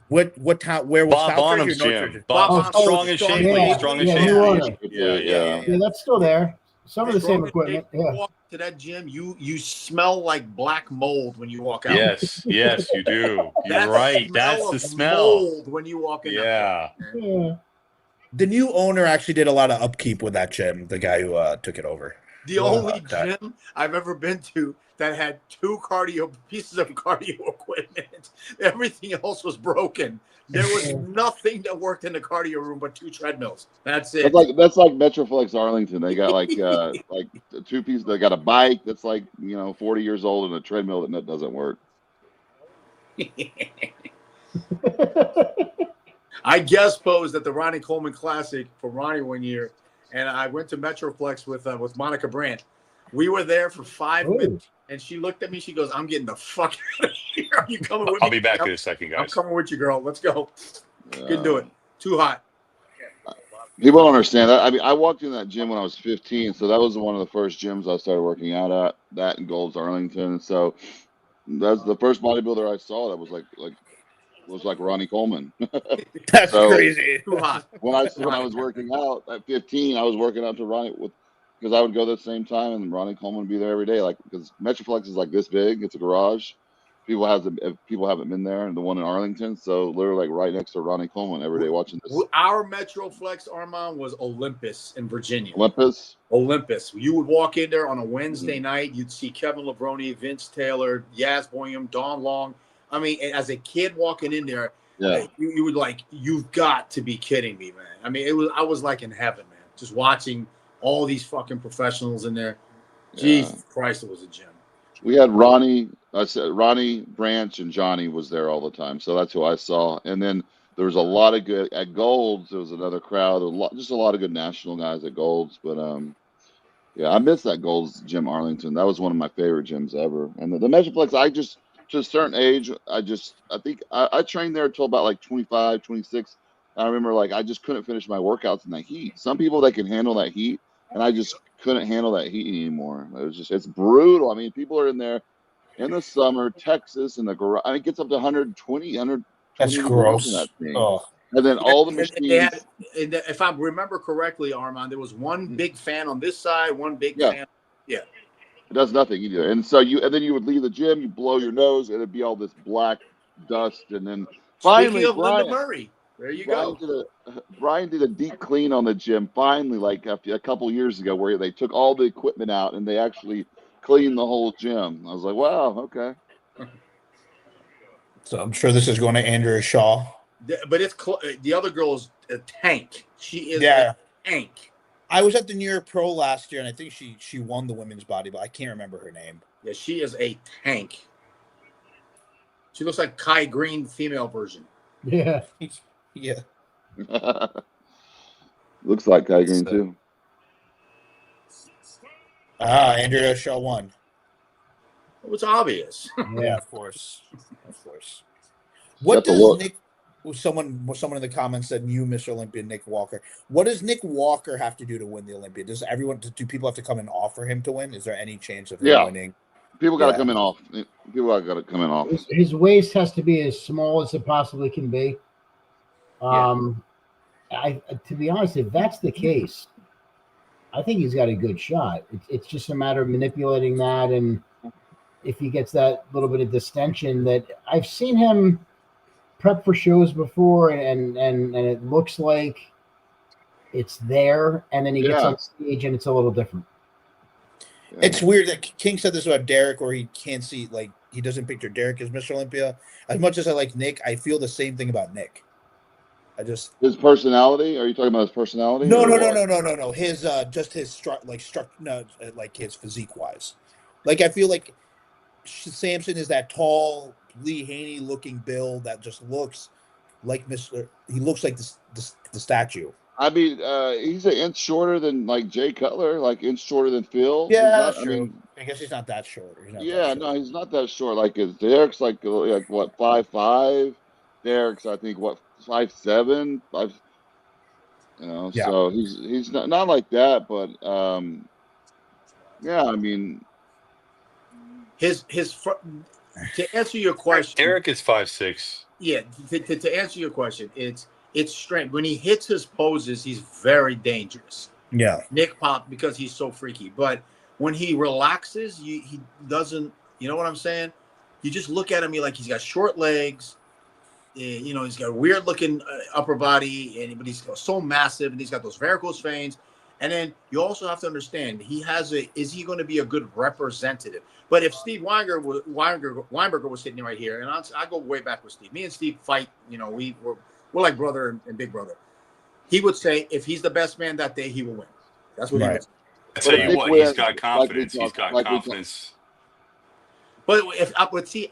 What town? Where was Bob Bonham's gym? Bob Strong and Shapely. Strong and Shapely. Yeah, that's still there. Some of the same equipment. Yeah. Walk to that gym, you smell like black mold when you walk out. Yes, you do. You're right. That's the smell. Mold when you walk in. Yeah. The new owner actually did a lot of upkeep with that gym. The guy who took it over. The only gym I've ever been to that had 2 pieces of cardio equipment. Everything else was broken. There was nothing that worked in the cardio room but 2 treadmills. That's it. That's like Metroflex Arlington. They got like 2 pieces. They got a bike that's like 40 years old and a treadmill that doesn't work. I guest posed at the Ronnie Coleman Classic for Ronnie one year, and I went to Metroflex with Monica Brandt. We were there for 5 minutes, and she looked at me. She goes, "I'm getting the fuck out of here. Are you coming with me?" I'll be back in a second, guys. I'm coming with you, girl. Let's go. Couldn't do it. Too hot. People don't understand that. I mean, I walked in that gym when I was 15, so that was one of the first gyms I started working out at. That in Gold's Arlington. So that's the first bodybuilder I saw that was like Ronnie Coleman. That's crazy. Too hot. When I was working out at 15, I was working out to Ronnie because I would go at the same time, and Ronnie Coleman would be there every day. Like, because Metroplex is like this big, it's a garage. People haven't been there, and the one in Arlington, so literally like right next to Ronnie Coleman every day watching this. Our Metroflex, Armand, was Olympus in Virginia. Olympus. You would walk in there on a Wednesday night. You'd see Kevin Levrone, Vince Taylor, Yaz Boyum, Don Long. I mean, as a kid walking in there, you would like, you've got to be kidding me, man. I mean, I was like in heaven, man, just watching all these fucking professionals in there. Jesus Christ, it was a gym. We had Ronnie Branch, and Johnny was there all the time, so that's who I saw. And then there was a lot of good at Gold's. There was another crowd, just a lot of good national guys at Gold's. But I miss that Gold's gym Arlington. That was one of my favorite gyms ever. And the Metroplex, to a certain age, I think I trained there until about like 25, 26. I remember I just couldn't finish my workouts in that heat. Some people, they can handle that heat, and I just couldn't handle that heat anymore. It's brutal. I mean, people are in there in the summer, Texas, in the garage. I mean, it gets up to 120. That's gross. In that thing. Oh. And then all the machines. If I remember correctly, Armand, there was one big fan on this side, one big fan. Yeah. It does nothing either. And so then you would leave the gym, you blow your nose, and it'd be all this black dust. And then finally, speaking of Linda Murray, there you go. Brian did a deep clean on the gym finally, like a couple years ago, where they took all the equipment out and they actually cleaned the whole gym. I was like, wow, okay. So I'm sure this is going to Andrea Shaw. But it's the other girl is a tank. She is a tank. I was at the New York Pro last year, and I think she won the women's body, but I can't remember her name. Yeah, she is a tank. She looks like Kai Green, female version. Yeah. Yeah. Looks like Kai Green, too. Andrea Shaw won. It was obvious. Yeah, of course. What does Nick... Someone in the comments said new Mr. Olympia, Nick Walker. What does Nick Walker have to do to win the Olympia? Do people have to come and offer him to win? Is there any chance of him winning? People got to come in off. People got to come in off. His waist has to be as small as it possibly can be. To be honest, if that's the case, I think he's got a good shot. It's just a matter of manipulating that, and if he gets that little bit of distension, that I've seen him prep for shows before, and it looks like it's there, and then he gets on stage and it's a little different. It's weird that King said this about Derek, where he can't see, like, he doesn't picture Derek as Mr. Olympia. As much as I like Nick, I feel the same thing about Nick. His personality. Are you talking about his personality? No. His his physique wise. Like, I feel like Samson is that tall Lee Haney looking build that just looks like he looks like the statue. I mean, he's an inch shorter than like Jay Cutler, like inch shorter than Phil. Yeah, that's true. I guess he's not that short. He's not that short. Like Derek's like what 5'5". Derek's I think what 5'7". So he's not like that, but I mean, to answer your question, Derek is 5'6". Yeah, to answer your question, it's strength. When he hits his poses, he's very dangerous. Yeah, Nick Pop, because he's so freaky. But when he relaxes, he doesn't. You know what I'm saying? You just look at him, you're like, he's got short legs. He's got a weird looking upper body, but he's so massive, and he's got those varicose veins. And then you also have to understand is he going to be a good representative? But if Steve Weinberger was sitting right here, and I go way back with Steve. Me and Steve fight. You know, we're like brother and big brother. He would say if he's the best man that day, he will win. That's what he would say. I tell you what, he's got confidence. He's got confidence. But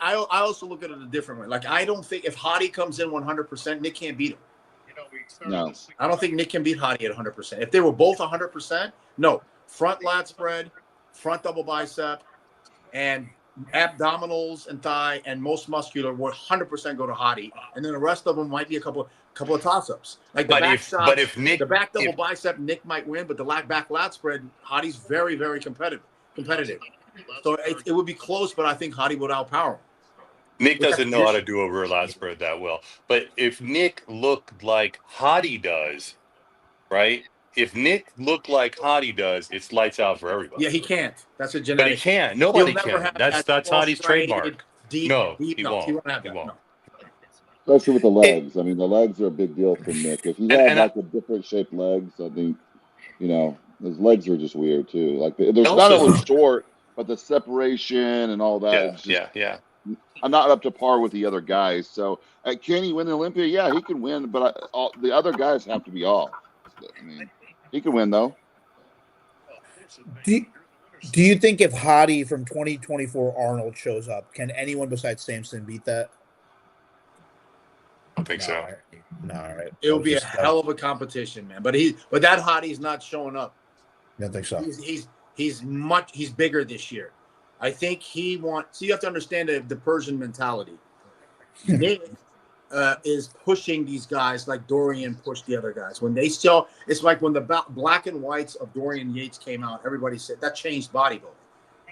I also look at it a different way. Like, I don't think if Hottie comes in 100%, Nick can't beat him. No, I don't think Nick can beat Hottie at 100%. If they were both 100%, no. Front lat spread, front double bicep, and abdominals and thigh and most muscular would 100% go to Hottie, and then the rest of them might be a couple of toss-ups. Like the back double bicep, Nick might win, but the back lat spread, Hottie's very, very competitive. So it would be close, but I think Hottie would outpower him. Nick doesn't know how to do a rear lat spread that well. But if Nick looked like Hottie does, right? If Nick looked like Hottie does, it's lights out for everybody. Yeah, he can't. That's a genetic. But he can't. Nobody can. That's Hottie's trademark. He won't have that. No. Especially with the legs. I mean, the legs are a big deal for Nick. If he had like a different shaped legs, I think, you know, his legs are just weird too. Like there's not only short, but the separation and all that. Yeah. I'm not up to par with the other guys. So can he win the Olympia? Yeah, he can win, but the other guys have to be off. I mean, he can win though. Do you think if Hottie from 2024 Arnold shows up, can anyone besides Samson beat that? I don't think so. No, all right. It'll be a hell of a competition, man. But that Hottie's not showing up. I don't think so. He's bigger this year. I think he wants. So you have to understand the Persian mentality. Nick is pushing these guys like Dorian pushed the other guys. When they saw, it's like when the black and whites of Dorian Yates came out, everybody said that changed bodybuilding.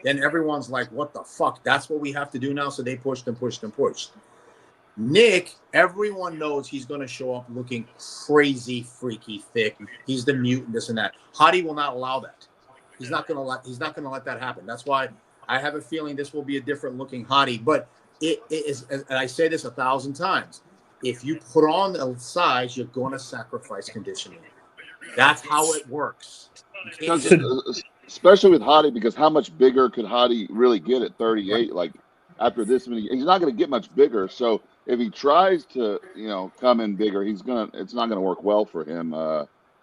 Then everyone's like, what the fuck? That's what we have to do now. So they pushed and pushed and pushed. Nick, everyone knows he's going to show up looking crazy, freaky, thick. He's the mutant, this and that. Hottie will not allow that. He's not going to let that happen. That's why I have a feeling this will be a different looking Hottie. But it is, and I say this 1,000 times, if you put on the size, you're going to sacrifice conditioning. That's how it works. Especially with Hottie, because how much bigger could Hottie really get at 38? Like after this many, he's not going to get much bigger. So if he tries to, come in bigger, it's not going to work well for him.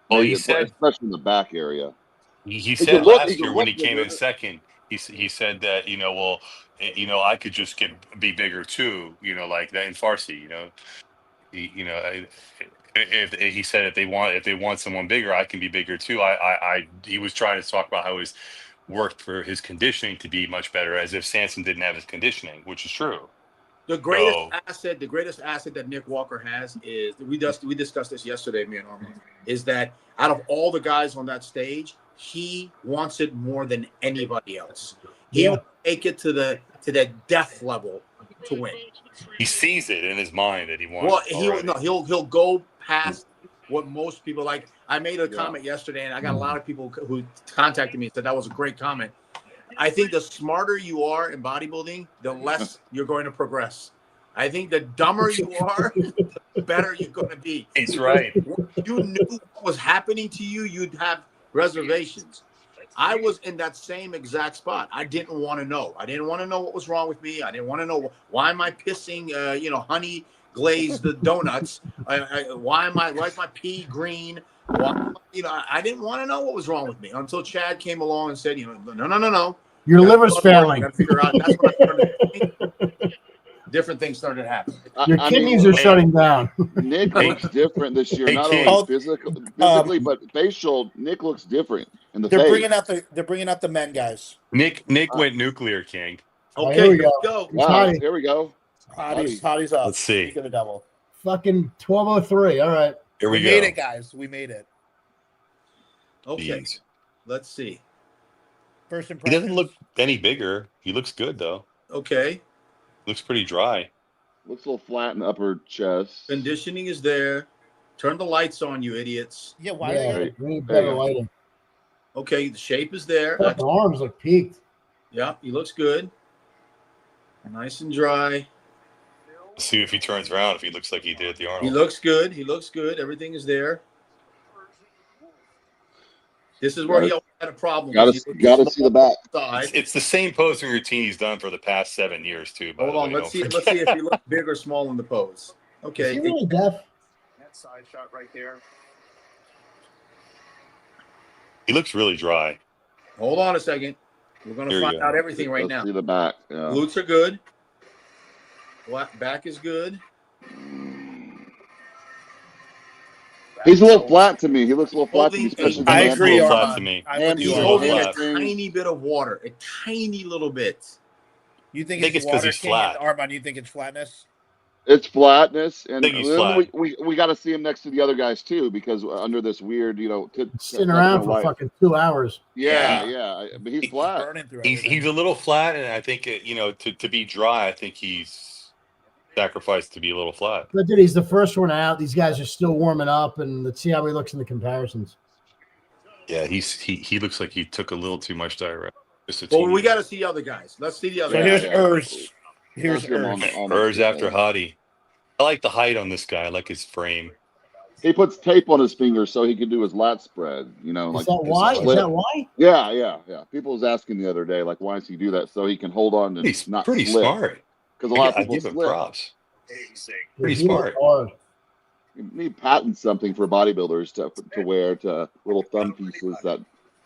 He said, especially in the back area. He said last year when he came in second, he said that I could just be bigger too, like that in Farsi, If he said if they want someone bigger, I can be bigger too. He was trying to talk about how he's worked for his conditioning to be much better, as if Sanson didn't have his conditioning, which is true. The greatest asset that Nick Walker has is we discussed this yesterday, me and Armand, is that out of all the guys on that stage, he wants it more than anybody else. He will take it to the death level to win. He sees it in his mind that he wants. Well, he'll go past what most people like. I made a comment yesterday, and I got a lot of people who contacted me and said that was a great comment. I think the smarter you are in bodybuilding, the less you're going to progress. I think the dumber you are, the better you're going to be. He's right. If you knew what was happening to you, you'd have reservations. I was in that same exact spot. I didn't want to know. I didn't want to know what was wrong with me. I didn't want to know why am I pissing, honey glazed donuts. Why is my pee green? I didn't want to know what was wrong with me until Chad came along and said, no. Your liver's failing. Got to figure out. That's when I started. Different things started happening. Your kidneys are shutting down. Nick looks different this year, not only physically, but facial. Nick looks different in the face. They're bringing out the men, guys. Nick went nuclear, King. Okay, here we go. Wow, here we go. Hottie's up. Let's see. Get a double. Fucking 12:03. All right. Here we go. We made it, guys. We made it. Okay. Jeez. Let's see. First He impression. doesn't look any bigger. He looks good though. Okay. Looks pretty dry. Looks a little flat in the upper chest. Conditioning is there. Turn the lights on, you idiots. Yeah, why? We need better lighting. Okay, the shape is there. The arms look peaked. Yeah, he looks good. Nice and dry. Let's see if he turns around, if he looks like he did at the Arnold. He looks good. Everything is there. This is where he always had a problem. Got to see the back. It's the same posing routine he's done for the past 7 years too. Hold on, let's see if he looks big or small in the pose. Okay. Is he really deaf? That side shot right there. He looks really dry. Hold on a second. We're going to find out everything right now. See the back. Yeah. Glutes are good. Back is good. He's a little flat to me. He looks a little flat to me. Especially I agree. Flat to me. He's holding a tiny bit of water, a tiny little bit. You think it's because he's flat? Armand, you think it's flatness? It's flatness, and flat. we got to see him next to the other guys too, because under this weird, sitting around for fucking 2 hours. Yeah. But he's flat. He's a little flat, and I think to be dry, I think he's sacrificed to be a little flat. But dude, he's the first one out. These guys are still warming up, and let's see how he looks in the comparisons. Yeah, he looks like he took a little too much diuretic. Well, we got to see the other guys. Let's see the other guys. Here's Urs after Hadi. I like the height on this guy. I like his frame. He puts tape on his fingers so he can do his lat spread. Is that why? Is that why? Yeah. People was asking the other day, like, why does he do that? So he can hold on and he's not pretty slip. Smart. Because a lot of people give him slip. props. Pretty smart. You need patent something for bodybuilders to wear to little thumb pieces that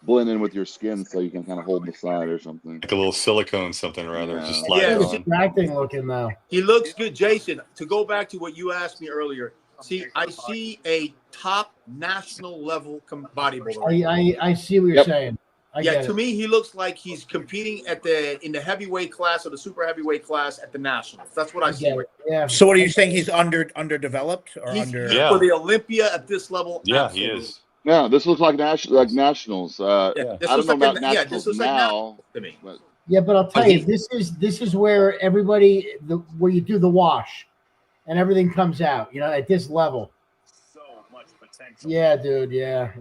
blend in with your skin, so you can kind of hold the side or something. Like a little silicone something or other. Just slide Yeah, it on. Acting looking though. He looks good, Jason. To go back to what you asked me earlier, I see a top national level bodybuilder. I see what you're saying. To me, he looks like he's competing in the heavyweight class or the super heavyweight class at the nationals. That's what I see. Yeah. So what are you saying? He's underdeveloped or he's for the Olympia at this level? Yeah, absolutely. he is. Yeah, this looks like nationals. I don't know about nationals now. To me. But I'll tell you, this is where everybody where you do the wash, and everything comes out. At this level. So much potential. Yeah, dude. Yeah.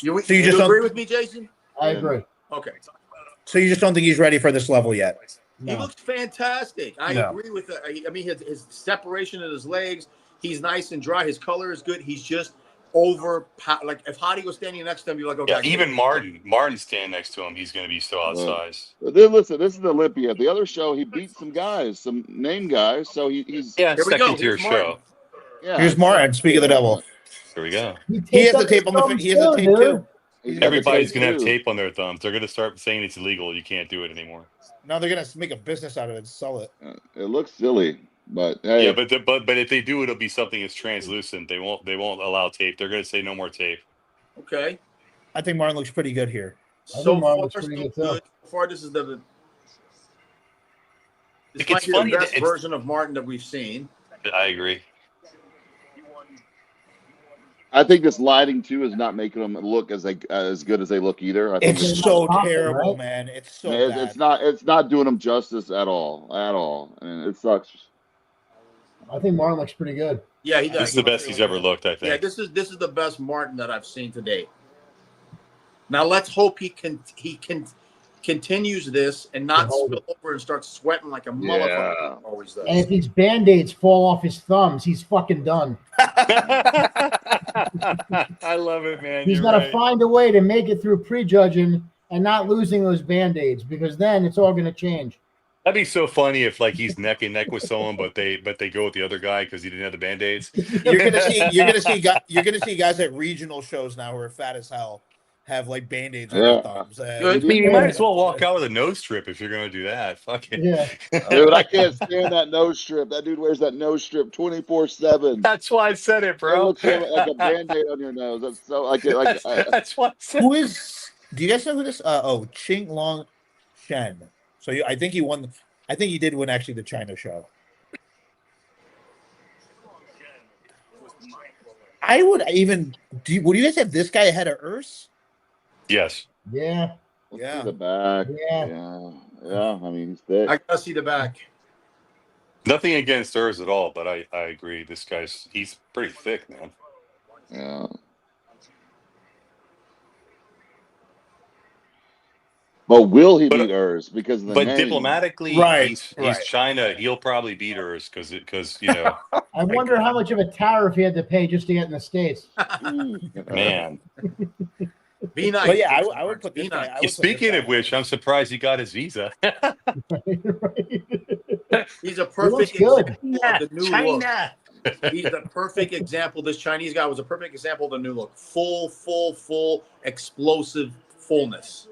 You just agree with me, Jason? I agree. Okay. So you just don't think he's ready for this level yet? No. He looks fantastic. I agree with it. I mean, his separation of his legs, he's nice and dry. His color is good. He's just like if Hadi was standing next to him, you're like, okay. Yeah, even Martin standing next to him, he's going to be so outsized. Then listen, this is Olympia. The other show, he beat some guys, some name guys. So he's second tier show. Yeah, here's Martin. Speak of the devil. Here we go. He has the tape on the. He has the tape too. Everybody's going to have tape on their thumbs. They're going to start saying it's illegal. You can't do it anymore. No, they're going to make a business out of it and sell it. It looks silly, but hey. Yeah, but if they do, it'll be something that's translucent. They won't allow tape. They're going to say no more tape. Okay. I think Martin looks pretty good here. So far, this is the best version of Martin that we've seen. I agree. I think this lighting too is not making them look as good as they look either. I think it's so terrible, man. It's so bad. It's not doing them justice at all. And it sucks. I think Martin looks pretty good. Yeah, he does. This is the best he's ever looked, I think. Yeah, this is the best Martin that I've seen to date. Now let's hope he continues this and not spill over and start sweating like a motherfucker. Always does. And if these band-aids fall off his thumbs, he's fucking done. I love it, man. He's got to find a way to make it through prejudging and not losing those band-aids, because then it's all going to change. That'd be so funny if he's neck and neck with someone, but they go with the other guy because he didn't have the band-aids. You're gonna see guys at regional shows now who are fat as hell have like band-aids on their thumbs. I mean, you might as well walk out with a nose strip if you're gonna do that. Fuck it. Yeah. Dude, I can't stand that nose strip. That dude wears that nose strip 24/7. That's why I said it, bro. It looks like a band-aid on your nose. That's so that's why I said Who is? Do you guys know who this? Ching Long Shen. So I think he won. I think he did win actually the China show. I would even. Would you guys have this guy ahead of Urs? Yes. Yeah. Let's see the back. Yeah. I mean, he's thick. I gotta see the back. Nothing against Urs at all, but I agree. This he's pretty thick, man. Yeah. But will he beat Urs because of the name? Diplomatically, he's China. He'll probably beat Urs because I wonder how much of a tariff he had to pay just to get in the States. Man. Be nice. But yeah, Jason I would Arns. put Be this guy. nice. I would put this Speaking guy of which, I'm surprised he got his visa. He's a He looks perfect good. example of the new look. China. He's the perfect example. This Chinese guy was a perfect example of the new look. Full, explosive fullness.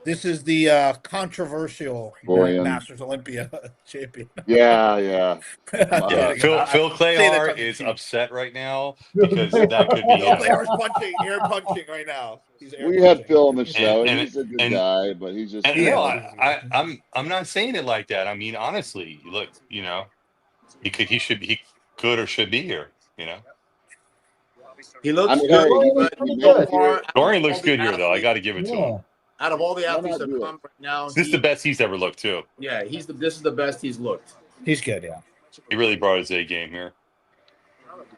This is the controversial Florian. Masters Olympia champion. Yeah. Yeah, kidding. Phil I say that Clayar tongue in is cheek. upset right now because that could be Phil him. Clayar's air punching right now. He's air We had punching. Phil on the show, and And- he's a good and- guy, but he's just And He no, is. I'm not saying it like that. I mean, honestly, look, he could or should be here. He looks hey, good, he but pretty so good. far, Dorian looks good here, though. I got to give it to Yeah. him. out of all the Why athletes not that do come right now, This is the best he's ever looked too. Yeah, this is the best he's looked. He's good, yeah. He really brought his A game here.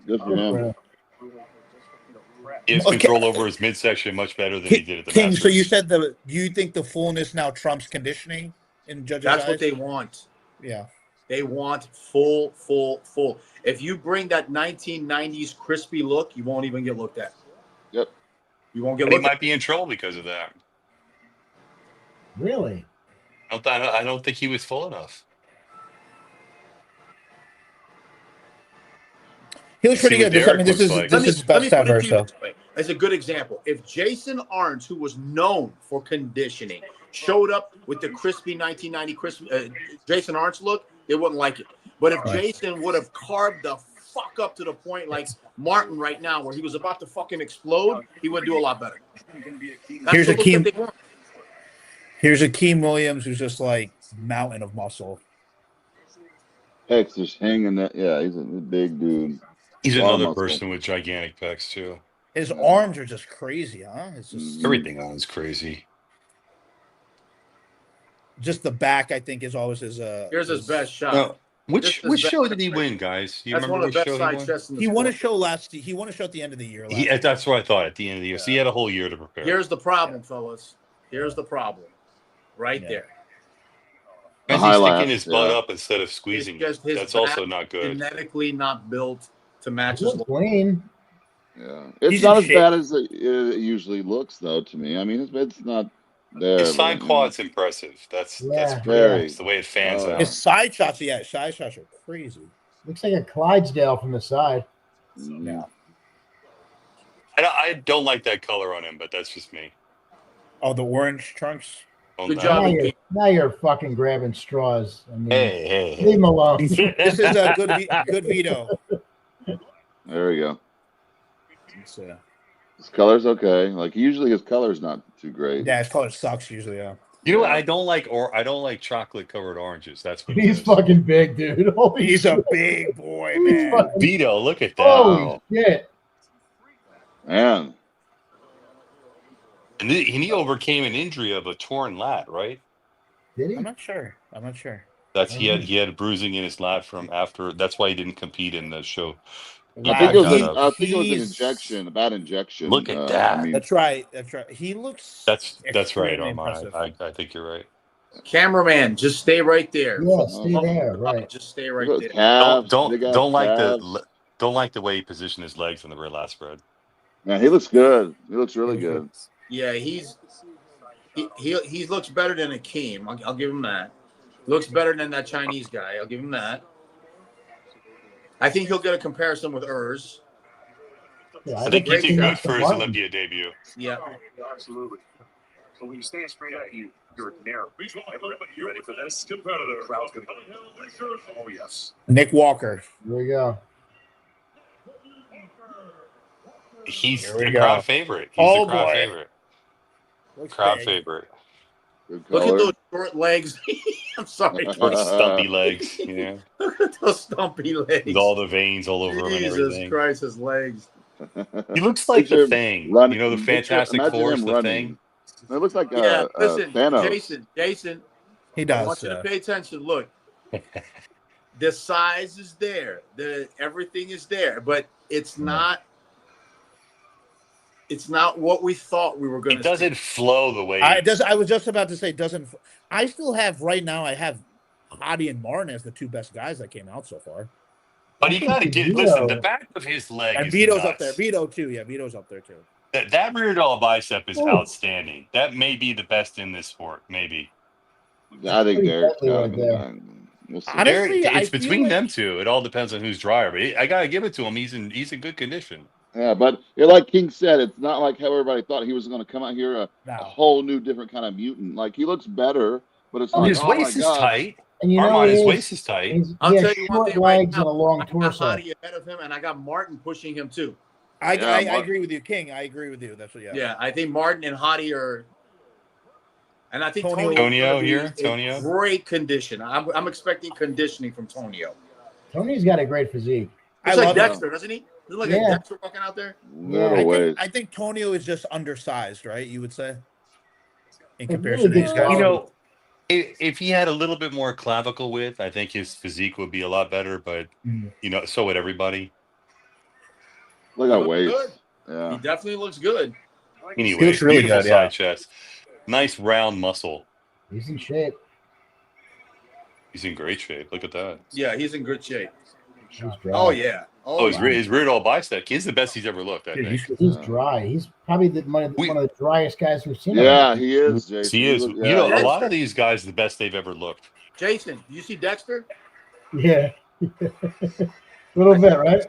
good for him. He has Okay. control over his midsection much better than he did at the King, Masters. so you said you think the fullness now trumps conditioning in judges' That's eyes? what they want. Yeah. They want full. If you bring that 1990s crispy look, you won't even get looked at. Yep. You won't get And he looked at. might be in trouble because of that. Really? I don't think he was full enough. He was pretty See what good. Derek This is looks like. this is best put it ever. to you So this way. As a good example, if Jason Arns, who was known for conditioning, showed up with the crispy 1990 crispy Jason Arns look, they wouldn't like it. But if Jason would have carved the fuck up to the point like Martin right now, where he was about to fucking explode, he would do a lot better. Here's the a look key. that they want. Here's Akeem Williams, who's just like mountain of muscle. Heck's just hanging that. Yeah, he's a big dude. He's A lot of another muscle. person with gigantic pecs too. His arms are just crazy, huh? It's just Everything on is crazy. just the back. I think is always his. Here's his best shot. No, This which is show best- did he win, guys? You That's remember one of the which best show side he won? chests in the He won a sport. show He won a show at the end of the year. That's what I thought at the end of the year. So he had a whole year to prepare. Here's the problem, fellas. Here's the problem. Right Yeah. there. As The he's highlights, sticking his butt yeah. up instead of squeezing. It's just his That's also back not good. Genetically not built to match He his looks look. lean. Yeah, He's it's not in as shape. bad as it usually looks, though. To me, I mean, it's not there. His side but, you know. quad's impressive. That's Yeah. pretty Very. nice. The way it fans Oh, out. His side shots, side shots are crazy. Looks like a Clydesdale from the side. Mhm. Yeah. I don't like that color on him, but that's just me. Oh, the orange trunks. Oh, Good no. job. Now you're fucking grabbing straws. I mean, Hey. leave him alone. This is a good veto. There we go. It's, His color's okay. Like usually, his color's not too great. yeah, his color sucks usually. Yeah. You know what? I don't like chocolate covered oranges. That's what it He's is. fucking big, dude. Holy He's a shit. big boy, He's man. fucking- Vito, look at that. Holy shit. Man, And he overcame an injury of a torn lat, right? Did he? I'm not sure. He had bruising in his lat from after. That's why he didn't compete in the show. Wow. I think it was an He's- injection, a bad injection. Look at that. I mean, That's right. He looks. That's right, extremely Armand. impressive. I think you're right. Cameraman, just stay right there. Yeah, stay there. Right. Just stay right look, there. calves, big ass Don't like calves. the way he positioned his legs on the rear lat spread. Man, he looks good. He looks really good. Yeah, he looks better than Akeem. I'll give him that. Looks better than that Chinese guy. I'll give him that. I think he'll get a comparison with Urs. Yeah, I think he great did good enough for to his run. Olympia debut. Yeah. Absolutely. So when you stand straight at you, you're narrow. You ready for this? Competitor. Crowd's gonna go. Oh yes. Nick Walker. Here we go. He's Here we the go. crowd favorite. He's Oh, the crowd boy. favorite. Looks Crowd big. favorite. Good Look at color. those short legs. I'm sorry. Short, stumpy legs. Yeah. Look at those stumpy legs. With all the veins all over him and Jesus everything. Christ, his legs. He looks like Picture the him Thing. running- You know, the picture- Fantastic imagine Four him is the running. Thing. It looks like Yeah, listen, Thanos. Jason, He I want does. you to pay attention. Look, the size is there. Everything is there, but it's not. It's not what we thought we were going It to. doesn't flow the way. I was just about to say doesn't. I still have right now. I have Hadi and Martin as the two best guys that came out so far, But you got to get. Vito- Listen, the back of his leg. and is Vito's nuts. up there. Vito too. Yeah, Vito's up there too. That rear delt bicep is Ooh. outstanding. That may be the best in this sport. Maybe. I think pretty Derek's deadly got right him. there. We'll see. Honestly, Derek, I it's feel between like them two. It all depends on who's drier. But I gotta give it to him. He's in good condition. Yeah, but like King said, it's not like how everybody thought he was going to come out here a no. whole new, different kind of mutant. Like he looks better, but it's Oh, like, His oh my waist is gosh. tight. And you know Armand, his he waist is tight. he I'll has tell you one short thing right legs now. and a long I got torso. Hottie ahead of him, and I got Martin pushing him too. I Yeah, agree with you, King. I agree with you. That's what. Yeah, I think Martin and Hottie are, and I think Tonio Tonio be here, in Tonio. great condition. I'm expecting conditioning from Tonio. Tony's got a great physique. Looks I like love Dexter, doesn't he? Looks like a Yeah. Dexter walking out there. little Yeah. ways. I think Tonio is just undersized, right? You would say, in But comparison really to these good guys. You quality. know, if he had a little bit more clavicle width, I think his physique would be a lot better. But so would everybody. Look He at looks waist. good. Yeah. He definitely looks good. Anyway, He looks really beautiful good, side yeah. chest, nice round muscle. He's in shape. He's in great shape. Look at that. Yeah, he's in good shape. He's dry. Oh yeah. Oh, yeah. his rear delt bicep. He's the best he's ever looked. I Dude, think. He's dry. He's probably one of the driest guys we've seen. Yeah, around. he is, Jason. He is. Look- You know, yeah, a lot of these guys are the best they've ever looked. Jason, you see Dexter? Yeah. A little bit, right?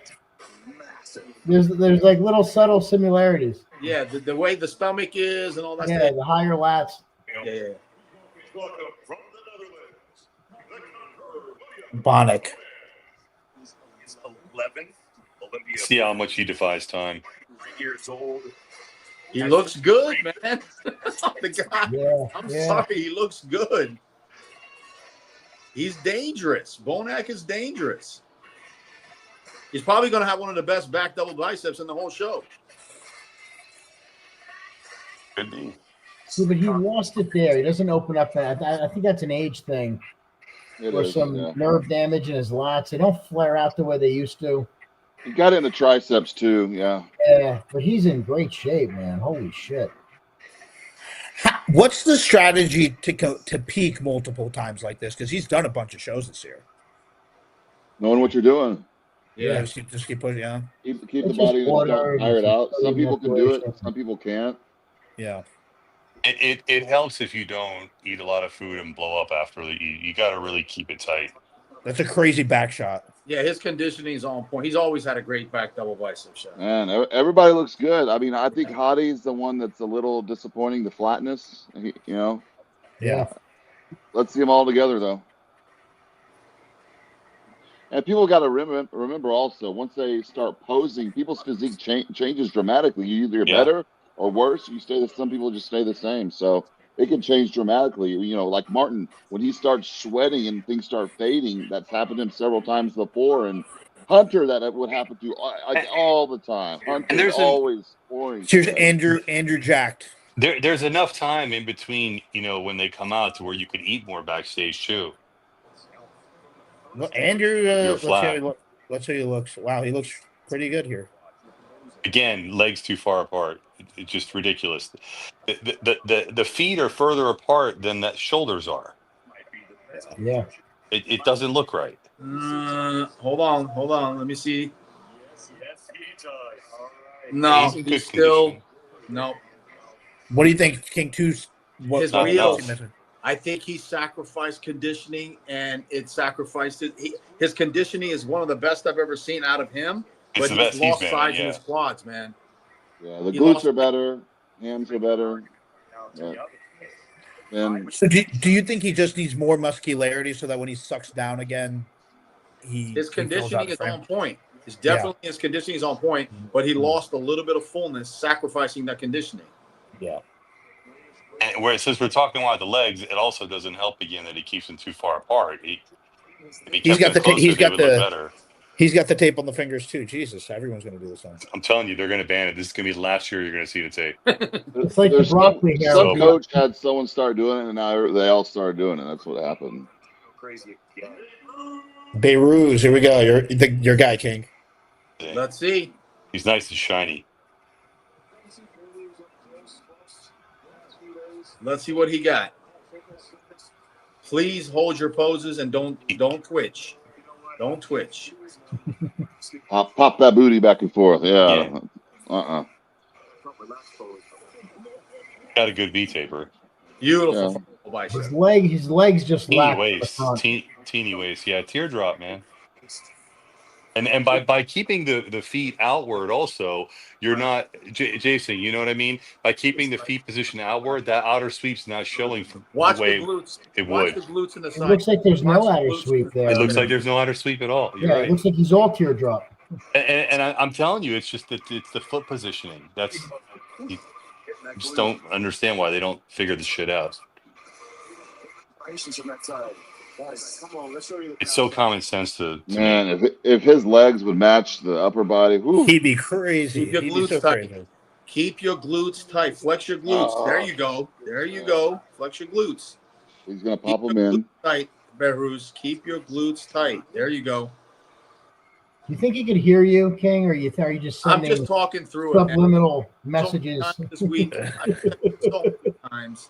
There's like little subtle similarities. Yeah, the way the stomach is and all that Yeah, stuff. the higher lats. Yeah. Bonic. He's 11. Olympia. See how much he defies time. 3 years old. He looks good, man. The guy. Yeah. I'm yeah. sorry, he looks good. He's dangerous. Bonac is dangerous. He's probably going to have one of the best back double biceps in the whole show. Could be. See, but he lost it there. He doesn't open up that. I think that's an age thing. it Or is, some yeah. nerve damage in his lats. They don't flare out the way they used to. He got it in the triceps too. Yeah. Yeah, but he's in great shape, man. Holy shit. What's the strategy to peak multiple times like this? Because he's done a bunch of shows this year. Knowing what you're doing. Yeah. Just keep pushing. Yeah. Keep It's the just body water, tired just out. Some people can do it. manipulation. Some people can't. Yeah. It helps if you don't eat a lot of food and blow up after you got to really keep it tight. That's a crazy back shot. Yeah, his conditioning is on point. He's always had a great back double bicep shot. Man, everybody looks good. I mean, I think Hottie's the one that's a little disappointing, the flatness. Yeah. Let's see them all together, though. And people got to remember also, once they start posing, people's physique changes dramatically. You either Yeah. better or worse. Some people just stay the same. So it can change dramatically. Like Martin, when he starts sweating and things start fading, that's happened to him several times before. And Hunter, that would happen to all the time. Hunter's always pouring. Here's Andrew jacked. There's enough time in between, when they come out to where you could eat more backstage too. Well, Andrew, let's see how he looks. Wow, he looks pretty good here. Again, legs too far apart. It's just ridiculous. The feet are further apart than the shoulders are. Yeah. It doesn't look right. Hold on. Let me see. Yes, he does. All right. No, He's in he's good still condition. no. What do you think, King 2's? His not wheels. enough. I think he sacrificed conditioning, and it sacrificed it. His conditioning is one of the best I've ever seen out of him. It's But the best he's he's lost been, size in yeah. his quads, man. Yeah, the He glutes lost- are better. Hands are better. Yeah. And So do you think he just needs more muscularity so that when he sucks down again, His he fills out conditioning the is frame? on point. It's definitely his conditioning is on point, but he lost a little bit of fullness, sacrificing that conditioning. Yeah. And since we're talking about the legs, it also doesn't help again that he keeps them too far apart. If he He's kept got them closer, they would look better. He's got the tape on the fingers too. Jesus, everyone's going to do this one. I'm telling you, they're going to ban it. This is going to be the last year you're going to see the tape. It's like the broccoli hair. some coach had someone start doing it, and now they all started doing it. That's what happened. Crazy. Yeah. Beirut, here we go. Your guy, King. Let's see. He's nice and shiny. Let's see what he got. Please hold your poses and don't twitch. Don't twitch. Pop that booty back and forth. Yeah. Got a good V taper. Beautiful bicep. His legs just Teeny lack the waist. front. Teeny waist. Yeah, teardrop, man. And by keeping the feet outward, also, you're not, Jason. You know what I mean? By keeping the feet positioned outward, that outer sweep's not showing the Watch the way glutes. it Watch would. the glutes in the It side. looks like there's no Watch the outer glutes sweep there. It looks like there's no outer sweep at all. You're Yeah, right. it looks like he's all teardrop. And I'm telling you, it's just that it's the foot positioning. That's you just don't understand why they don't figure this shit out. It's so common sense to Man, me. if his legs would match the upper body, whew. He'd be crazy. Keep your He'd be glutes so tight. crazy. Keep your glutes tight. Flex your glutes. There you go. There you go. Flex your glutes. He's gonna Keep pop them your in. glutes tight, Behruz. Keep your glutes tight. There you go. You think he could hear you, King, or are you just I'm sending just talking through it, man. subliminal So messages? many times this week. I've said it so many times.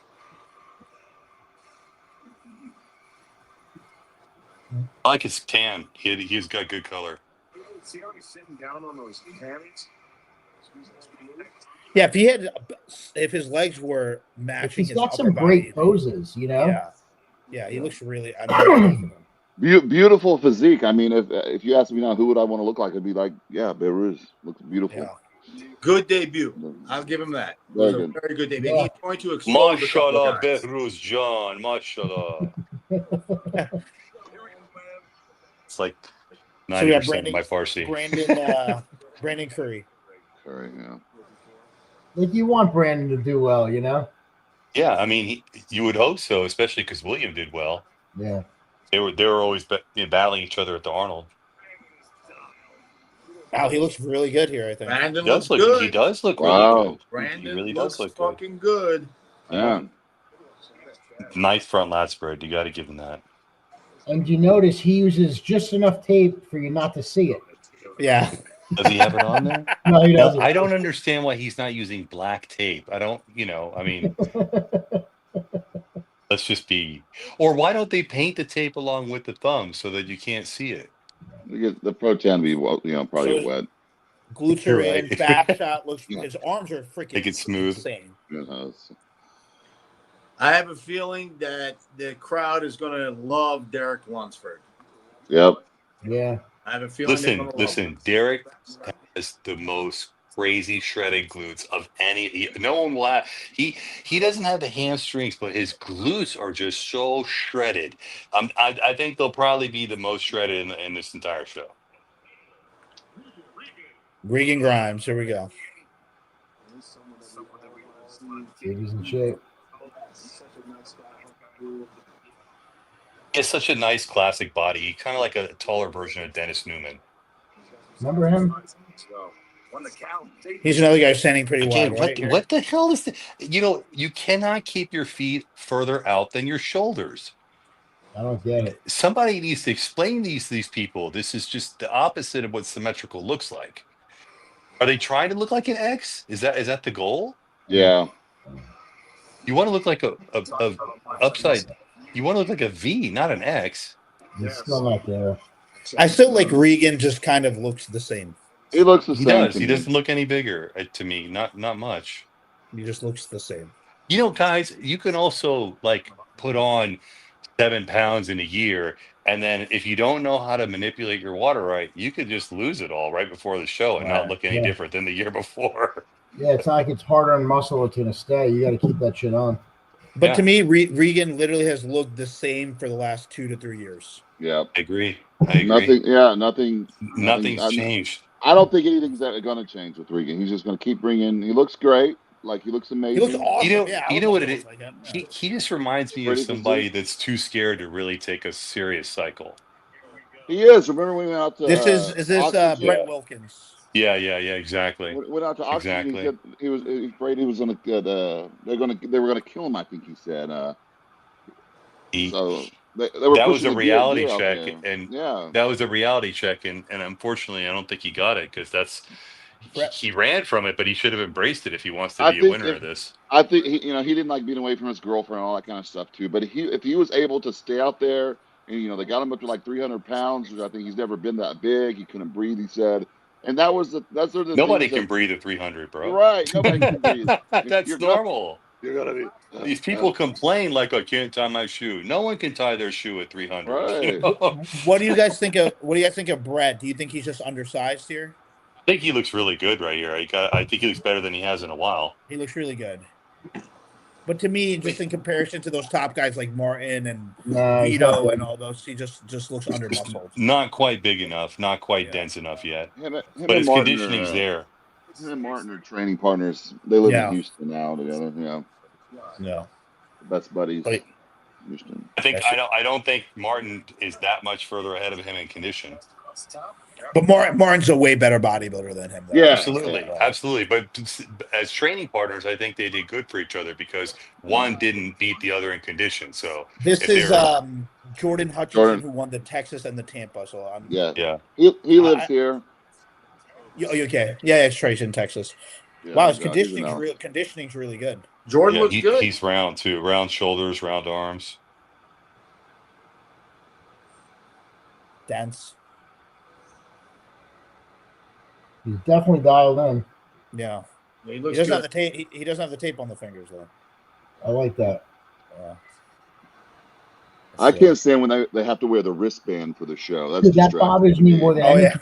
I like his tan. He's got good color. See how he's sitting down on those hammies? Yeah, if his legs were matching He's his got upper some body, great poses, you know. Yeah, he looks really. Beautiful physique. I mean, if you ask me now, who would I want to look like? It'd be like, yeah, Behruz looks beautiful. Yeah. Good debut. I'll give him that. It was a very good debut. Yeah. He's going to explode a couple Mashallah, of guys. Behruz John. Mashallah. It's like So we have 90% of my Farsi. Brandon Curry. Sorry, yeah. Like you want Brandon to do well, you know? Yeah, I mean, you would hope so, especially because William did well. Yeah. They were always battling each other at the Arnold. Wow, he looks really good here. I think Brandon looks good. He does look Wow. really good. Brandon He really looks does look fucking good. Yeah. Nice front lat spread. You got to give him that. And you notice he uses just enough tape for you not to see it. Yeah. Does he have it on there? No, he doesn't. I don't understand why he's not using black tape. I don't, I mean, let's just be, or why don't they paint the tape along with the thumb so that you can't see it? The proton be probably So- wet. Glutes You're are in. right. Back shot looks. His arms are freaking Make it smooth. insane. I have a feeling that the crowd is going to love Derek Lunsford. Yep. Yeah. I have a feeling they're going to love Listen, him. Derek has the most crazy shredded glutes of any. No one will. He doesn't have the hamstrings, but his glutes are just so shredded. I think they'll probably be the most shredded in this entire show. Regan Grimes. Here we go. He's in shape. He has such a nice classic body. He's kind of like a taller version of Dennis Newman. Remember him? He's another guy standing pretty Again, wide. Right? what the hell is this? You cannot keep your feet further out than your shoulders. I don't get it. Somebody needs to explain these people. This is just the opposite of what symmetrical looks like. Are they trying to look like an X? Is that the goal? Yeah. You want to look like a upside. You want to look like a V, not an X. He's still not there. I still like Regan. Just kind of looks the same. He looks the He same. does. He doesn't look any bigger to me. Not much. He just looks the same. Guys, you can also put on 7 pounds in a year, and then if you don't know how to manipulate your water right, you could just lose it all right before the show and not look any different than the year before. Yeah, it's not like it's harder on muscle. It's gonna stay. You got to keep that shit on. But to me, Regan literally has looked the same for the last 2 to 3 years. Yeah. I agree. Nothing's changed. I don't think anything's going to change with Regan. He's just going to keep bringing. He looks great. He looks amazing. He looks awesome. You know what it is? He just reminds me of somebody that's too scared to really take a serious cycle. He is. Remember when we went out to is this Brent Wilkins? Yeah, exactly. Went out to Oxygen. Exactly. He was afraid he was going to they were going to kill him, I think he said. So that was a reality check, and yeah, that was a reality check, and unfortunately, I don't think he got it because he ran from it, but he should have embraced it if he wants to be a winner of this. I think he didn't like being away from his girlfriend and all that kind of stuff too. But if he was able to stay out there, and they got him up to 300 pounds, which I think he's never been that big. He couldn't breathe, he said, And that's sort of the Nobody things can breathe at 300, bro. Right. Nobody can breathe. That's You're normal. You're gonna be. These people complain like, I can't tie my shoe. No one can tie their shoe at 300. Right. You know? What do you guys think of Brett? Do you think he's just undersized here? I think he looks really good right here. I think he looks better than he has in a while. He looks really good. But to me, just in comparison to those top guys like Martin and Vito and all those, he just looks under muscled. Not quite big enough, not quite dense enough yet. Him but his Martin conditioning's there. Him and Martin are training partners. They live in Houston now together. Yeah. Best buddies. But, Houston. I don't think Martin is that much further ahead of him in condition. But Martin's a way better bodybuilder than him. Though. Yeah, absolutely. But as training partners, I think they did good for each other because one didn't beat the other in condition. So this is Jordan Hutchinson who won the Texas and the Tampa. So he lives here. Okay, yeah, it's Trace in Texas. Yeah, wow, his conditioning's really good. Jordan looks good. He's round too, round shoulders, round arms. Dense. He's definitely dialed in. Yeah. He looks doesn't have the tape. He doesn't have the tape on the fingers though. I like that. Yeah. I can't stand when they have to wear the wristband for the show. That bothers me more than anything.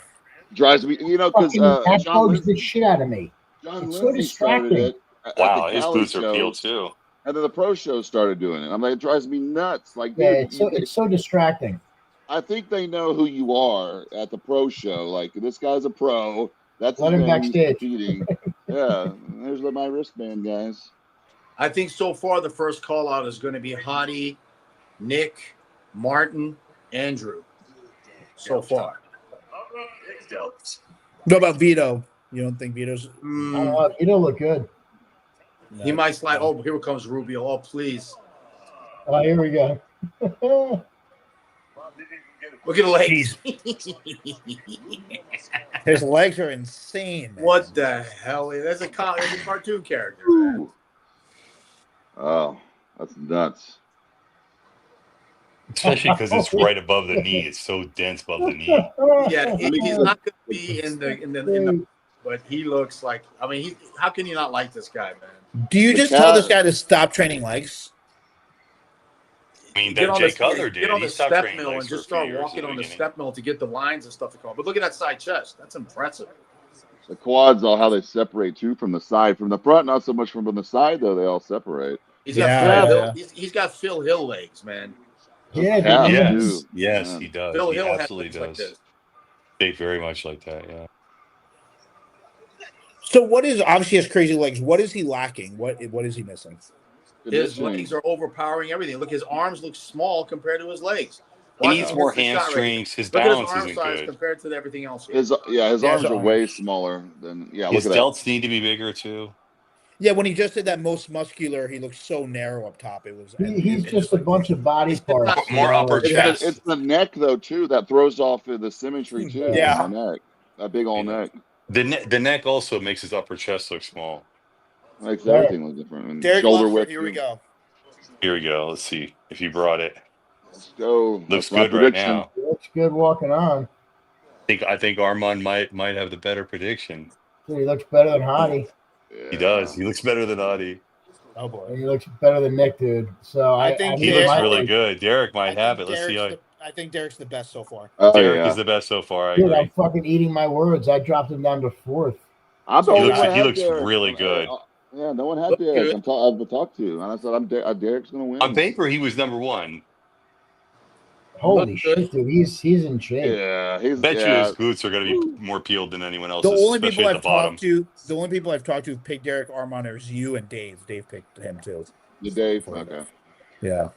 Drives me, because that bugs the shit out of me. It's so distracting. Wow, his boots are peeled too. And then the pro show started doing it. I'm like, it drives me nuts. Like, it's so distracting. I think they know who you are at the pro show. Like, this guy's a pro. That's let him backstage. Yeah, there's my wristband, guys. I think so far the first call out is going to be Hottie, Nick, Martin, Andrew. So far. What about Vito? You don't think Vito's? Vito look good. He might slide. Oh, here comes Rubio. Oh, please. Oh, here we go. Look at the legs. His legs are insane. Man. What the hell? That's a cartoon character. Man. Oh, that's nuts. Especially because it's right above the knee. It's so dense above the knee. Yeah, he's not going to be in the. But he looks like. I mean, how can you not like this guy, man? Do you just tell this guy to stop training legs? I mean, that Jay Cutler did. Get on the step mill and just start walking on the step mill to get the lines and stuff to come. But look at that side chest. That's impressive. The quads, how they separate too from the side, from the front, not so much from the side though. They all separate. He's got he's got Phil Hill legs, man. Yeah. Yes, he does. Phil he Hill absolutely does. Like they very much like that. Yeah. So what is obviously has crazy legs? What is he lacking? What is he missing? His legs are overpowering everything. Look, his arms look small compared to his legs. He needs more hamstrings. His balance isn't good compared to everything else. His arms are way smaller than His delts need to be bigger too. Yeah, when he just did that most muscular, he looked so narrow up top. It was he's just a bunch of body parts. More upper chest. It's the neck though too that throws off the symmetry too. Yeah, the neck, that big old neck. The neck also makes his upper chest look small. Makes everything look different. And Derek shoulder Lufford, width. Here we go. Here we go. Let's see if you brought it. Let's go. Looks good right now. Looks good walking on. I think Armand might have the better prediction. Dude, he looks better than Hottie. Yeah. He does. He looks better than Adi. Oh boy. And he looks better than Nick, dude. So I think he looks really good. Derek might have it. Let's see. I think Derek's the best so far. Derek is the best so far. I dude, agree. I'm fucking eating my words. I dropped him down to 4th. He looks really good. Yeah, no one had Derek. I've talked to, and I said, Derek's going to win. On paper, he was number 1. Holy shit, dude! He's in shape. Yeah, bet you his boots are going to be more peeled than anyone else's. The only people I've talked to picked Derek Armand is you and Dave. Dave picked him too. The Dave, okay. Yeah.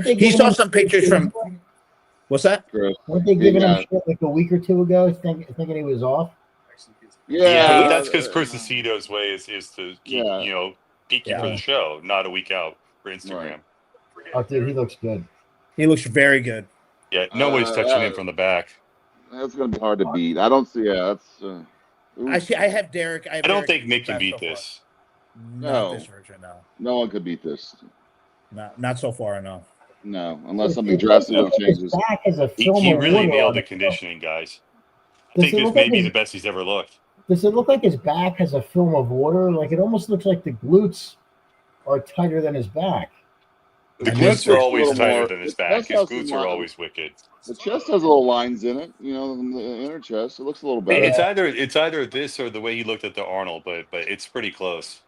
He saw some pictures from. What's that? Weren't they giving him shit like a week or two ago, thinking he was off? Yeah, that's because Chris Aceto's way is to keep peaking for the show, not a week out for Instagram. Right. Oh, dude, he looks good. He looks very good. Yeah, nobody's touching him from the back. That's going to be hard to beat. I don't see. I have Derek. I don't think Nick can beat this. No, this version, no. No one could beat this. Not so far, no. No, unless something drastically changes. He really nailed the conditioning, guys. I think this may be the best he's ever looked. Does it look like his back has a film of water? Like it almost looks like the glutes are tighter than his back. The glutes are always tighter than his back. His His glutes are always wicked. The chest has little lines in it, you know, in the inner chest. It looks a little better. It's either this or the way he looked at the Arnold, but it's pretty close.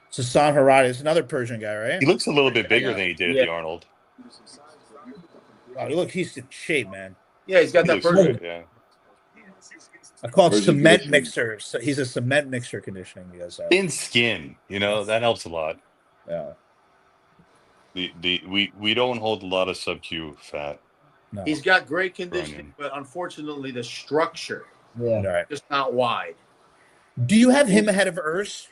So Hassan Harada is another Persian guy, right? He looks a little bit bigger than he did at the Arnold. Wow, look, he's in shape, man. Yeah, he's got that Persian. Yeah. I call it cement mixer. So he's a cement mixer conditioning. Thin skin, you know, that helps a lot. Yeah. We don't hold a lot of sub-Q fat. No. He's got great conditioning, but unfortunately the structure just not wide. Do you have him ahead of Urs?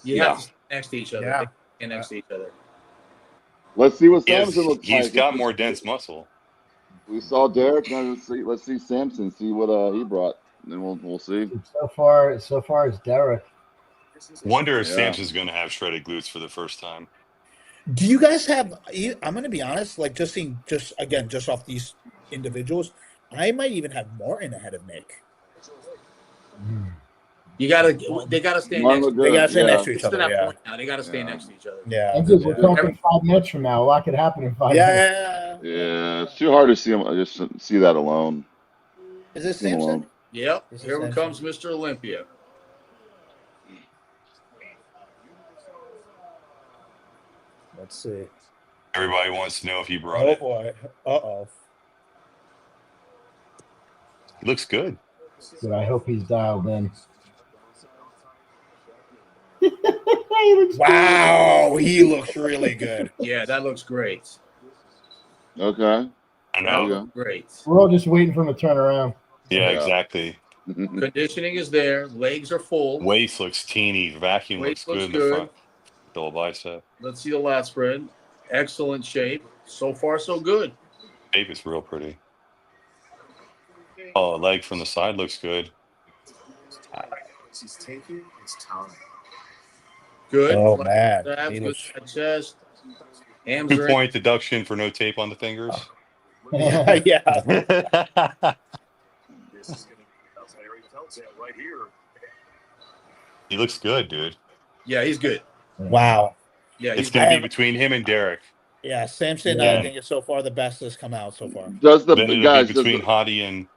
You have to stand next to each other. Yeah. And next to each other. Let's see what Samson looks like. He's got more dense muscle. We saw Derek. Now let's see Samson. See what he brought, and then we'll see. So far it's Derek. Wonder if Samson's going to have shredded glutes for the first time. Do you guys have? I'm going to be honest. Like just off these individuals, I might even have Martin ahead of Nick. They gotta stay next. They gotta stay next to each other. Point now. They gotta stay next to each other. Yeah. We're talking 5 minutes from now. A lot could happen in 5 minutes. Yeah, it's too hard to see him. Just see that alone. Is this Samson? Yep. Here comes Mr. Olympia. Let's see. Everybody wants to know if he brought it. Oh boy. Uh-oh. He looks good. But I hope he's dialed in. Wow, he looks really good. Yeah, that looks great. Okay. I know. Great. We're all just waiting for him to turn around. Yeah, exactly. Conditioning is there. Legs are full. Waist looks teeny. Vacuum looks good in the front. Double bicep. Let's see the lat spread. Excellent shape. So far, so good. Shape is real pretty. Oh, leg from the side looks good. Good. Oh man. Good chest. 2-point deduction for no tape on the fingers. Yeah. He looks good, dude. Yeah, he's good. Wow. Yeah, it's going to be between him and Derek. Yeah, Samson, I think is so far the best that's come out so far. Does the then guys between Hadi and?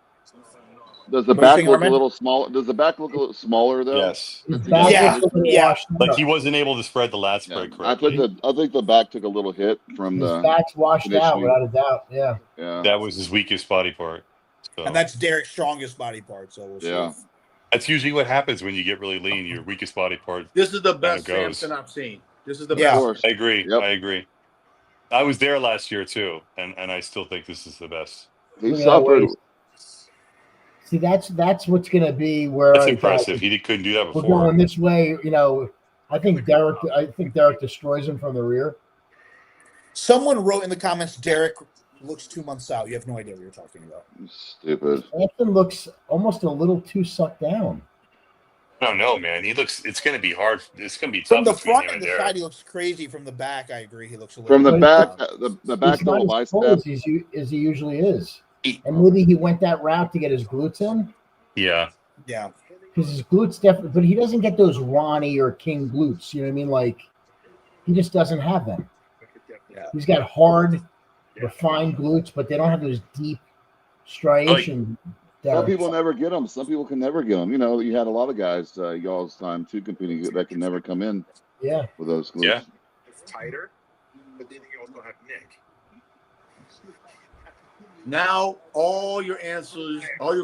Does the back look a little small? Does the back look a little smaller though? Yes. Yeah. Like he wasn't able to spread the lat spread correctly. I think the back took a little hit from his back's washed out without a doubt. Yeah. That was his weakest body part. So. And that's Derek's strongest body part. So we'll see. That's usually what happens when you get really lean. Your weakest body part. This is the best Samson I've seen. This is the best. I agree. Yep. I agree. I was there last year too, and I still think this is the best. He suffered. See, that's what's going to be where. That's impressive. He couldn't do that before. We're going this way, you know. I think Derek destroys him from the rear. Someone wrote in the comments, Derek looks 2 months out. You have no idea what you're talking about. Stupid. Samson looks almost a little too sucked down. I don't know, man. He looks. It's going to be hard. It's going to be tough. From the front and the side, he looks crazy. From the back, I agree. He looks a little. From the back, the back double bicep as he usually is. And maybe he went that route to get his glutes in. Yeah. Yeah. Because his glutes definitely, but he doesn't get those Ronnie or King glutes. You know what I mean? Like, he just doesn't have them. Yeah. He's got hard, refined glutes, but they don't have those deep striation. Some people never get them. Some people can never get them. You know, you had a lot of guys y'all's time too competing that can never come in. Yeah. With those glutes. Yeah. It's tighter, but then you also have Nick. Now all your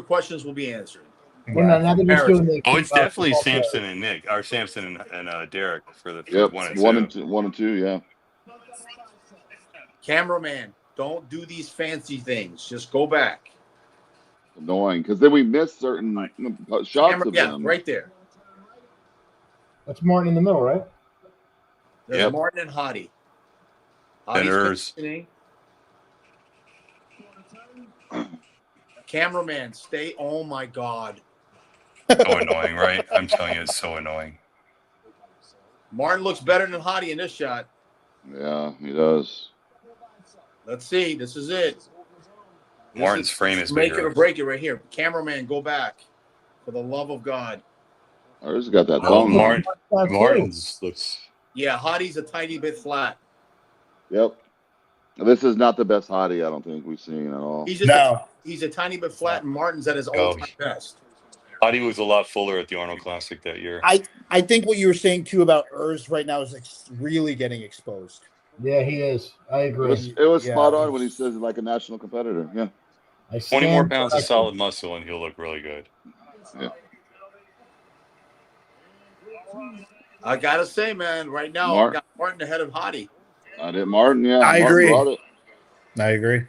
questions will be answered. Well, now they're just doing it's definitely Samson and Nick, or Samson and Derek for the 1 and 2. 1 and 2, yeah. Cameraman, don't do these fancy things. Just go back. Annoying, because then we miss certain shots of them. Right there. That's Martin in the middle, right? There's Martin and Hadi. And Urs. Cameraman, stay. Oh my God. So annoying, right? I'm telling you, it's so annoying. Martin looks better than Hadi in this shot. Yeah, he does. Let's see. This is it. Martin's frame is make bigger. it or break it right here. Cameraman, go back. For the love of God. Ours got that Oh, thong. Martin's looks. Yeah, Hottie's a tiny bit flat. Yep. This is not the best hottie I don't think we've seen at all. He's a tiny bit flat, and Martin's at his all-time best. Hottie was a lot fuller at the Arnold Classic that year. I think what you were saying too about Urs right now is really getting exposed. Yeah, he is. I agree. It was spot on when he says like a national competitor. Yeah. 20 more pounds of solid muscle, and he'll look really good. Yeah. I gotta say, man, right now I got Martin ahead of Hottie. I did Martin. Yeah, I agree. I agree.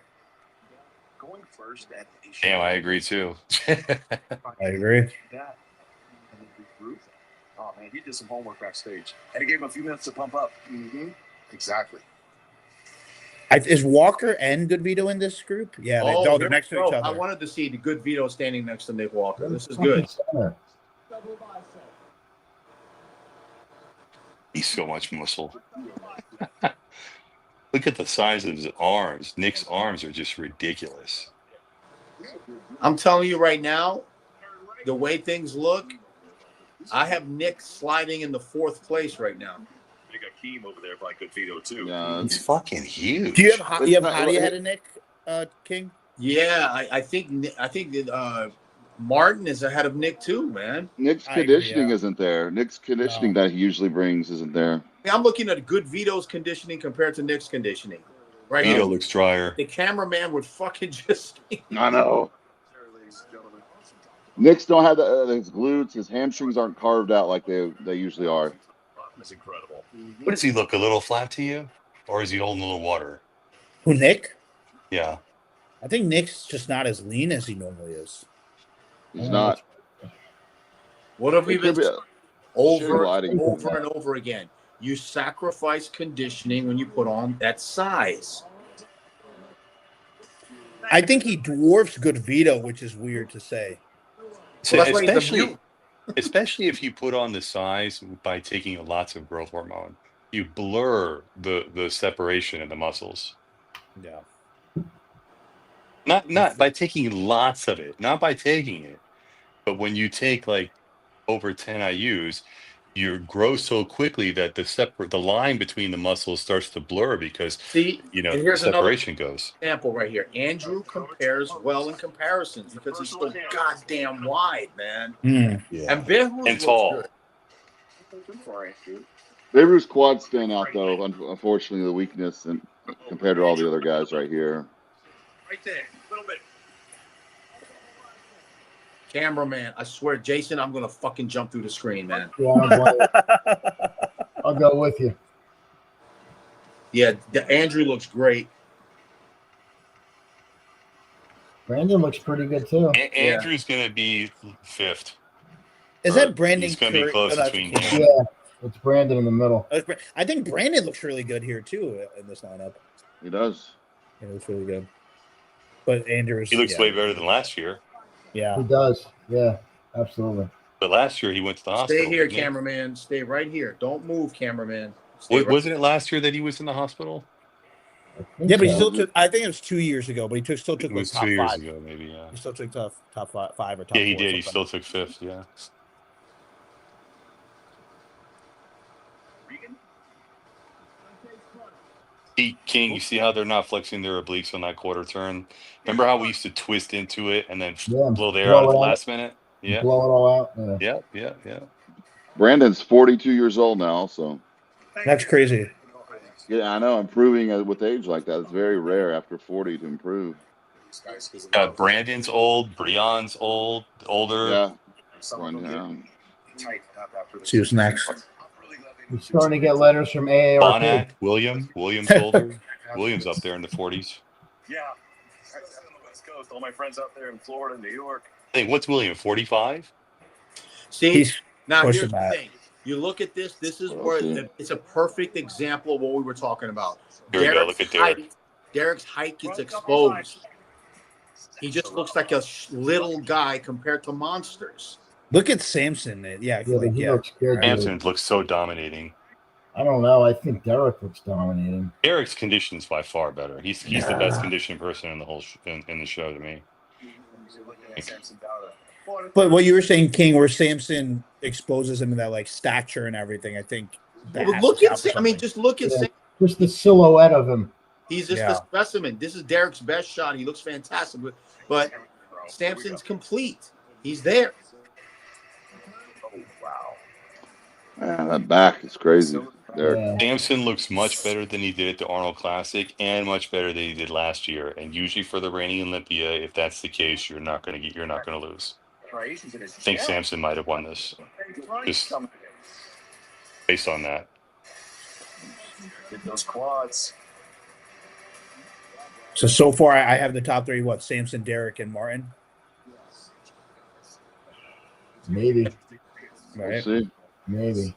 Damn, I agree too. I agree. Oh man, he did some homework backstage, and he gave him a few minutes to pump up. Mm-hmm. Exactly. Is Walker and Good Vito in this group? Yeah, they're next to each other. I wanted to see the Good Vito standing next to Nick Walker. This is good. He's so much muscle. Look at the size of his arms. Nick's arms are just ridiculous. I'm telling you right now, the way things look, I have Nick sliding in the 4th place right now. You got Keeme over there by Good Vito too. Yeah, it's fucking huge. Do you have Hottie ahead of Nick, King? Yeah, I think Martin is ahead of Nick too, man. Nick's conditioning isn't there. Nick's conditioning that he usually brings isn't there. I'm looking at Good Vito's conditioning compared to Nick's conditioning. Right Vito here. looks drier. The cameraman would fucking just. I know. Nick's don't have his glutes. His hamstrings aren't carved out like they usually are. That's incredible. What does he look, a little flat to you? Or is he holding a little water? Who, Nick? Yeah. I think Nick's just not as lean as he normally is. He's not. What have we been over and over again? You sacrifice conditioning when you put on that size. I think he dwarfs Good Vito, which is weird to say. So especially if you put on the size by taking lots of growth hormone, you blur the separation in the muscles. Yeah. Not by taking lots of it, not by taking it, but when you take like over 10 IUs, you grow so quickly that the line between the muscles starts to blur because here's separation goes. Example right here. Andrew compares well in comparisons because he's so goddamn wide, man. Yeah. And Behrus and tall. Behrus' quads stand out though. Unfortunately, the weakness and compared to all the other guys right here. Right there, a little bit. Cameraman, I swear, Jason, I'm gonna fucking jump through the screen, man. Yeah, I'll go with you. Yeah, Andrew looks great. Brandon looks pretty good too. Andrew's gonna be 5th. Is that Brandon? He's gonna be close between him. Yeah, it's Brandon in the middle. I think Brandon looks really good here too in this lineup. He does. He looks really good. But Andrews, he looks way better than last year. Yeah, he does. Yeah, absolutely. But last year he went to the hospital. Stay here, cameraman. Stay right here. Don't move, cameraman. Wasn't it last year that he was in the hospital? Yeah, but he still took. I think it was 2 years ago, but he still took. It was top 2 years 5. ago, maybe. Yeah. He still took top 5 or top 4. Yeah, he did. He still took 5th. Yeah. King, you see how they're not flexing their obliques on that quarter turn? Remember how we used to twist into it and then blow the air out at the last minute? Yeah. Blow it all out. Yeah. Brandon's 42 years old now, so. That's crazy. Yeah, I know. Improving with age like that. It's very rare after 40 to improve. Brandon's old. Breon's older. Yeah. See who's next. We're starting to get letters from AARP. Bonac, Williams older. Williams up there in the 40s. Yeah. On the West Coast, all my friends out there in Florida, New York. Hey, what's William? 45? See, now here's the thing. You look at this. This is where it's a perfect example of what we were talking about. Here we go. Look at Derek. Derek's height gets exposed. He just looks like a little guy compared to monsters. Look at Samson. Yeah. Samson looks so dominating. I don't know. I think Derek looks dominating. Derek's condition's by far better. He's the best conditioned person in the whole in the show to me. But what you were saying, King, where Samson exposes him in that like stature and everything, I think. Well, look at. I mean, just look at. Just the silhouette of him. He's just a specimen. This is Derek's best shot. He looks fantastic, but Samson's complete. He's there. Oh wow! Man, that back is crazy. Yeah. Samson looks much better than he did at the Arnold Classic, and much better than he did last year. And usually for the reigning Olympia, if that's the case, you're not going to lose. I think Samson might have won this, just based on that. Get those quads. So far, I have the top three. What? Samson, Derek, and Martin. Maybe. Right. We'll see. Maybe.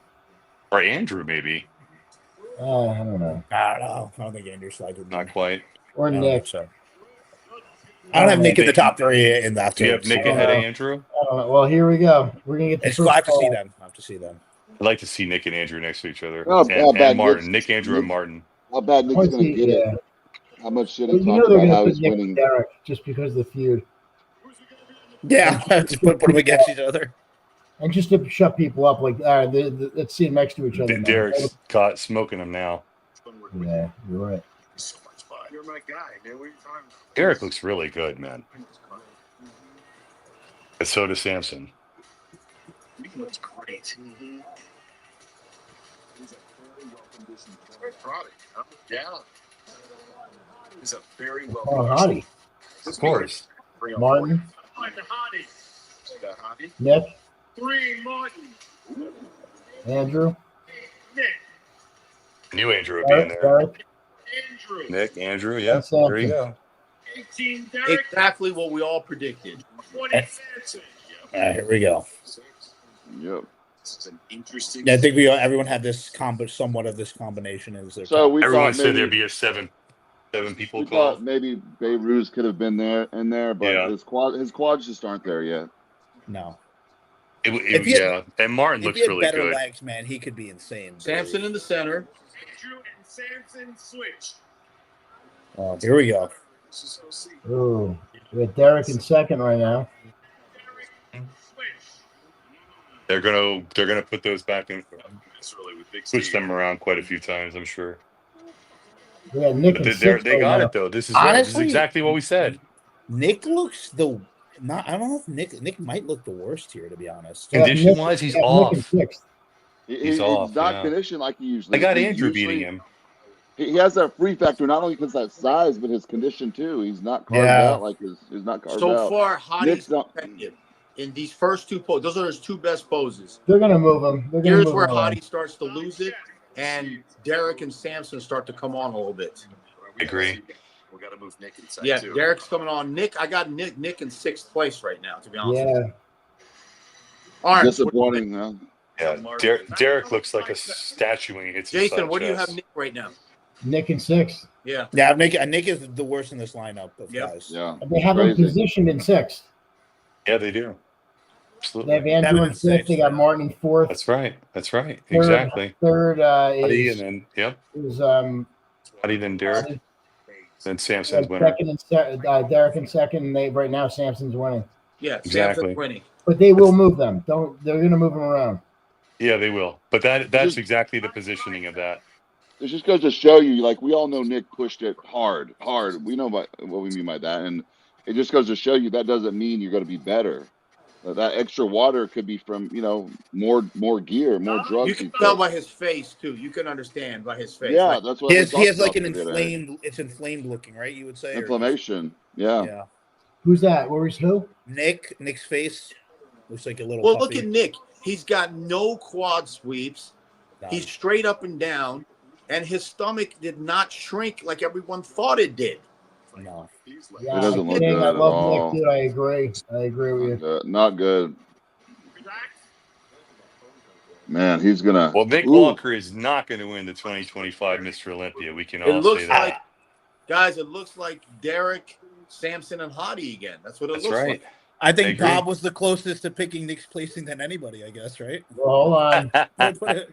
Or Andrew, maybe. I don't know. I don't think Andrew slides with me. Not quite. Or Nick. So. I don't have Nick in the top three in that. You have Nick ahead of Andrew? Well, here we go. We're going to get the I'll have to see them. I'll have to see them. I'd like to see Nick and Andrew next to each other. Oh, and Martin. Nick, Andrew, and Martin. How bad Nick's going to get it? How much shit I You know talk they're about going how to he's put Nick winning. and Derek just because of the feud. Yeah, just put them against each other. And just to shut people up, like, all right, let's see them next to each other. Derek's caught smoking them now. Yeah, you're right. You're my guy, man. What are you talking about? Derek looks really good, man. And so does Samson. He looks great. He's a very well-conditioned product. Yeah. He's a very Hottie. Of course. Martin. Got Hottie. Nick. 3 Martin. Andrew. Nick. Knew Andrew would be in there. Derek. Andrew. Nick, Andrew, yeah. Samson. There you go. 18 Derek. Exactly what we all predicted. 20 Samson. All right, here we go. Yep. This is an interesting. Yeah, I think everyone had this somewhat of this combination as their So we Everyone thought said maybe, there'd be a seven people we call. thought maybe Beirut could have been in there, but Yeah. his quads just aren't there yet. No. If he had, and Martin If looks he had really better good. legs, man, he could be insane. Samson in the center. Andrew and Samson switch. Here we go. Ooh, we got Derek in second right now. They're gonna put those back in, switch them around quite a few times, I'm sure. We got Nick But in sixth they right got now. it though. This is Honestly, exactly what we said. Nick looks I don't know if Nick might look the worst here, to be honest. Yeah, Condition-wise, he's Nick in off. sixth. He's off, He's not yeah. conditioned like he usually. I got he Andrew usually- beating him. He has that free factor not only because that size, but his condition too. He's not carved out like he's not carved So out. far, Nick's Hottie's not- effective in these first two poses. Those are his two best poses. They're going to move him. They're gonna Here's move where him around. Hottie starts to lose it, and Derek and Samson start to come on a little bit. I agree. We got to move Nick inside Yeah, too. Derek's coming on. I got Nick in sixth place right now, to be honest. Yeah. All right, Disappointing. Huh? Yeah, Derek looks like a statue when he hits his Jason, side what do you have chest. Nick right now? Nick in sixth. Yeah. Yeah, Nick is the worst in this lineup of Yep. guys. Yeah. They have him Crazy. positioned in sixth. Yeah, they do. They Absolutely. have Andrew in Seven and fifth. They six. got Martin in fourth. That's right. Third, Exactly. Third Hottie is, and then yep. Hottie, Then Derek. Hottie. Then Samson's winner. Second and Derek in second. And right now Samson's winning. Yeah, Exactly. Samson's winning. But they will move them. They're going to move them around. Yeah, they will. But that's exactly the positioning of that. It just goes to show you, like we all know, Nick pushed it hard. We know what we mean by that, and it just goes to show you that doesn't mean you're going to be better. That extra water could be from more gear, more drugs. You can tell by his face too. You can understand by his face. Yeah, Like, that's what He we has talked like an about today. inflamed. It's inflamed looking, right? You would say or- Inflammation. Yeah. Yeah. Who's that? Where's who? Nick's face looks like a little. well, puffy. look at Nick. He's got no quad sweeps. No. He's straight up and down, and his stomach did not shrink like everyone thought it did. No. Yeah, It doesn't look King, good I at love all. Nick, dude. I agree with you. Not good. Man, he's gonna. Well, Nick Ooh. Walker is not going to win the 2025 Mr. Olympia. We can It all looks say that. like, guys, it looks like Derek, Samson, and Hottie again. That's what it That's looks right. like. I think I agree. Bob was the closest to picking Nick's placing than anybody. I guess, right? Well, hold on. We'll put it-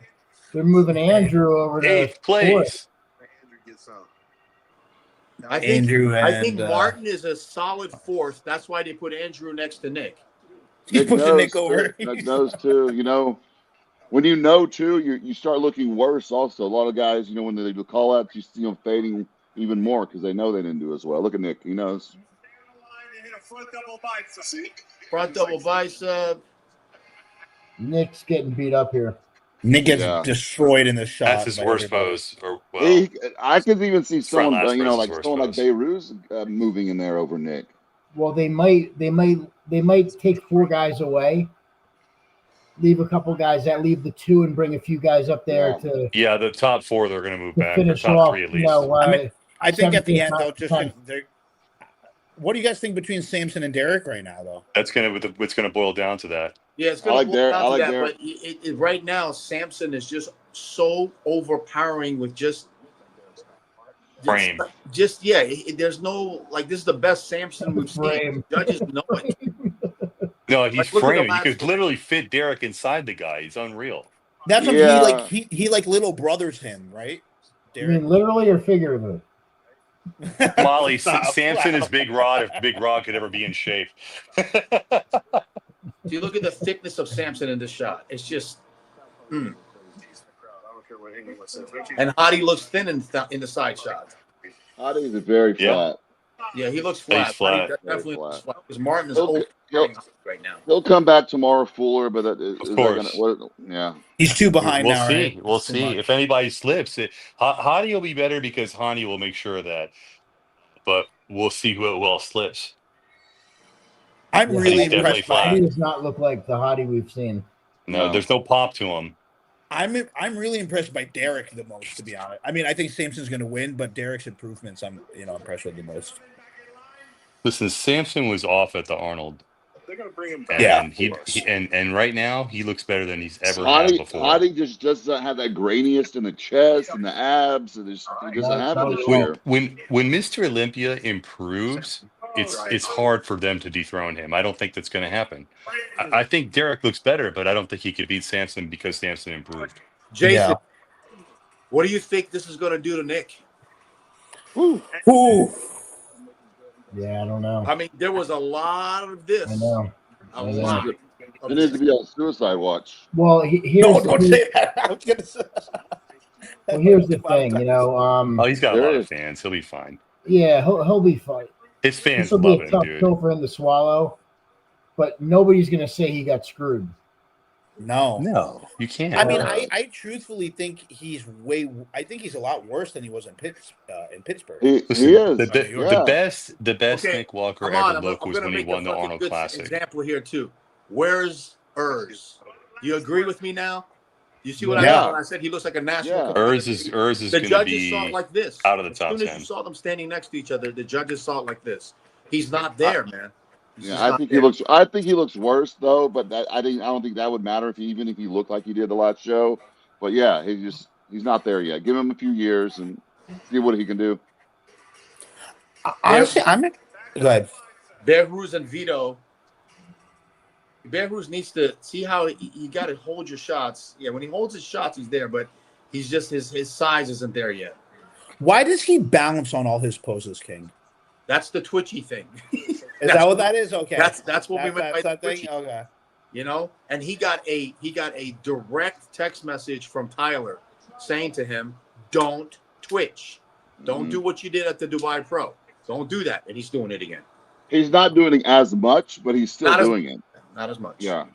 They're moving Andrew over to 8th place. I think Andrew and I think Martin is a solid 4th. That's why they put Andrew next to Nick. He's pushing Nick over. Nick knows too. You know, when you know too, you start looking worse. Also, a lot of guys, you know, when they do call outs, you see them fading even more because they know they didn't do as well. Look at Nick. He knows. Front double bicep. Nick's getting beat up here. Nick gets destroyed in the shot. That's his worst pose. Or I could even see someone, last you know, like versus someone like worst Beirut's moving in there over Nick. Well, they might take 4 guys away, leave a couple guys that leave the 2 and bring a few guys up there to. Yeah, the top 4 they're going to move back. Finish top off, 3 at you least. know, I mean, I think at the end 17th, though, just what do you guys think between Samson and Derek right now, though? It's going to boil down to that. Yeah, it's going to boil down to that. But right now, Samson is just so overpowering with just frame. There's no this is the best Samson we've seen. Judges know it. No, he's framed. You could literally fit Derek inside the guy. He's unreal. That's what he little brothers him, right? Derek. You mean literally or figuratively? Molly, Samson is Big Rod. If Big Rod could ever be in shape. Do you look at the thickness of Samson in this shot? It's just. And Hottie looks thin in the side shot. Hottie is very flat. Yeah, he looks flat. He's flat. Definitely looks flat. Because Martin is old right now. He'll come back tomorrow fuller, but of course. He's 2 behind now. Right? We'll see. If anybody slips, Hottie will be better because Hottie will make sure of that. But we'll see who else slips. I'm really impressed. Hottie does not look like the Hottie we've seen. No, there's no pop to him. I'm really impressed by Derek the most, to be honest. I mean, I think Samson's going to win, but Derek's improvements, I'm impressed with the most. Listen, Samson was off at the Arnold. They're going to bring him back. And right now he looks better than he's ever had before. Hottie just doesn't have that graininess in the chest and the abs. And he doesn't have it this year. When Mr. Olympia improves, it's hard for them to dethrone him. I don't think that's going to happen. I think Derek looks better, but I don't think he could beat Samson because Samson improved. Jason, what do you think this is going to do to Nick? Ooh. Yeah, I don't know. I mean, there was a lot of this. I know. A lot. It needs to be on suicide watch. Well, don't say that. I was going to say. Well, here's the thing, he's got a lot of fans. He'll be fine. Yeah, he'll be fine. His fans love him, dude. This will be a tough pill for him to swallow, but nobody's going to say he got screwed. No, you can't. I mean, I truthfully think he's a lot worse than he was in Pittsburgh. He is. The best Nick Walker ever looked was when he won the Arnold Classic. Example here too. Where's Urs? You agree with me now? You see what I meant when I said he looks like a national. Urs is the judges saw it like this. Out of the top 10. As soon as you saw them standing next to each other, the judges saw it like this. He's not there, man. I think he looks worse though, but I don't think that would matter even if he looked like he did the last show. But yeah, he's not there yet. Give him a few years and see what he can do. Honestly, go ahead. Behruz and Vito. Behruz needs to see how you got to hold your shots. Yeah, when he holds his shots, he's there, but he's just his size isn't there yet. Why does he bounce on all his poses, King? That's the twitchy thing. Is that what that is? Okay. That's what we meant by that twitchy. Thing? Okay. And he got a direct text message from Tyler saying to him, "Don't twitch. Don't do what you did at the Dubai Pro. Don't do that." And he's doing it again. He's not doing it as much, but he's still doing it. Not as much. Yeah.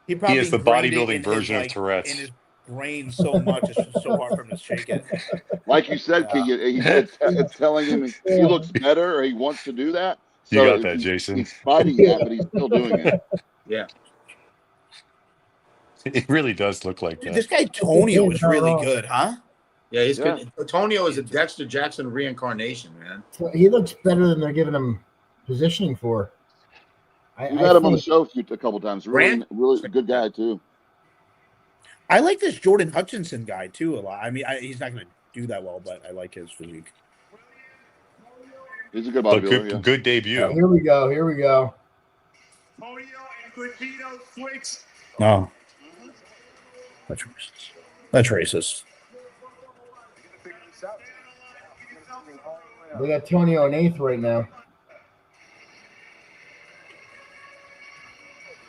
He is the bodybuilding version of Tourette's. In his brain so much, it's so hard for him to shake it. Like you said, it's telling him he looks better or he wants to do that. So you got that, Jason. He's fighting that, but he's still doing it. Yeah. It really does look like that. This guy Tonio is really good, huh? Yeah, he's good. Tonio is a Dexter Jackson reincarnation, man. He looks better than they're giving him positioning for. You had him on the show a couple times. Really good guy too. I like this Jordan Hutchinson guy too a lot. I mean, he's not going to do that well, but I like his physique. He's a good bodybuilder. Good debut. Here we go. Tonio and Vito switch. No. That's racist. They got Tonio in 8th right now.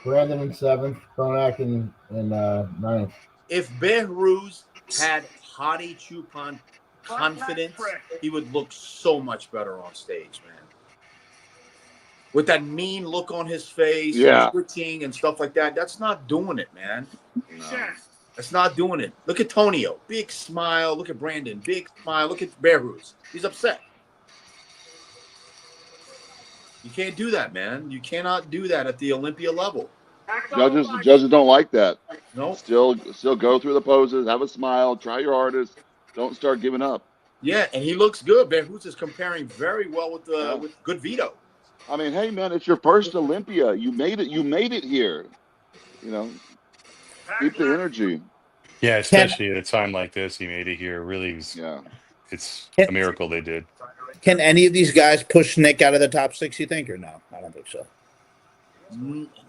Brandon in 7th. Konak in 9th. If Behruz had Hadi Chupan confidence, he would look so much better on stage, man. With that mean look on his face, twitching and stuff like that, that's not doing it, man. No. That's not doing it. Look at Tonio, big smile. Look at Brandon, big smile. Look at Behruz. He's upset. You can't do that, man. You cannot do that at the Olympia level. Judges don't like that. No. Still go through the poses, have a smile, try your hardest. Don't start giving up. Yeah, and he looks good. Behruz is comparing very well with with good Vito. I mean, hey man, it's your first Olympia. You made it. You made it here. You know, keep the energy. Yeah, especially at a time like this, he made it here. Really, it's a miracle they did. Can any of these guys push Nick out of the top 6? You think, or no? I don't think so.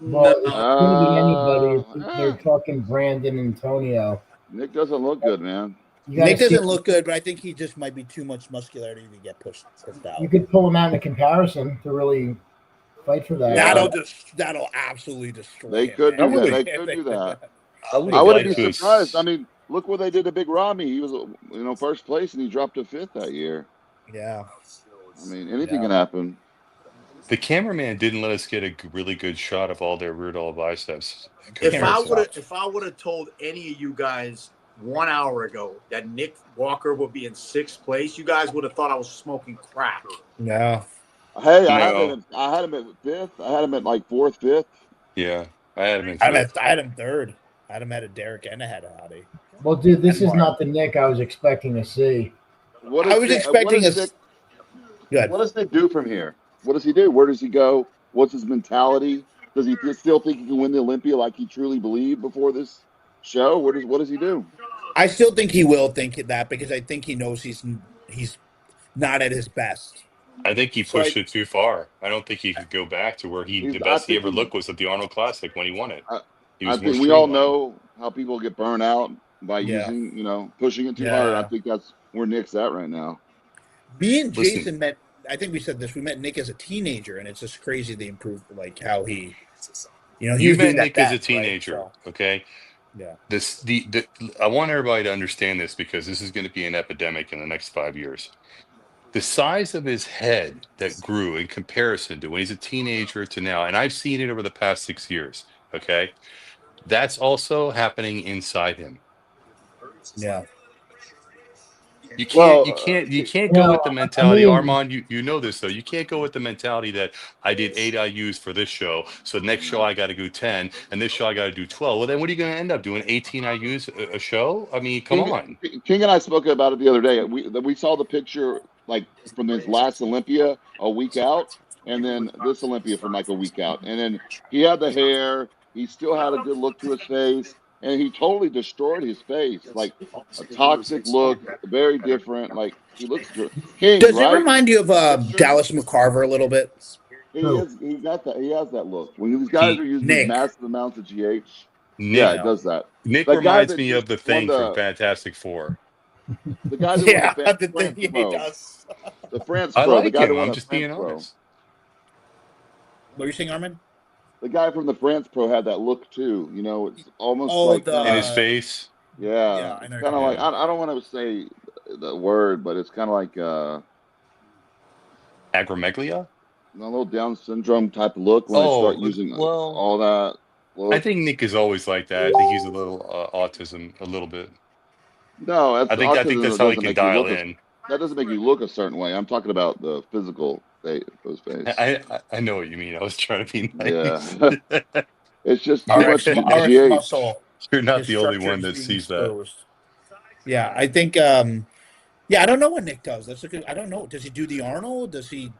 Well, it's going to be anybody. They're talking Brandon and Tonio. Nick doesn't look good, man. Nick doesn't look good, but I think he just might be too much muscularity to get pushed out. You could pull him out in a comparison to really fight for that. That'll absolutely destroy. They him, could man. do that. They could do that. I wouldn't be surprised. I mean, look what they did to Big Ramy. He was, first place, and he dropped to 5th that year. Yeah. I mean, anything can happen. The cameraman didn't let us get a really good shot of all their rear deltoid biceps. If I would have told any of you guys 1 hour ago that Nick Walker would be in 6th place, you guys would have thought I was smoking crack. Yeah. Hey, I had him at 5th. I had him at like 4th, 5th. Yeah, I had him in 5th. I had him 3rd. I had him at a Derek and I had a Hadi. Well, dude, this is not the Nick I was expecting to see. What does Nick do from here? What does he do? Where does he go? What's his mentality? Does he still think he can win the Olympia like he truly believed before this show? What does he do? I still think he will think that because I think he knows he's not at his best. I think he pushed it too far. I don't think he could go back to where the best he ever looked was at the Arnold Classic when he won it. I think we all know how people get burned out by using, pushing it too hard. I think that's where Nick's at right now. Me and Jason met. I think we said this. We met Nick as a teenager, and it's just crazy the improvement, like how he, you met Nick as a teenager, right? Okay. Yeah. I want everybody to understand this because this is going to be an epidemic in the next 5 years. The size of his head that grew in comparison to when he's a teenager to now, and I've seen it over the past 6 years. Okay, that's also happening inside him. Yeah. You can't go with the mentality, Armand. You know this though. You can't go with the mentality that I did 8 IUs for this show, so next show I got to do 10, and this show I got to do 12. Well, then what are you going to end up doing? 18 IUs a show? I mean, come on. King and I spoke about it the other day. We saw the picture like from his last Olympia a week out, and then this Olympia from like a week out, and then he had the hair. He still had a good look to his face. And he totally destroyed his face, like a toxic look, very different. Like he looks good. Does it remind you of Dallas McCarver a little bit? He has that look. When these guys are using massive amounts of GH, it does that. Nick reminds me of the Thing from Fantastic Four. The guy that the Thing he does. The France Pro. I like the guy him. I'm just being honest. What are you saying, Armin? The guy from the France Pro had that look too. It's almost in his face. Yeah, it's kind of like I don't want to say the word, but it's kind of like acromegalia. A little Down syndrome type of look when they start using all that. I think Nick is always like that. I think he's a little autism, a little bit. No, I think that's how he can dial in. That doesn't make you look a certain way. I'm talking about the physical state of his face. I know what you mean. I was trying to be nice. Yeah. It's just too much GH. You're not the only one that sees that. Yeah, I think. I don't know what Nick does. I don't know. Does he do the Arnold? Does he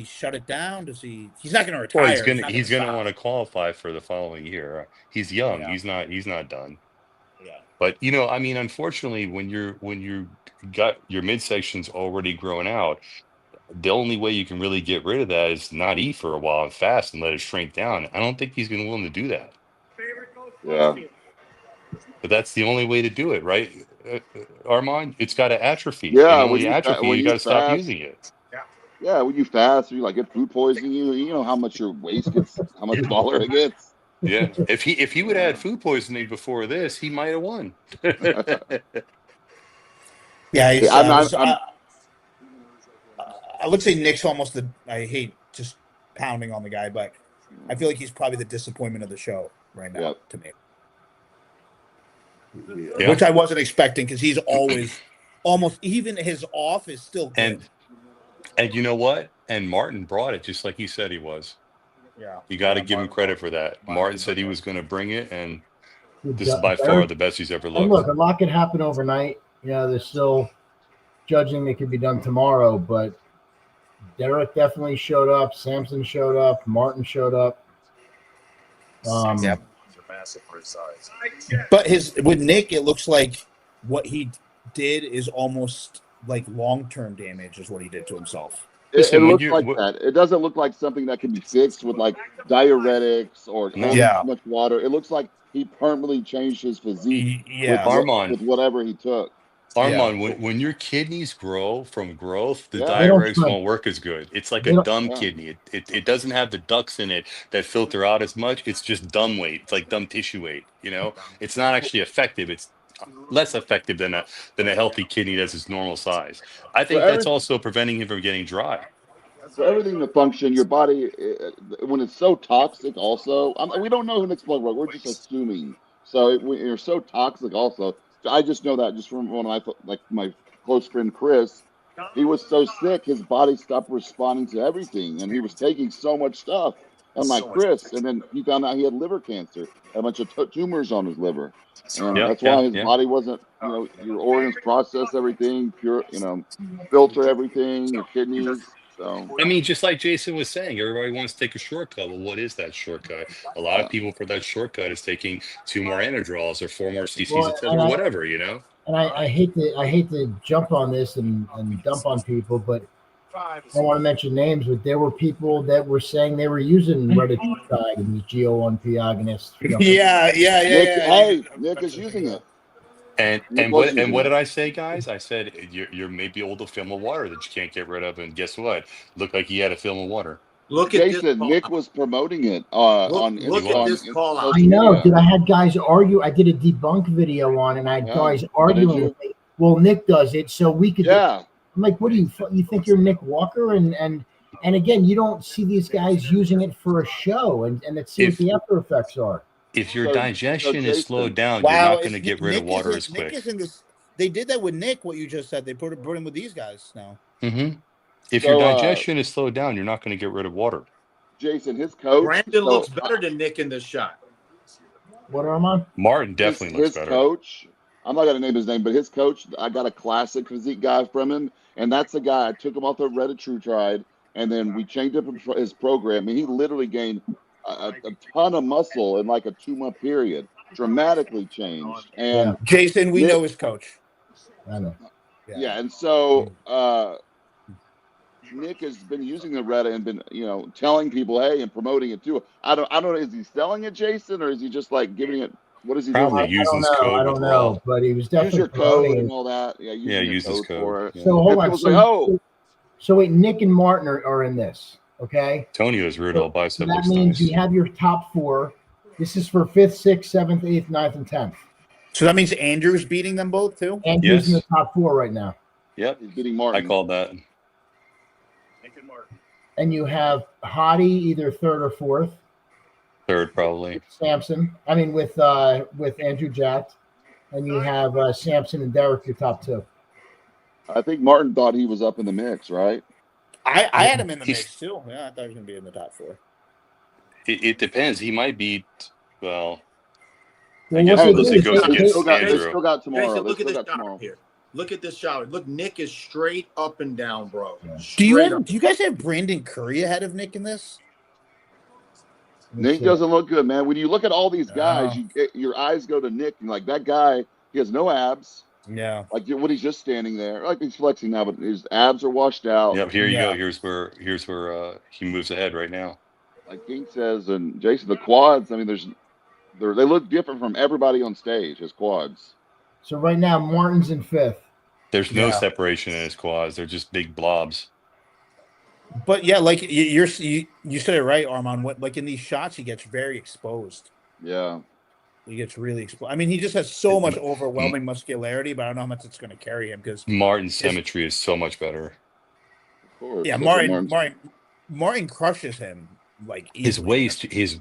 shut it down? He's not going to retire. Well, he's going to want to qualify for the following year. He's young. Yeah. He's not done. Yeah. But unfortunately, when you got your midsections already grown out, the only way you can really get rid of that is not eat for a while and fast and let it shrink down. I don't think he's going to be willing to do that. Yeah. But that's the only way to do it, right, Armand? It's got to atrophy, Yeah, and when you atrophy, you got to stop fast. using it. Yeah, when you fast, you like get food poisoning. You know how much your waist gets, how much smaller it gets. Yeah, if he would have had food poisoning before this, he might have won. Yeah, he's, I'm I would say Nick's almost the. I hate just pounding on the guy, but I feel like he's probably the disappointment of the show right now to me. Yeah. Which I wasn't expecting because he's always almost even his off is still good. And you know what? And Martin brought it just like he said he was. Yeah. You got to give him credit for that. Martin said he was going to bring it, and this is by far the best he's ever looked. And look, a lot can happen overnight. You know, there's still judging that could be done tomorrow, but Derek definitely showed up. Samson showed up. Martin showed up. Yep. But with Nick, it looks like what he did is almost like long-term damage is what he did to himself. It looks like that. It doesn't look like something that can be fixed with like diuretics or holding too much water. It looks like he permanently changed his physique with whatever he took. Armand, when your kidneys grow from growth, the diuretics won't work as good. It's like a dumb kidney. It doesn't have the ducts in it that filter out as much. It's just dumb weight. It's like dumb tissue weight. You know, it's not actually effective. It's less effective than a healthy kidney that's its normal size. I think that's also preventing him from getting dry. For everything to function, your body, when it's so toxic, also, we don't know who Nick's blood work. We're just assuming. So when you're so toxic, also, I just know that just from one of my close friend Chris, he was so sick, his body stopped responding to everything, and he was taking so much stuff. I'm like, Chris, and then he found out he had liver cancer, a bunch of tumors on his liver, and that's why his body wasn't, your organs process everything, filter everything, your kidneys. So I mean, just like Jason was saying, everybody wants to take a shortcut. Well, what is that shortcut? A lot of people for that shortcut is taking 2 more anadrols or 4 more cc's, etc., or whatever, And I hate to jump on this and dump on people, but I don't want to mention names, but there were people that were saying they were using retatrutide and these GO1 agonists. Yeah. Hey, Nick is using it. And what did I say, guys? I said you're maybe old to film of water that you can't get rid of, and guess what? Looked like he had a film of water. Look at Jason. Nick was promoting it on. Look at this call out. I know. Did I had guys argue? I did a debunk video on, and I had guys arguing with me. Well, Nick does it, so we could. Yeah. I'm like, what do you think you're Nick Walker? And again, you don't see these guys using it for a show, and let's see what the after effects are. If your digestion is slowed down, you're not going to get rid of water as quick. They did that with Nick, what you just said. They put him with these guys now. Mm-hmm. If your digestion is slowed down, you're not going to get rid of water. Jason, his coach. Brandon looks better than Nick in this shot. What am I? Martin definitely looks better. His coach, I'm not going to name his name, but his coach, I got a classic physique guy from him, and that's the guy. I took him off the retatrutide, and then we changed up his program, and he literally gained a ton of muscle in like a 2-month period, dramatically changed. And Jason, we know his coach. I know. Yeah, and so Nick has been using the Retta and been, telling people, hey, and promoting it too. I don't know. Is he selling it, Jason, or is he just like giving it? What is he doing? Probably using his code. I don't know, but he was definitely use your code and all that. Yeah, use his code for it. Yeah. So hold on. So wait, Nick and Martin are in this. Okay. Tonio's rear delt bicep. That means you have your top 4. This is for 5th, 6th, 7th, 8th, 9th, and 10th. So that means Andrew's beating them both too? Andrew's in the top 4 right now. Yep. He's beating Martin. I called that. And you have Hottie either 3rd or 4th. 3rd probably. Samson. I mean with Andrew Jack. And you have Samson and Derek your top 2. I think Martin thought he was up in the mix, right? I had him in the mix too. Yeah, I thought he was going to be in the top 4. It depends. He might be, I Well, guess what's unless it it goes do? against They Andrew. still got tomorrow. Jason, look They at still this got shot tomorrow. here. Look at this shot. Look, Nick is straight up and down, bro. Yeah. Do you guys have Brandon Curry ahead of Nick in this? Nick doesn't look good, man. When you look at all these guys, your eyes go to Nick, and like that guy, he has no abs. Yeah. Like when he's just standing there, like he's flexing now, but his abs are washed out. Yep. Here you go. Here's where he moves ahead right now. Like King says, and Jason, the quads. I mean, They look different from everybody on stage. His quads. So right now, Martin's in 5th. There's no separation in his quads. They're just big blobs. But yeah, like you said it right, Armand. What, like in these shots, he gets very exposed. Yeah. He gets really exposed. I mean, he just has so much overwhelming muscularity, but I don't know how much it's going to carry him because Martin's symmetry is so much better. Of course. Yeah, Martin crushes him like easily.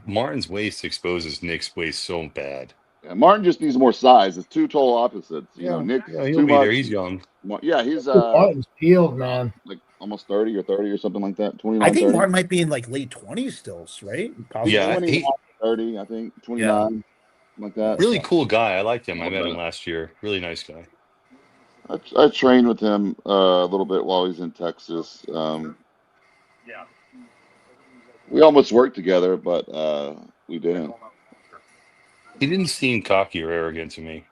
Martin's waist exposes Nick's waist so bad. Yeah, Martin just needs more size. It's two total opposites. You know, Nick's he'll too be much. there. He's young. Yeah, he's Martin's peeled, man. Like almost 30 or something like that. 29. I think 30. Martin might be in like late 20s still, right? Possibly. Yeah, 30. I think 29, like that. Really cool guy. I liked him. I met him last year. Really nice guy. I trained with him a little bit while he's in Texas. We almost worked together, but we didn't. He didn't seem cocky or arrogant to me.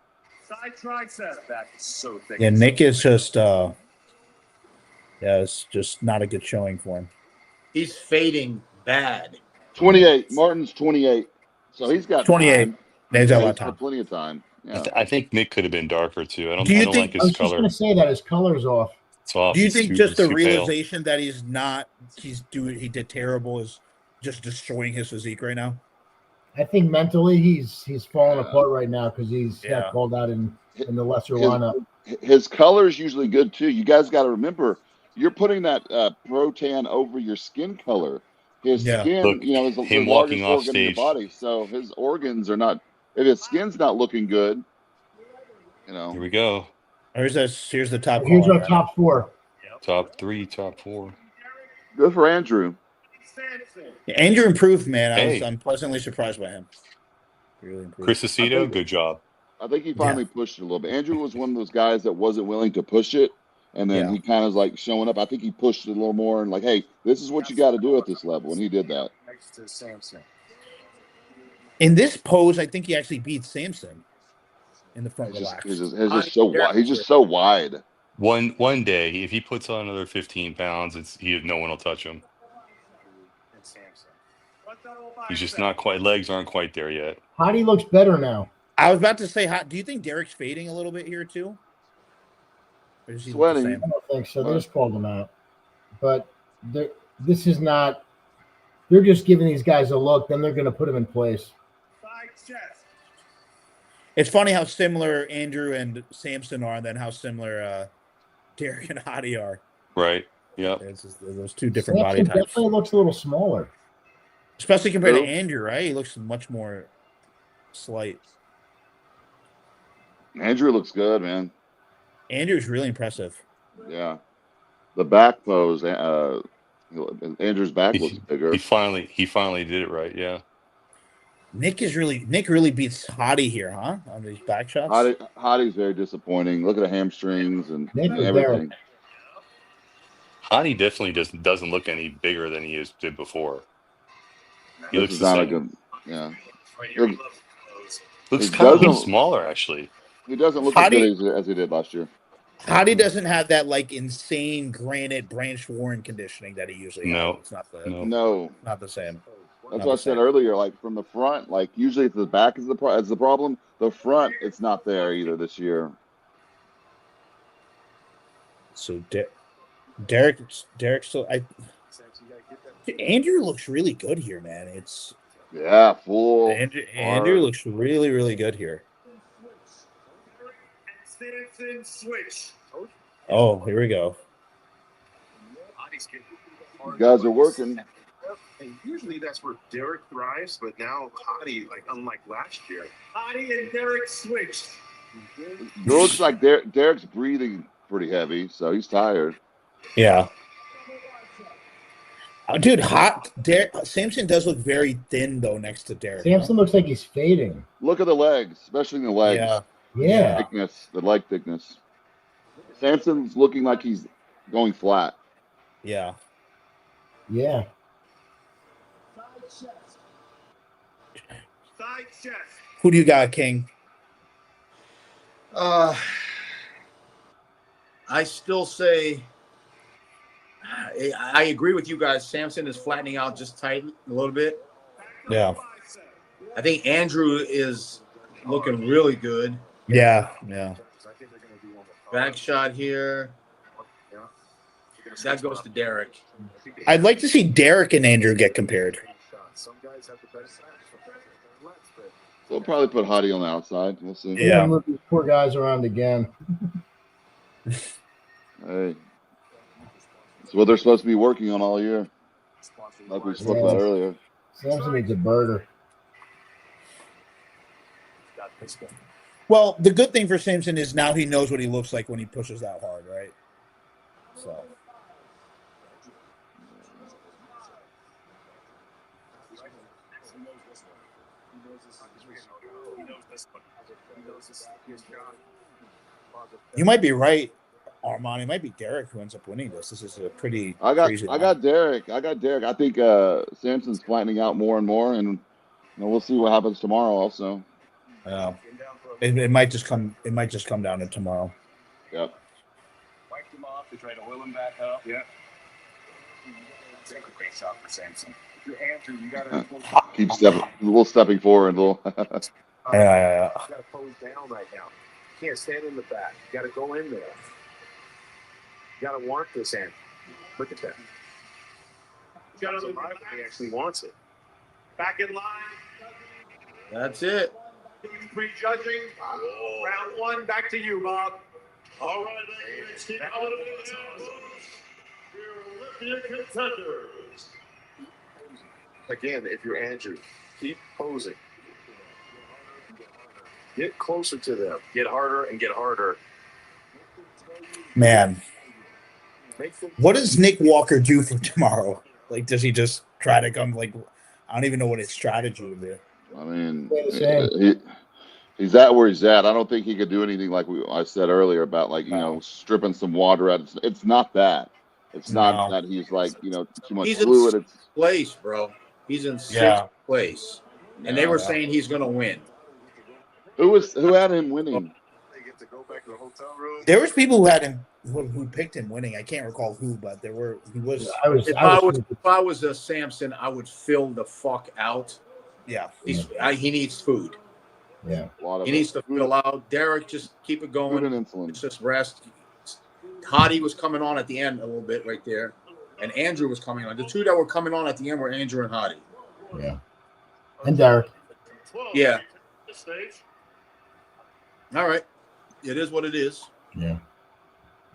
Yeah, Nick is just it's just not a good showing for him. He's fading bad. 28. Martin's 28. So he's got 28. Time. He's got plenty of time. Yeah. I think Nick could have been darker too. I don't think, like his I was color. just going to say that his color's off. It's off. Do you think just the realization pale. that he did terrible is just destroying his physique right now? I think mentally he's falling apart right now because he's got called out in the lesser lineup. His color is usually good too. You guys got to remember, you're putting that pro tan over your skin color. His skin, look, is the largest organ in your body, so his organs are not. If his skin's not looking good, Here we go. Here's the top. Here's our top 4. Top 3, top 4. Good for Andrew. Andrew improved, man. I'm pleasantly surprised by him. Really improved. Chris Aceto, good job. I think he finally pushed it a little bit. Andrew was one of those guys that wasn't willing to push it, and then he kind of like showing up. I think he pushed it a little more and like, hey, this is what you got to do at this level, and he did that. In this pose, I think he actually beat Samson in the front relax. He's just so wide. He's just so wide. One day, if he puts on another 15 pounds, no one will touch him. He's just not quite. Legs aren't quite there yet. Hottie looks better now. I was about to say, do you think Derek's fading a little bit here too? Or is he Sweating. I don't think so. They just called him out, but this is not. They're just giving these guys a look. Then they're going to put him in place. It's funny how similar Andrew and Samson are, and then how similar Derek and Hottie are. Right. Yeah. Those two different body types. Definitely looks a little smaller, especially compared to Andrew. Right? He looks much more slight. Andrew looks good, man. Andrew's really impressive. Yeah, the back pose. Andrew's back looks bigger. He finally did it right. Yeah. Nick really beats Hottie here, huh? On these back shots. Hottie's very disappointing. Look at the hamstrings and everything. Hottie definitely doesn't look any bigger than he did before. He looks the same. Good, yeah. Looks kind of smaller, actually. He doesn't look as good as he did last year. Hottie doesn't have that like insane granite Branch Warren conditioning that he usually has. It's not not the same. That's what I said earlier. Like from the front, like usually if the back is the problem, the front it's not there either this year. So Derek still. Andrew looks really good here, man. Full. Andrew looks really, really good here. Oh, here we go. You guys are working. Usually that's where Derek thrives, but now Hottie, like unlike last year, Hottie and Derek switched. It looks like Derek's breathing pretty heavy, so he's tired. Yeah. Dude, Samson does look very thin though next to Derek. Samson looks like he's fading. Look at the legs, especially in the legs. Yeah. The leg thickness. Samson's looking like he's going flat. Yeah. Yeah. Who do you got, King? I still say I agree with you guys. Samson is flattening out just tight a little bit. Yeah. I think Andrew is looking really good. Yeah. Back shot here. That goes to Derek. I'd like to see Derek and Andrew get compared. They'll probably put Hottie on the outside. We'll see. Yeah. Move these poor guys around again. Hey, it's what they're supposed to be working on all year, like we spoke about earlier. Samson needs a burger. Well, the good thing for Samson is now he knows what he looks like when he pushes that hard, right? So. You might be right, Armand. It might be Derek who ends up winning this. This is a pretty crazy I got Derek. I think Samson's flattening out more and more, and we'll see what happens tomorrow. Also, it might just come. It might just come down to tomorrow. Yep. Wiped him off to try to oil him back up. Yeah. Take a great shot for Samson. If you're Andrew, you gotta keep stepping forward. Yeah. You gotta pose down right now. You can't stand in the back. You gotta go in there. You gotta want this end. Look at that. He actually wants it. Back in line. That's it. Prejudging. Round one. Back to you, Bob. All right, ladies. Keep your Olympia contenders. Again, if you're Andrew, keep posing. Get closer to them. Get harder and get harder. Man. What does Nick Walker do for tomorrow? Like, does he just try to come? Like, I don't even know what his strategy would be. I mean, he's at where he's at. I don't think he could do anything like I said earlier about stripping some water out. It's not that. It's not that he's like too much fluid. It's place, bro. He's in sixth place, and they were saying he's going to win. Who had him winning? There was people who had him who picked him winning. I can't recall who, but there were. He was. If I was a Samson, I would fill the fuck out. Yeah. He needs food. Yeah. He needs to fill out. Derek, just keep it going. Food and insulin. Just rest. Hottie was coming on at the end a little bit right there, and Andrew was coming on. The two that were coming on at the end were Andrew and Hottie. Yeah. And Derek. Yeah. All right. It is what it is. Yeah.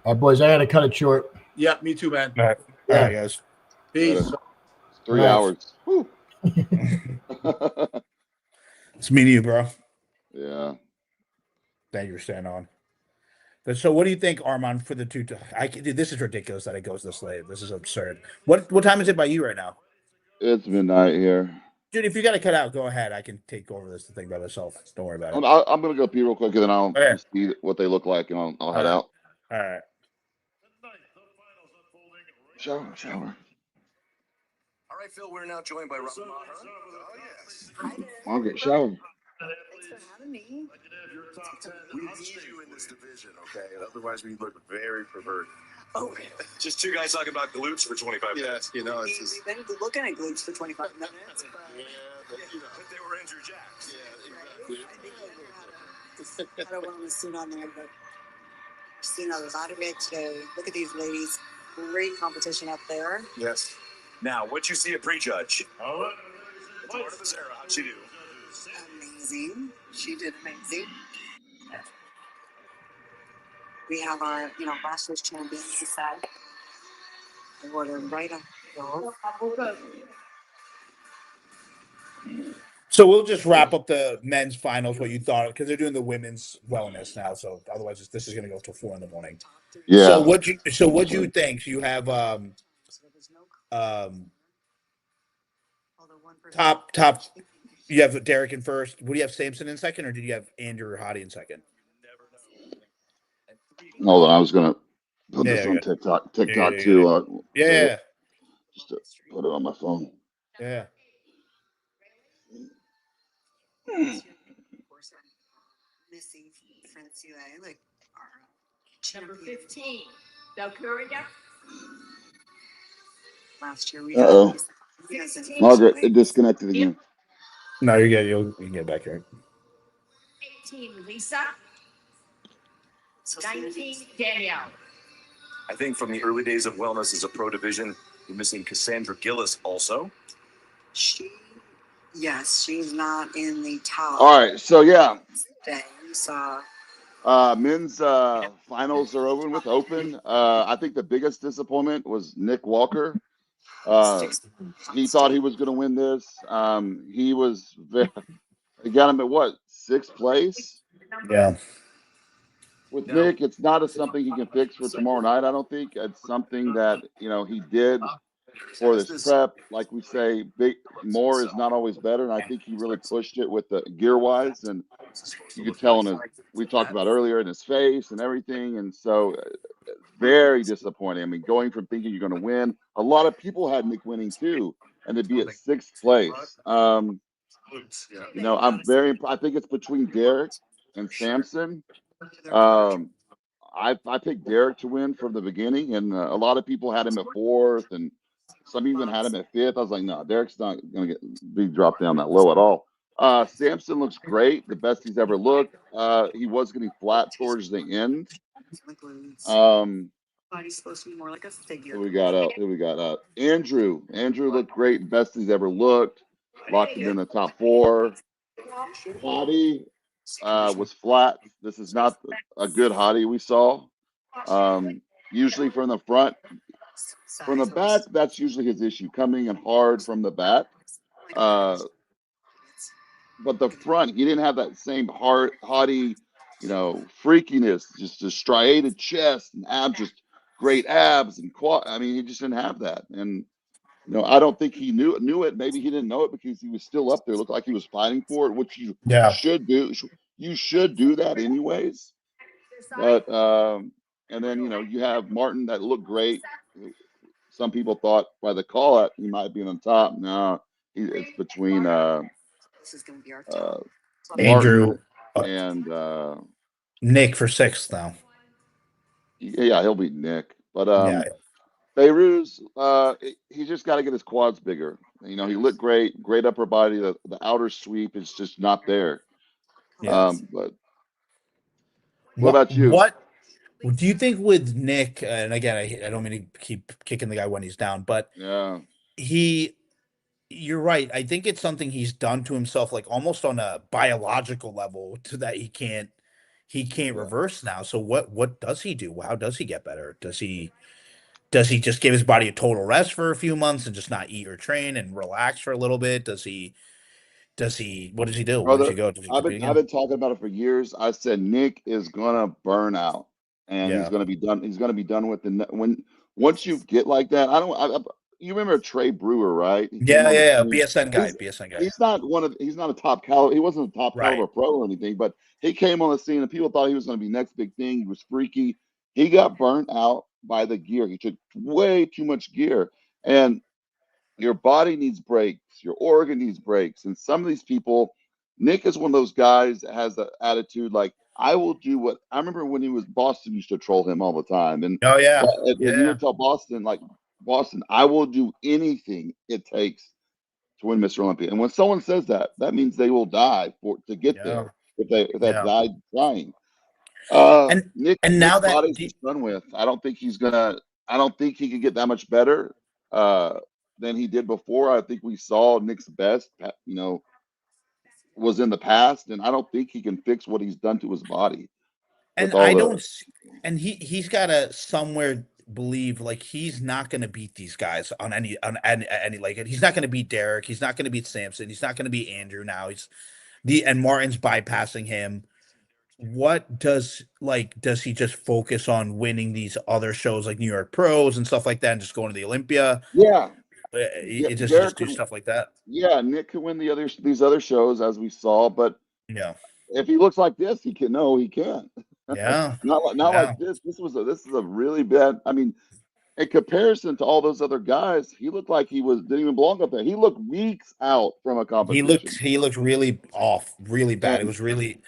All right, boys, I got to cut it short. Yeah, me too, man. All right, guys. Peace. It's 3 hours. It's me and you, bro. Yeah. Thank you for staying on. But so, what do you think, Armand, for the two? Dude, this is ridiculous that it goes this late. This is absurd. What time is it by you right now? It's midnight here. Dude, if you got to cut out, go ahead. I can take over this thing by myself. Don't worry about it. I'm going to go pee real quick, and then I'll see what they look like, and I'll head out. All right. Shower. All right, Phil, we're now joined by Rob. Oh, yes. I'll get showered. Thanks for having me. We need you in this division, okay? Otherwise, we look very perverted. Oh, Just two guys talking about glutes for 25 minutes. we've been looking at glutes for 25 minutes. But they were Andrew Jacks. I think I had a wellness suit on there, but seen a lot of it today. Look at these ladies. Great competition up there. Yes. Now, what you see at Prejudge? Eduardo Becerra, how'd she do? Amazing. She did amazing. We have our, last year's champions decide. I ordered right up. So we'll just wrap up the men's finals. What you thought, because they're doing the women's wellness now. So otherwise, this is going to go till 4 a.m. Yeah. So what you think? You have top. You have Derek in first. Would you have Samson in second, or did you have Andrew or Hottie in second? Hold on, I was gonna put this on TikTok too. Yeah. Just to put it on my phone. Yeah. Missing Francine, like Number 15. Now, Clarida. last year we Uh-oh. had Margaret, it disconnected again. No, you're good. You can get back here. 18, Lisa. 19, Danielle. I think from the early days of wellness as a pro division, you're missing Cassandra Gillis also. Yes, she's not in the top. All right, so yeah, So men's finals are over with open. I think the biggest disappointment was Nick Walker. He thought he was going to win this. He was he got him at what, 6th place? Yeah. With Nick, it's not something he can fix for tomorrow night. I don't think it's something that he did for this prep. Like we say, more is not always better, and I think he really pushed it with the gear wise, and you could tell in his, we talked about earlier, in his face and everything, and so very disappointing. I mean, going from thinking you're going to win, a lot of people had Nick winning too, and to be at 6th place. I'm I think it's between Derek and Samson. I picked Derek to win from the beginning, and a lot of people had him at 4th, and some even had him at 5th. I was like, no, Derek's not going to be dropped down that low at all. Samson looks great, the best he's ever looked. He was getting flat towards the end. body's supposed to be more like a figure. Who we got? Andrew. Andrew looked great, best he's ever looked. Locked him in the top 4. Hottie was flat. This is not a good Hottie we saw. Usually from the front. From the back, that's usually his issue, coming in hard from the back. But the front, he didn't have that same haughty, freakiness, just a striated chest and abs, just great abs and quad. I mean, he just didn't have that. And, I don't think he knew it. Maybe he didn't know it because he was still up there. It looked like he was fighting for it, which you should do. You should do that anyways. But, and then, you have Martin that looked great. Some people thought by the call out he might be on top. No, it's between This is going to be our top. Andrew and Nick for 6th now. Yeah, he'll beat Nick. But yeah. Beirut's he's just got to get his quads bigger. He looked great upper body. The outer sweep is just not there. Yes. But what about you? What do you think with Nick? And again, I don't mean to keep kicking the guy when he's down, but yeah, you're right. I think it's something he's done to himself, like almost on a biological level, to that he can't reverse now. So what does he do? How does he get better? Does he just give his body a total rest for a few months and just not eat or train and relax for a little bit? What does he do? Where does he go? I've been talking about it for years. I said Nick is gonna burn out, and he's gonna be done. He's gonna be done with once you get like that. You remember Trey Brewer, right? Yeah. BSN guy. He's not a top caliber. He wasn't a top caliber pro or anything, but he came on the scene and people thought he was going to be next big thing. He was freaky. He got burnt out by the gear. He took way too much gear, and your body needs breaks. Your organ needs breaks. And some of these people, Nick is one of those guys that has the attitude like, I will do what. I remember when he was Boston used to troll him all the time, and he would tell Boston, like, Boston, I will do anything it takes to win Mr. Olympia. And when someone says that, that means they will die to get there if they died trying. Nick's body's done with. I don't think he can get that much better than he did before. I think we saw Nick's best, was in the past, and I don't think he can fix what he's done to his body. And he's got to somewhere believe like he's not going to beat these guys on any like he's not going to beat Derek, he's not going to beat Samson, he's not going to beat Andrew now. And Martin's bypassing him. What does he just focus on winning these other shows like New York Pros and stuff like that and just going to the Olympia? Yeah. Just do stuff like that. Yeah, Nick could win these other shows as we saw, but if he looks like this, he can. No, he can't. Yeah, not like this. This is a really bad. I mean, in comparison to all those other guys, he looked like didn't even belong up there. He looked weeks out from a competition. He looked really off, really bad. It was really.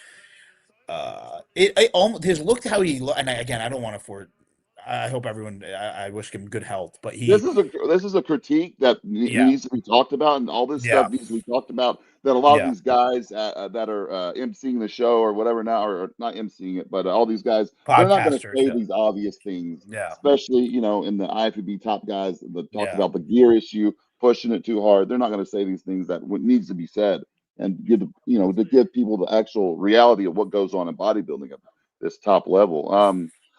It almost his look how he looked. And again, I don't want to I hope everyone. I wish him good health, but this is a critique that needs to be talked about, and all this stuff needs to be talked about. that a lot of these guys that are emceeing the show or whatever now, or not emceeing it, but all these guys, they're not going to Podcasters, say these obvious things, Yeah. especially, you know, in the IFBB top guys that talk Yeah. about the gear issue, pushing it too hard. They're not going to say these things that needs to be said and give, you know, to give people the actual reality of what goes on in bodybuilding at this top level.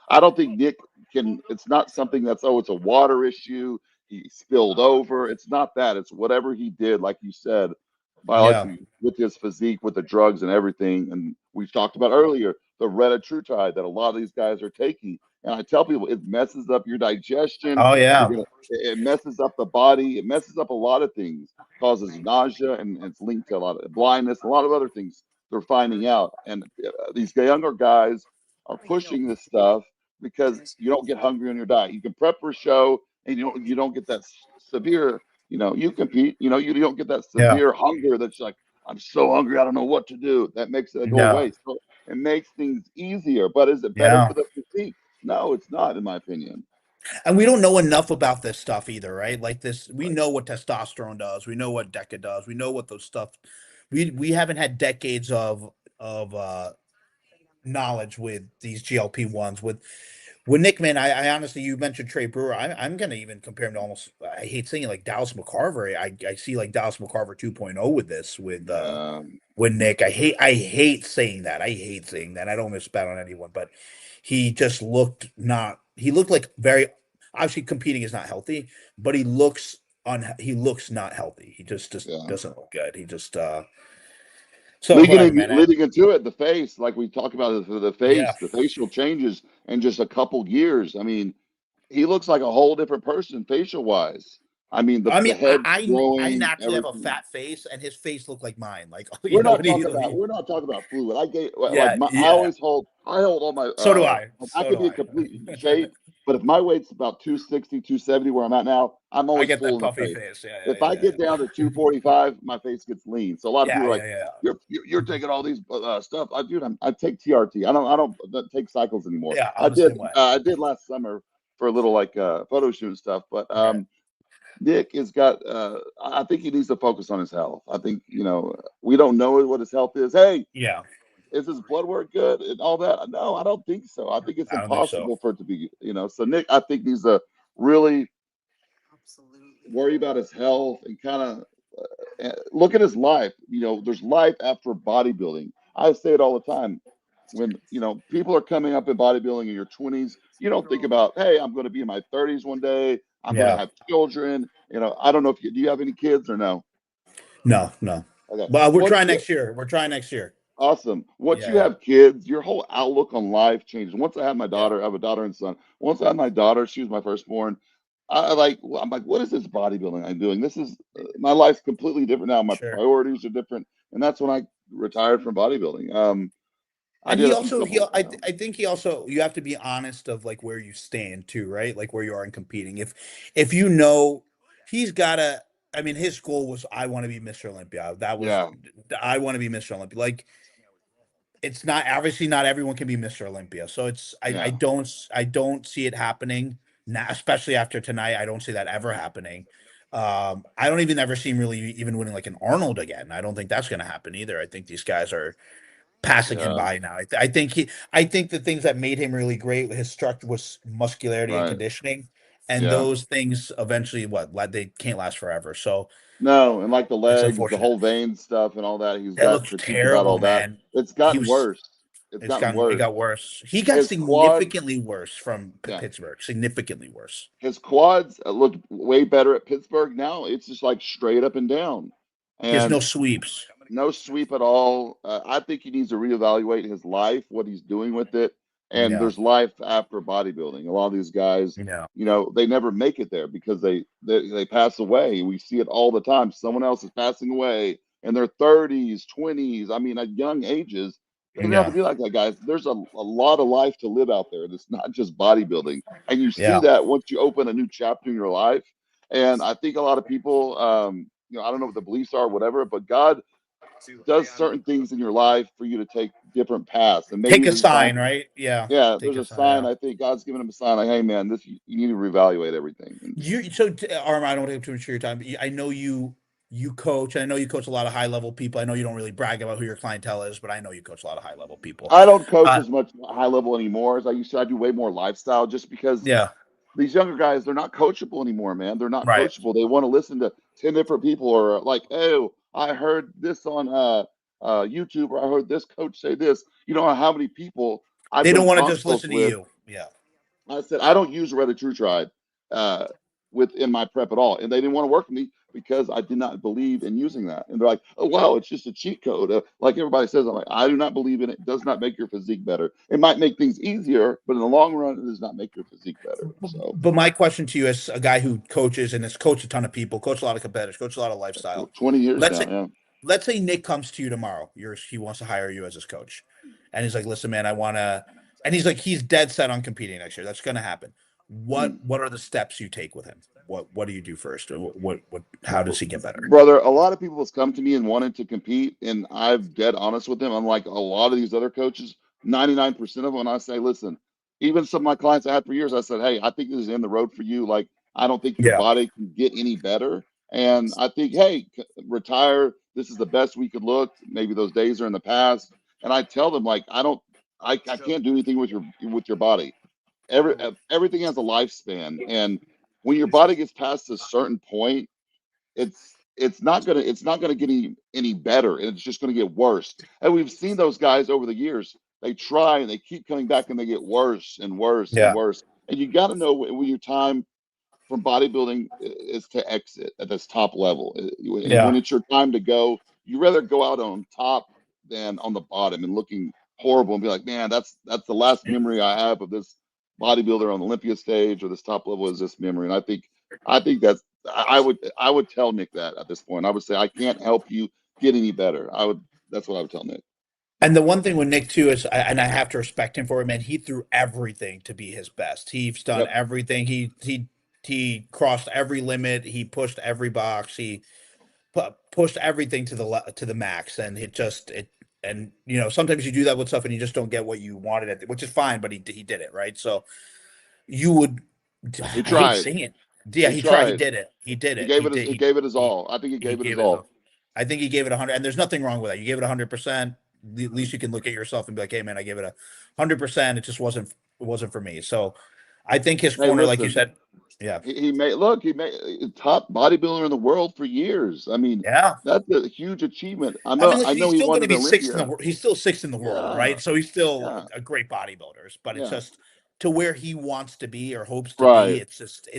I don't think Nick can, it's not something that's, oh, it's a water issue, he spilled over. It's not that. It's whatever he did, like you said, biologically with his physique, with the drugs and everything. And we've talked about earlier the retatrutide that a lot of these guys are taking. And I tell people it messes up your digestion. Oh yeah. It messes up the body. It messes up a lot of things, causes nausea, and it's linked to a lot of blindness, a lot of other things they're finding out. And these younger guys are pushing this stuff because you don't get hungry on your diet. You can prep for a show and you don't get that severe, you know, you compete, you know, you don't get that severe hunger that's like, I'm so hungry, I don't know what to do. That makes it go away. So it makes things easier. But is it better for the physique? No, it's not, in my opinion. And we don't know enough about this stuff either, right? Like this, we know what testosterone does. We know what DECA does. We know what those stuff. We haven't had decades of knowledge with these GLP-1s. With Nick, man, I honestly, you mentioned Trey Brewer. I'm gonna even compare him to almost. I hate saying it, like Dallas McCarver. I see like Dallas McCarver 2.0 with this with Nick. I hate saying that. I don't miss bad on anyone, but he just looked not. He looked like very obviously competing is not healthy, but he looks not healthy. He just doesn't look good. He just so leading into it, the face, like we talked about, the face, the facial changes in just a couple years. I mean, he looks like a whole different person facial wise. I mean, the head growing, I naturally have a everything. fat face, and his face looked like mine. Like we're not talking about fluid. I hold all my. So do I. I could be in complete shape, but if my weight's about 260, 270, where I'm at now, I'm always I get full that in the puffy face. face. If I get down to 245, my face gets lean. So a lot of people are like, "You're taking all these stuff." I take TRT. I don't take cycles anymore. Yeah, I did last summer for a little like photo shoot and stuff, but Nick has got. I think he needs to focus on his health. I think, you know, we don't know what his health is. Hey, is his blood work good and all that? No, I don't think so. I think it's impossible for it to be. You know, so Nick, I think needs to really worry about his health and kind of look at his life. You know, there's life after bodybuilding. I say it all the time. When, you know, people are coming up in bodybuilding in your 20s, you don't think about, hey, I'm going to be in my 30s one day. I'm going to have children. You know, I don't know if do you have any kids or no? No. Okay. Well, we're trying next year. Awesome. Once you have kids, your whole outlook on life changes. Once I had my daughter, I have a daughter and son. Once I had my daughter, she was my firstborn. I'm like, what is this bodybuilding I'm doing? This is my life's completely different now. My priorities are different, and that's when I retired from bodybuilding. And I think he also, you have to be honest of like where you stand too, right? Like where you are in competing. If you know, he's gotta. I mean, his goal was, I want to be Mr. Olympia. That was, I want to be Mr. Olympia. Like, it's not, obviously not everyone can be Mr. Olympia. So it's, I don't see it happening now, especially after tonight. I don't see that ever happening. I don't even ever see him really even winning like an Arnold again. I don't think that's going to happen either. I think these guys are passing him by now. I think the things that made him really great, his structure was muscularity and conditioning, and those things eventually they can't last forever. So no, and like the legs, the whole vein stuff and all that, he's got critique about all that. It's gotten worse. It got worse. He got significantly worse from Pittsburgh. Significantly worse. His quads looked way better at Pittsburgh. Now it's just like straight up and down. And there's no sweeps. No sweep at all. I think he needs to reevaluate his life, what he's doing with it. And there's life after bodybuilding. A lot of these guys, you know, they never make it there because they pass away. We see it all the time. Someone else is passing away in their 30s, 20s. I mean, at young ages. It doesn't have to be like that, guys. There's a lot of life to live out there. It's not just bodybuilding. And you see that once you open a new chapter in your life. And I think a lot of people, you know, I don't know what the beliefs are, whatever, but God does certain things in your life for you to take different paths, and maybe take a sign, right? There's a sign. I think God's giving him a sign, like, hey man, you need to reevaluate everything. I don't want to take too much of your time, but I know you you coach. I know you coach a lot of high level people. I know you don't really brag about who your clientele is, but I know you coach a lot of high level people. I don't coach as much high level anymore as I used to. I do way more lifestyle just because these younger guys, they're not coachable anymore, man. They're not coachable. They want to listen to 10 different people or like, oh, I heard this on YouTube or I heard this coach say this. You know how many people I've they don't done want to just consults listen to with. you. Yeah. I said, I don't use Red the True Tribe within my prep at all. And they didn't want to work with me because I did not believe in using that. And they're like, oh, wow, it's just a cheat code. Like everybody says, I'm like, I do not believe in it. It does not make your physique better. It might make things easier, but in the long run, it does not make your physique better. So, but my question to you as a guy who coaches and has coached a ton of people, coached a lot of competitors, coached a lot of lifestyle. 20 years now, Let's say Nick comes to you tomorrow. He wants to hire you as his coach. And he's like, listen, man, I want to, and he's like, he's dead set on competing next year. That's going to happen. What are the steps you take with him? What do you do first? How does he get better? Brother, a lot of people have come to me and wanted to compete, and I've dead honest with them. Unlike a lot of these other coaches, 99% of them, I say, listen, even some of my clients I had for years, I said, hey, I think this is in the road for you. Like, I don't think your body can get any better. And I think, hey, retire. This is the best we could look. Maybe those days are in the past. And I tell them, like, I can't do anything with your body. Everything has a lifespan. And when your body gets past a certain point, it's not gonna get any better. It's just gonna get worse. And we've seen those guys over the years. They try and they keep coming back and they get worse and worse and worse. And you got to know when your time from bodybuilding is to exit at this top level. And when it's your time to go, you rather go out on top than on the bottom and looking horrible and be like, man, that's the last memory I have of this bodybuilder on the Olympia stage or this top level is this memory. And I think that's I would tell Nick that at this point. I would say I can't help you get any better. That's what I would tell Nick. And the one thing with Nick too is, and I have to respect him for it, man. He threw everything to be his best. He's done everything. He crossed every limit. He pushed every box. He pushed everything to the max. And and sometimes you do that with stuff and you just don't get what you wanted which is fine. But he did it right. So you would. He tried. I hate saying it. Yeah, he tried. He did it. He did it. He gave it his all. I think he gave it his all. I think he gave it 100, and there's nothing wrong with that. You gave it 100%. At least you can look at yourself and be like, "Hey, man, I gave it 100%. It just wasn't for me." So, I think his corner, like you said, he made top bodybuilder in the world for years. I mean, that's a huge achievement. I know he's he still going to be Olympia. sixth in the world. He's still sixth in the world, right? So he's still a great bodybuilder, but it's just to where he wants to be or hopes to be. It's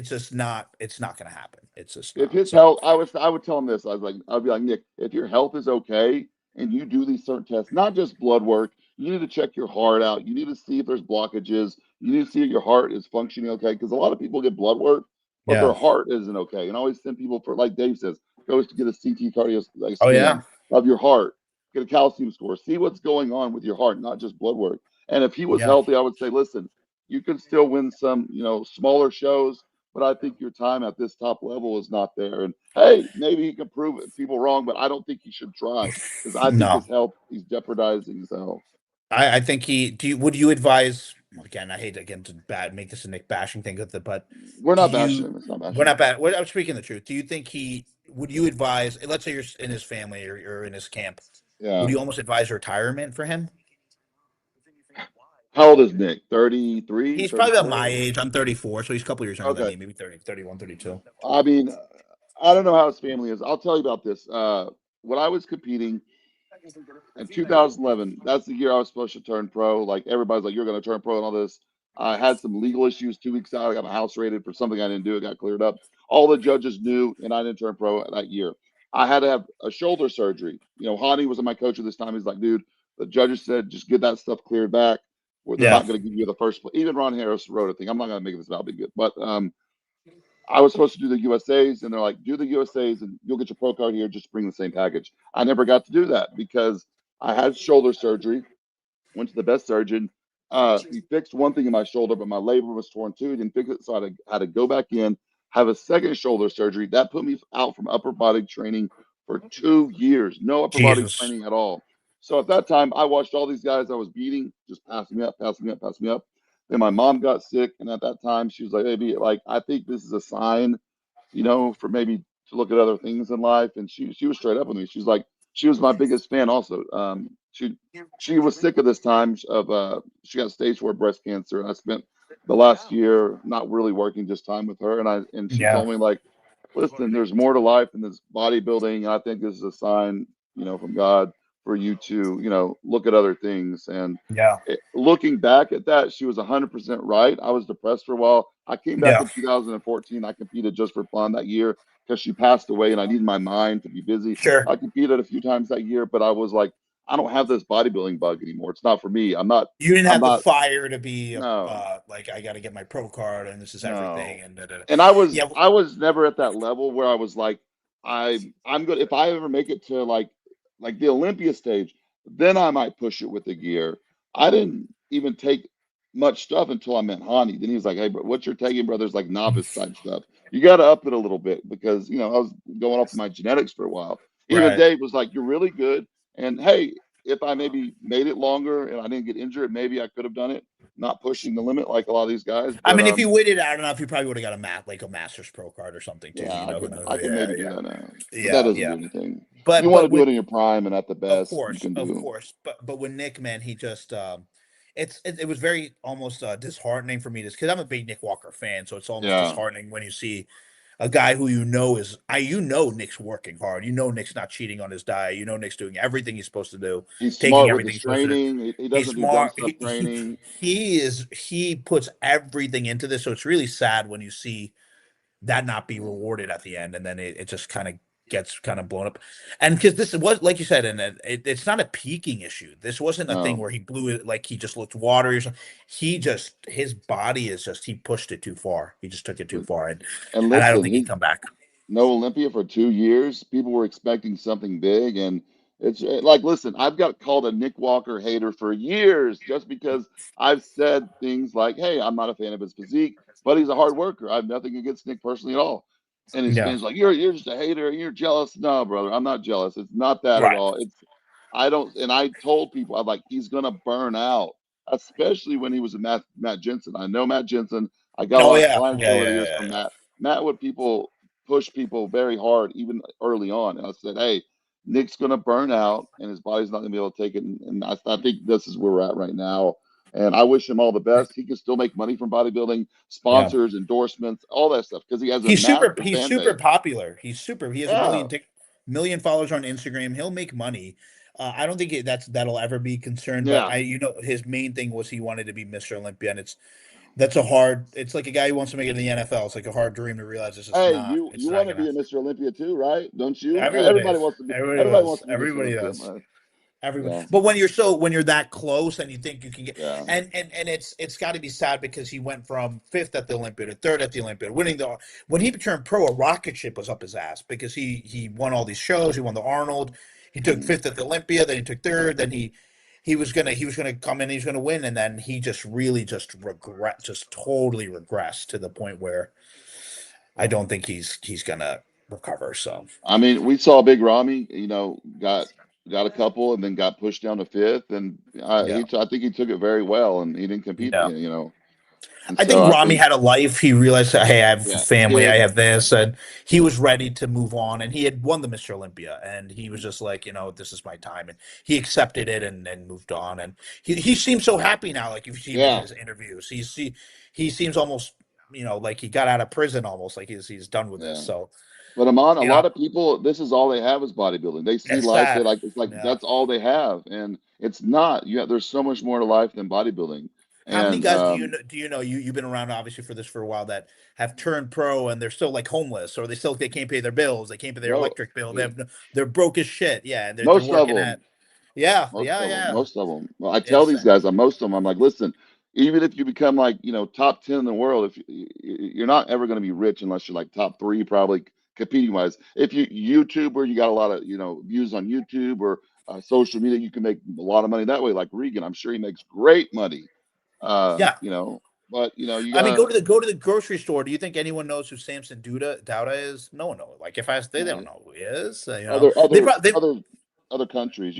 just not going to happen. It's just if his health. I would tell him this. I'd be like, Nick, if your health is okay and you do these certain tests, not just blood work, you need to check your heart out. You need to see if there's blockages. You need to see if your heart is functioning okay. Because a lot of people get blood work, but their heart isn't okay. And I always send people for, like Dave says, goes to get a CT cardio scan of your heart, get a calcium score, see what's going on with your heart, not just blood work. And if he was healthy, I would say, listen, you can still win some, smaller shows, but I think your time at this top level is not there. And hey, maybe he can prove people wrong, but I don't think he should try because I think his health, he's jeopardizing his health. I think would you advise, again, I hate to make this a Nick bashing thing with it, but we're not bashing him. It's not bashing. We're not bad. I'm speaking the truth. Do you think would you advise, let's say you're in his family or in his camp, would you almost advise retirement for him? How old is Nick? 33? He's probably about my age. I'm 34, so he's a couple years younger than me, maybe 30, 31, 32. I mean, I don't know how his family is. I'll tell you about this. When I was competing in 2011, that's the year I was supposed to turn pro. Like, everybody's like, you're going to turn pro and all this. I had some legal issues 2 weeks out. I got my house raided for something I didn't do. It got cleared up. All the judges knew, and I didn't turn pro that year. I had to have a shoulder surgery. Hani was my coach at this time. He's like, dude, the judges said, just get that stuff cleared back. Where they're not going to give you the first place. Even Ron Harris wrote a thing. I'm not going to make this about be good. But I was supposed to do the USAs, and they're like, do the USAs, and you'll get your pro card here. Just bring the same package. I never got to do that because I had shoulder surgery, went to the best surgeon. He fixed one thing in my shoulder, but my labrum was torn too. He didn't fix it, so I had to go back in, have a second shoulder surgery. That put me out from upper body training for 2 years. No upper body training at all. So at that time, I watched all these guys I was beating just passing me up. Then my mom got sick, and at that time, she was like, "Hey, like, I think this is a sign, for maybe to look at other things in life. And she was straight up with me. She's like, she was my biggest fan also. She was sick of this time of she got stage 4 breast cancer, and I spent the last year not really working, just time with her. And she Yeah. told me, like, listen, there's more to life than this bodybuilding. I think this is a sign, from God for you to, look at other things. And Yeah. looking back at that, she was 100% right. I was depressed for a while. I came back Yeah. in 2014. I competed just for fun that year because she passed away and I needed my mind to be busy. Sure. I competed a few times that year, but I was like, I don't have this bodybuilding bug anymore. It's not for me. You didn't I'm have the not, fire to be no, like, I got to get my pro card and this is everything. no. And And I yeah. was never at that level where I was like, I'm good. If I ever make it to like the Olympia stage, then I might push it with the gear. I didn't even take much stuff until I met Hani. Then he was like, "Hey, bro, what you're taking, brother, is like novice type stuff. You got to up it a little bit because I was going off my genetics for a while." Even Right. Dave was like, "You're really good, and hey, if I maybe made it longer and I didn't get injured, maybe I could have done it, not pushing the limit like a lot of these guys." I But mean, if you waited out enough, you probably would have got a Masters Pro card or something too. yeah, You know, I could yeah, maybe do yeah, that now, but that yeah, doesn't yeah. do anything. You want But to do with it in your prime and at the best you can of do. course. But with Nick, man, he just it was very almost disheartening for me because I'm a big Nick Walker fan, so it's almost Yeah, disheartening when you see a guy who Nick's working hard. Nick's not cheating on his diet. Nick's doing everything he's supposed to do, he's taking smart with everything his he's supposed to do. training. He He's doesn't do dumb smart. stuff training. He puts everything into this. So it's really sad when you see that not be rewarded at the end, and then it just kind of gets kind of blown up. And because this was, like you said, and it's not a peaking issue. This wasn't a thing No, where he blew it like he just looked watery or something. His body is just he pushed it too far. He just took it too far, and and I don't listen, think he'd come back. no Olympia for 2 years. People were expecting something big, and it's like, listen, I've got called a Nick Walker hater for years just because I've said things like, "Hey, I'm not a fan of his physique, but he's a hard worker. I have nothing against Nick personally at all." And his Yeah, fans like, "You're just a hater. You're jealous." No, brother, I'm not jealous. It's not that at right. all. It's I don't, and I told people I'm like, he's gonna burn out, especially when he was with Matt Jensen. I know Matt Jensen. I got a Oh lot of yeah, clients yeah, over the yeah, years yeah, from yeah. Matt. Matt would push people very hard, even early on. And I said, "Hey, Nick's going to burn out, and his body's not going to be able to take it." And I think this is where we're at right now. And I wish him all the best. He can still make money from bodybuilding, Yeah. sponsors, endorsements, all that stuff, because he has a massive He's fan super base. popular. He has a Yeah, million followers on Instagram. He'll make money. I don't think that'll ever be concerned. But yeah. his main thing was he wanted to be Mr. Olympia, and it's like a guy who wants to make it in the NFL. It's like a hard dream to realize Hey, it's you not want to be gonna. a Mr. Olympia too, right? Don't you? Everyone Everybody is. wants to be. Everybody Everybody does. wants to be Mr. Everybody Olympia, does. man. Everybody. Yeah, But when you're that close and you think you can get, yeah. and it's got to be sad because he went from fifth at the Olympia to third at the Olympia, winning when he turned pro, a rocket ship was up his ass because he won all these shows. He won the Arnold. He took Mhm. fifth at the Olympia. Then he took third. Then he was gonna come in. He was gonna win, and then he just really just totally regressed to the point where I don't think he's gonna recover. So I mean, we saw Big Ramy, got a couple and then got pushed down to fifth, and yeah. I think he took it very well, and he didn't compete, Yeah. and I so think I Rami think, had a life. He realized that, hey, I have a yeah, family, I kids, have this, and he was ready to move on. And he had won the Mr. Olympia, and he was just like, this is my time, and he accepted it and moved on. And he seems so happy now. Like you see him in yeah, his interviews, he seems almost, like he got out of prison, almost like he's done with this. yeah. So But Amon, a you know, lot of people, this is all they have is bodybuilding. They see it's life, sad. it's like Yeah. that's all they have, and it's not. There's so much more to life than bodybuilding, How many and guys you've been around obviously for this for a while that have turned pro and they're still like homeless or they can't pay their bills, they can't pay their no, electric bill, they're broke as shit. Yeah, they're most of working them. at yeah, Most yeah, of them, yeah. most of them. Well, I tell It's these guys, most of them, I'm like, listen, even if you become like, top 10 in the world, if you're not ever going to be rich unless you're like top three, probably competing wise. If you YouTuber, you got a lot of, views on YouTube or social media, you can make a lot of money that way. Like Regan, I'm sure he makes great money. yeah. But you I mean, gotta, go to the grocery store. Do you think anyone knows who Samson Dauda is? No one knows. Like if I ask, they don't know who he is. other They other probably other other countries,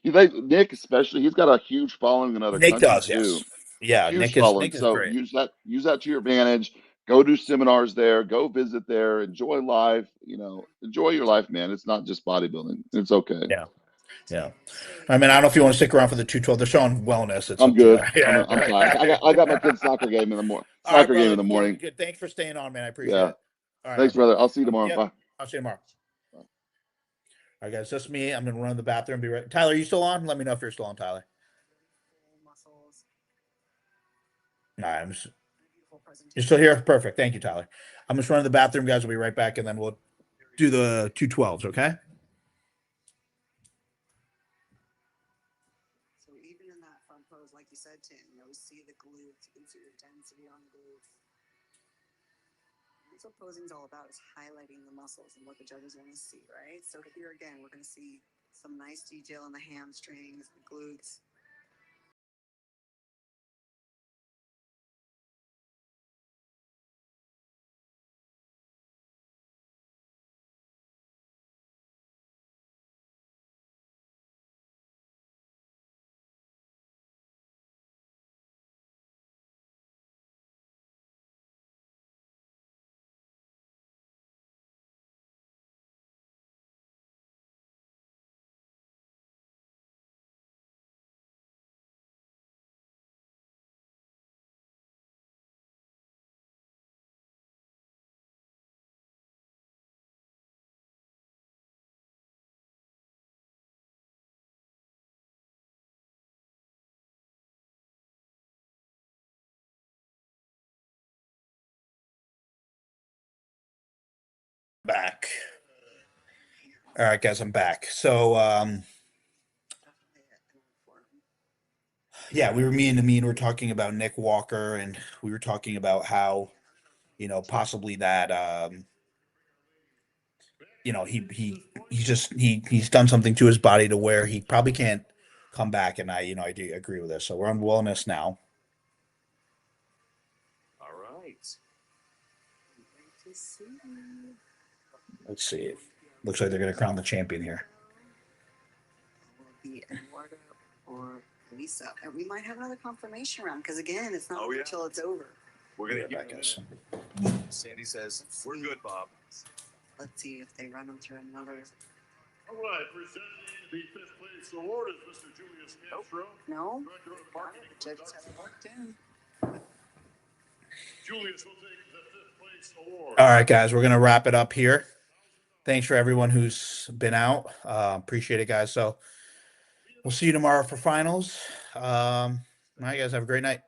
Nick especially, he's got a huge following in other Nick countries does, too. yes. Yeah, Huge Nick following. is So great. use that to your advantage. Go do seminars there. Go visit there. Enjoy life. Enjoy your life, man. It's not just bodybuilding. It's okay. Yeah. Yeah. I mean, I don't know if you want to stick around for the 212. They're showing wellness. It's I'm up to good. you. Yeah. I'm fine. I got my kid's soccer game in the morning. All right, Soccer game brother. in the morning. Good. Thanks for staying on, man. I appreciate Yeah. it. All right, Thanks, brother. I'll see you tomorrow. Yep. Bye. I'll see you tomorrow. All right, guys. Just me. I'm gonna run to the bathroom. Be right. Tyler, are you still on? Let me know if you're still on, Tyler. All right. You're still here? Perfect. Thank you, Tyler. I'm just running to the bathroom, guys. We'll be right back, and then we'll do the 212s, okay? So even in that front pose, like you said, Tim, see the glutes, you can see the density on the glutes. That's what posing is all about, is highlighting the muscles and what the judges want to see, right? So here again, we're going to see some nice detail in the hamstrings, the glutes. Back. All right, guys, I'm back. So, yeah, me and Amin were talking about Nick Walker, and we were talking about how, possibly that, he's done something to his body to where he probably can't come back, and I do agree with this. So we're on wellness now. All right. Let's see. Looks like they're going to crown the champion here. Will be Eduardo or Lisa. And we might have another confirmation round, because again, it's not until it's over. We're going Yeah, I guess. Sandy says, we're good, Bob. Let's see if they run them through another. All right, presenting the fifth place award is Mr. Julius Castro. No? Director of Got Marketing. it. The judges have it locked in. Julius will take the fifth place award. All right, guys, we're going to wrap it up here. Thanks for everyone who's been out. Appreciate it, guys. So we'll see you tomorrow for finals. All right, guys, have a great night.